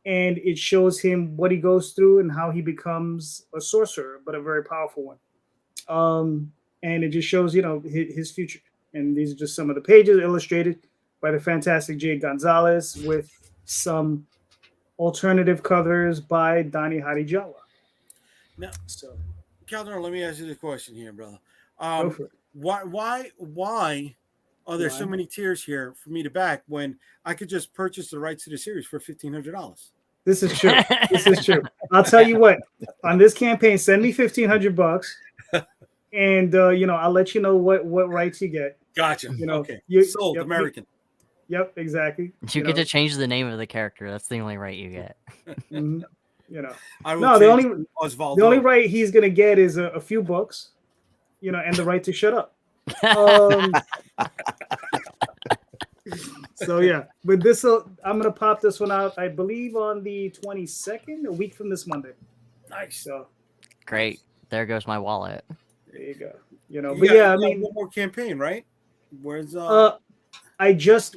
And it shows him what he goes through and how he becomes a sorcerer, but a very powerful one. And it just shows, his future. And these are just some of the pages illustrated by the fantastic Jay Gonzalez with some alternative covers by Donny Hadijawa. Now, So, Calderon, let me ask you this question here, brother. go for it. Why are there so Why? many tiers here for me to back when I could just purchase the rights to the series for $1,500? This is true. This is true. I'll tell you what. On this campaign, send me $1,500, and I'll let you know what rights you get. Gotcha. Okay. Sold. Yep, American. Yep, exactly. You get to change the name of the character. That's the only right you get. Mhm, I will No, the change only Osvaldo. the only right he's gonna get is a few books, and the right to shut up. So yeah, but I'm gonna pop this one out. I believe on the 22nd, a week from this Monday. Nice. So Great. There goes my wallet. there you go. You But got- yeah, I you got mean, one more campaign, right? Where's I just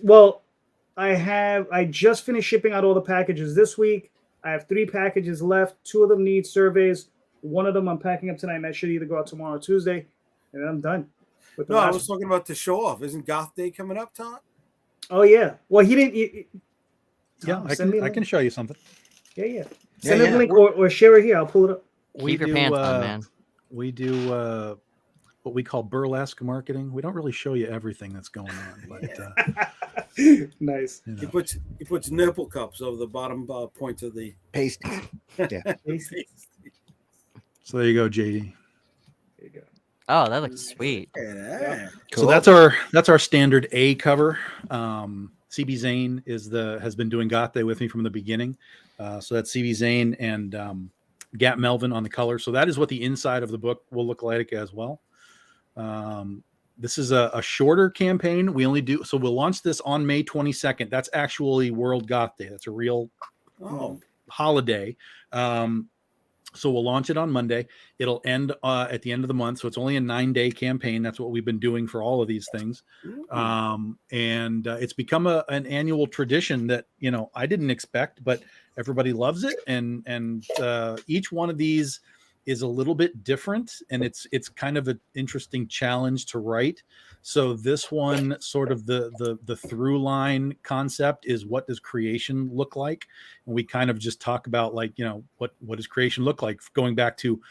finished shipping out all the packages this week. I have 3 packages left. 2 of them need surveys. One of them I'm packing up tonight, and that should either go out tomorrow or Tuesday, and then I'm done. With the No, I last was talking about the show off. Isn't Goth Day coming up, Todd? Oh yeah. Well, he didn't. Yeah, Tom, I send me a can link. show you something. Yeah. Send me yeah. the link or share it here. I'll pull it up. Keep your pants on, man. We do what we call burlesque marketing. We don't really show you everything that's going on, but Nice. He puts nipple cups over the bottom point of the Pasty. Yeah. So there you go, JD. There you go. Oh, that looks sweet. Yeah. So that's our standard A cover. CB Zane has been doing Goth Day with me from the beginning. So that's CB Zane and Gap Melvin on the color. So that is what the inside of the book will look like as well. This is a shorter campaign. We'll launch this on May 22nd. That's actually World Goth Day. That's a real holiday. So we'll launch it on Monday. It'll end at the end of the month. So it's only a 9-day campaign. That's what we've been doing for all of these things. And it's become an annual tradition that, I didn't expect, but everybody loves it. And each one of these is a little bit different, and it's kind of an interesting challenge to write. So this one, sort of the through line concept is, what does creation look like? And we kind of just talk about, like, what does creation look like, going back to,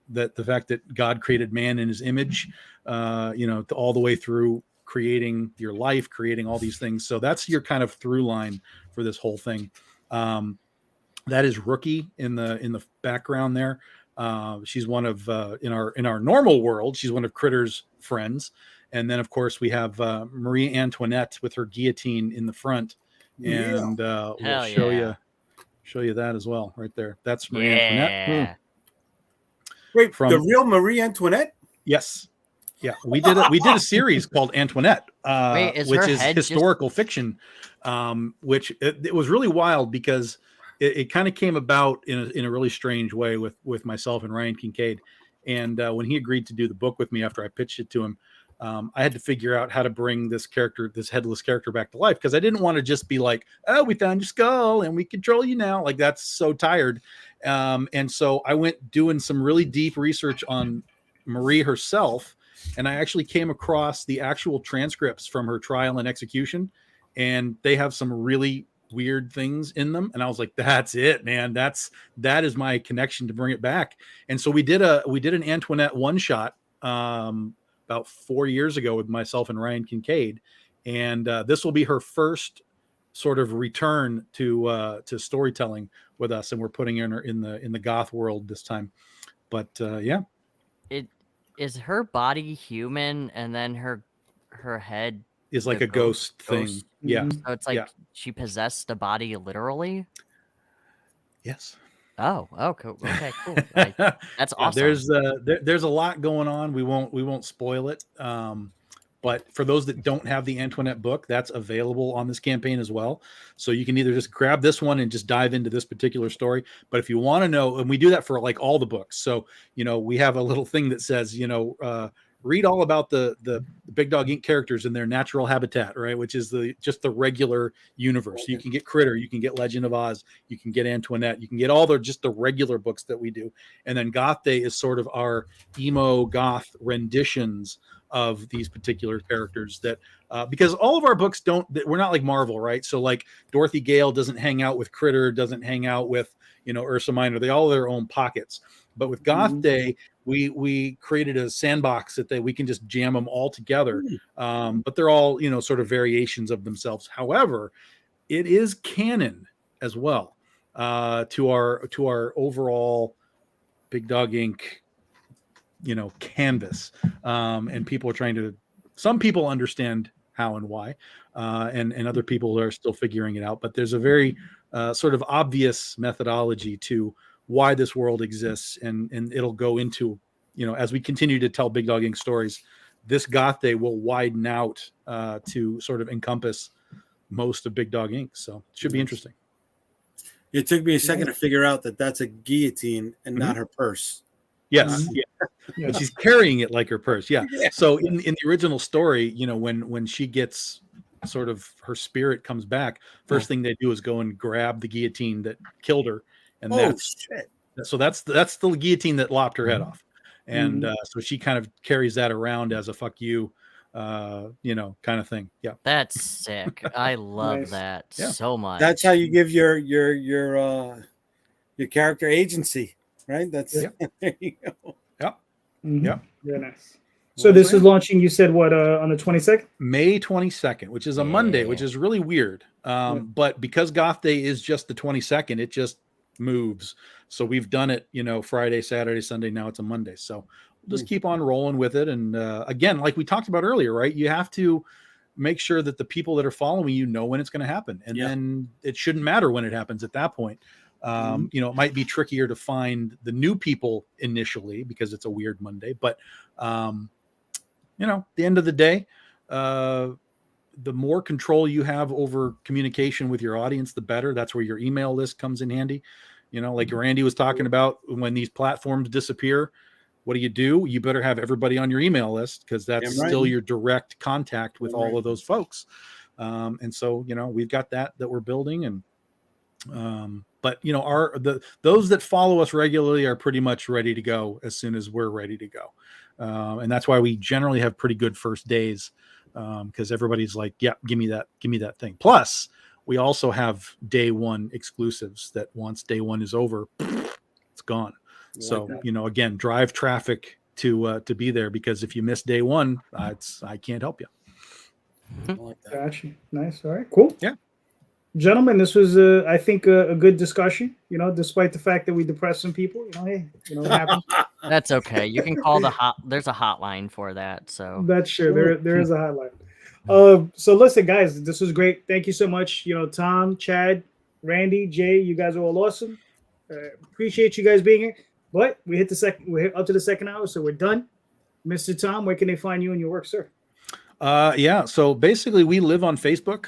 that the fact that God created man in his image, to all the way through creating your life, creating all these things. So that's your kind of through line for this whole thing. That is Rookie in the background there. She's one of in our normal world, she's one of Critter's friends. And then of course we have Marie Antoinette with her guillotine in the front. And we'll show you that as well right there. That's Marie Antoinette. Wait, the real Marie Antoinette? Yes. Yeah, we did a series called Antoinette, which is historical fiction, which it was really wild because it kind of came about in a really strange way with myself and Ryan Kincaid. And when he agreed to do the book with me after I pitched it to him, I had to figure out how to bring this headless character back to life, because I didn't want to just be like, oh, we found your skull and we control you now. Like, that's so tired. And so I went doing some really deep research on Marie herself, and I actually came across the actual transcripts from her trial and execution, and they have some really weird things in them. And I was like, that's it, man. That is my connection to bring it back. And so we did an Antoinette one shot about 4 years ago with myself and Ryan Kincaid. And this will be her first sort of return to storytelling with us. And we're putting her in the goth world this time. But yeah. Is her body human, and then her head is like a ghost thing? Yeah. So it's like she possessed a body literally? Yes. Oh, cool. Okay, cool. That's awesome. There's a lot going on. We won't spoil it. But for those that don't have the Antoinette book, that's available on this campaign as well. So you can either just grab this one and just dive into this particular story. But if you want to know, and we do that for like all the books. So, we have a little thing that says, read all about the Big Dog Inc. characters in their natural habitat, right? Which is just the regular universe. You can get Critter, you can get Legend of Oz, you can get Antoinette, you can get all the regular books that we do. And then Goth Day is sort of our emo goth renditions of these particular characters, that because all of our books we're not like Marvel, right? So like Dorothy Gale doesn't hang out with Critter, doesn't hang out with Ursa Minor. They all have their own pockets. But with Goth Day, we created a sandbox that we can just jam them all together. But they're all sort of variations of themselves. However, it is canon as well to our overall Big Dog Inc. Canvas. And people are some people understand how and why, and other people are still figuring it out. But there's a very sort of obvious methodology to why this world exists, and it'll go into, as we continue to tell Big Dog Inc. stories, this Goth Day will widen out to sort of encompass most of Big Dog Inc. So it should be interesting. It took me a second to figure out that that's a guillotine and not her purse. Yes. But she's carrying it like her purse. Yeah. So in the original story, when she gets sort of her spirit comes back, first thing they do is go and grab the guillotine that killed her. And that's the guillotine that lopped her head off. And so she kind of carries that around as a fuck you, kind of thing. Yeah. That's sick. I love that so much. That's how you give your character agency, right? That's there you go. Yeah. Very nice. So this is launching, you said what, on the 22nd? May 22nd, which is a Monday, which is really weird. But because Goth Day is just the 22nd, it just moves. So we've done it, Friday, Saturday, Sunday. Now it's a Monday. So we'll just keep on rolling with it. And again, like we talked about earlier, right? You have to make sure that the people that are following you know when it's going to happen. And then it shouldn't matter when it happens at that point. It might be trickier to find the new people initially because it's a weird Monday, but at the end of the day, the more control you have over communication with your audience, the better. That's where your email list comes in handy. Like Randy was talking about, when these platforms disappear, what do? You better have everybody on your email list, because that's still your direct contact with all of those folks. And so, we've got that we're building, and But those that follow us regularly are pretty much ready to go as soon as we're ready to go. And that's why we generally have pretty good first days, because everybody's like, yeah, give me that thing. Plus we also have day one exclusives that once day one is over, it's gone. So, again, drive traffic to be there, because if you miss day one, I can't help you. I like that. Gotcha. Nice. All right. Cool. Yeah. Gentlemen, this was, I think, a good discussion. Despite the fact that we depressed some people. Hey, it happens. That's okay. You can call there's a hotline for that. So That's true. There is a hotline. So listen, guys, this was great. Thank you so much. Tom, Chad, Randy, Jay, you guys are all awesome. Appreciate you guys being here. But we're up to the second hour, so we're done. Mr. Tom, where can they find you and your work, sir? So basically we live on Facebook.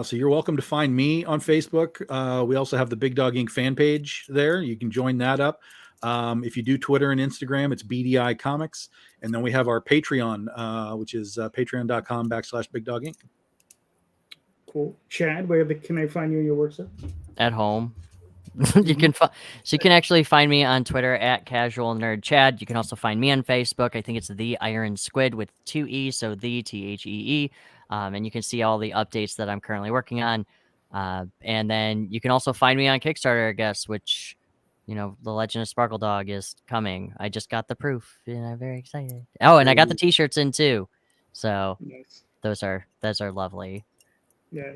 So you're welcome to find me on Facebook. We also have the Big Dog Inc. fan page there. You can join that up. If you do Twitter and Instagram, it's BDI Comics. And then we have our Patreon, which is patreon.com/Big Dog Inc. Cool. Chad, where can I find you and your work, sir? At home. You can actually find me on Twitter at Casual Nerd Chad. You can also find me on Facebook. I think it's The Iron Squid with 2 E's, so the THEE. And you can see all the updates that I'm currently working on. And then you can also find me on Kickstarter, I guess, which, The Legend of Sparkle Dog is coming. I just got the proof, and I'm very excited. Oh, and I got the t-shirts in too. So Nice. those are lovely. Yeah,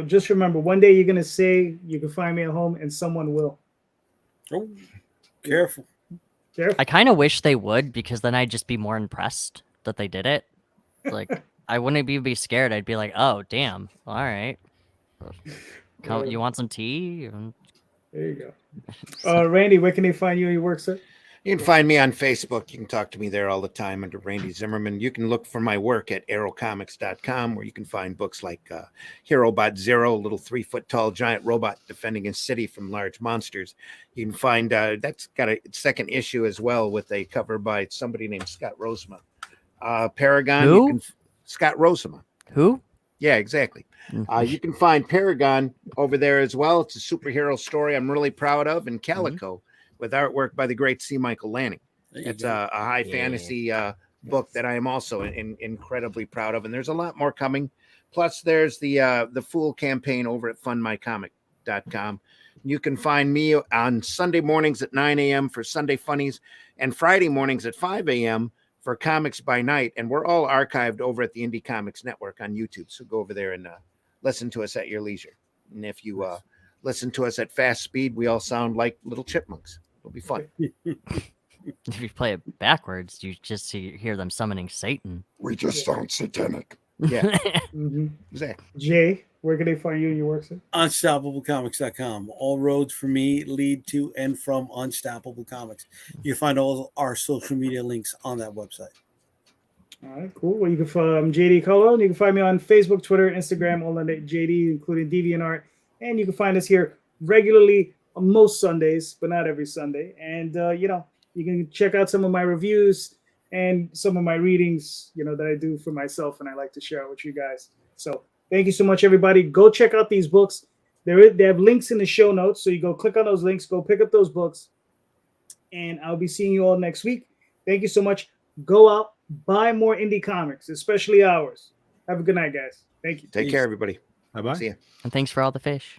just remember, one day you're going to say you can find me at home, and someone will. Oh, careful. I kind of wish they would, because then I'd just be more impressed that they did it. Like, I wouldn't be scared. I'd be like, oh, damn. All right. You want some tea? There you go. Randy, where can they find you and your work, sir? You can find me on Facebook. You can talk to me there all the time under Randy Zimmerman. You can look for my work at arrowcomics.com, where you can find books like HeroBot Zero, a little 3-foot-tall giant robot defending a city from large monsters. You can find that's got a second issue as well, with a cover by somebody named Scott Rosema. Paragon. Who? Scott Rosema. Who? Yeah, exactly. You can find Paragon over there as well. It's a superhero story I'm really proud of, in Calico, with artwork by the great C. Michael Lanning. It's a high fantasy book that I am also incredibly proud of, and there's a lot more coming. Plus, there's the Fool campaign over at fundmycomic.com. You can find me on Sunday mornings at 9 a.m. for Sunday Funnies, and Friday mornings at 5 a.m. for Comics by Night, and we're all archived over at the Indy Comics Network on YouTube. So go over there and listen to us at your leisure. And if you listen to us at fast speed, we all sound like little chipmunks. It'll be fun. If you play it backwards, you just hear them summoning Satan. We just sound satanic. Yeah, exactly. Jay, where can they find you and your work, sir? UnstoppableComics.com. All roads for me lead to and from Unstoppable Comics. You find all our social media links on that website. All right, cool. Well, you can find JD Calderon. You can find me on Facebook, Twitter, Instagram, all under JD, including DeviantArt. And you can find us here regularly on most Sundays, but not every Sunday. And, you can check out some of my reviews and some of my readings, that I do for myself and I like to share with you guys. So thank you so much, everybody. Go check out these books. They have links in the show notes. So you go click on those links, go pick up those books. And I'll be seeing you all next week. Thank you so much. Go out, buy more indie comics, especially ours. Have a good night, guys. Thank you. Take care, everybody. Bye-bye. See ya. And thanks for all the fish.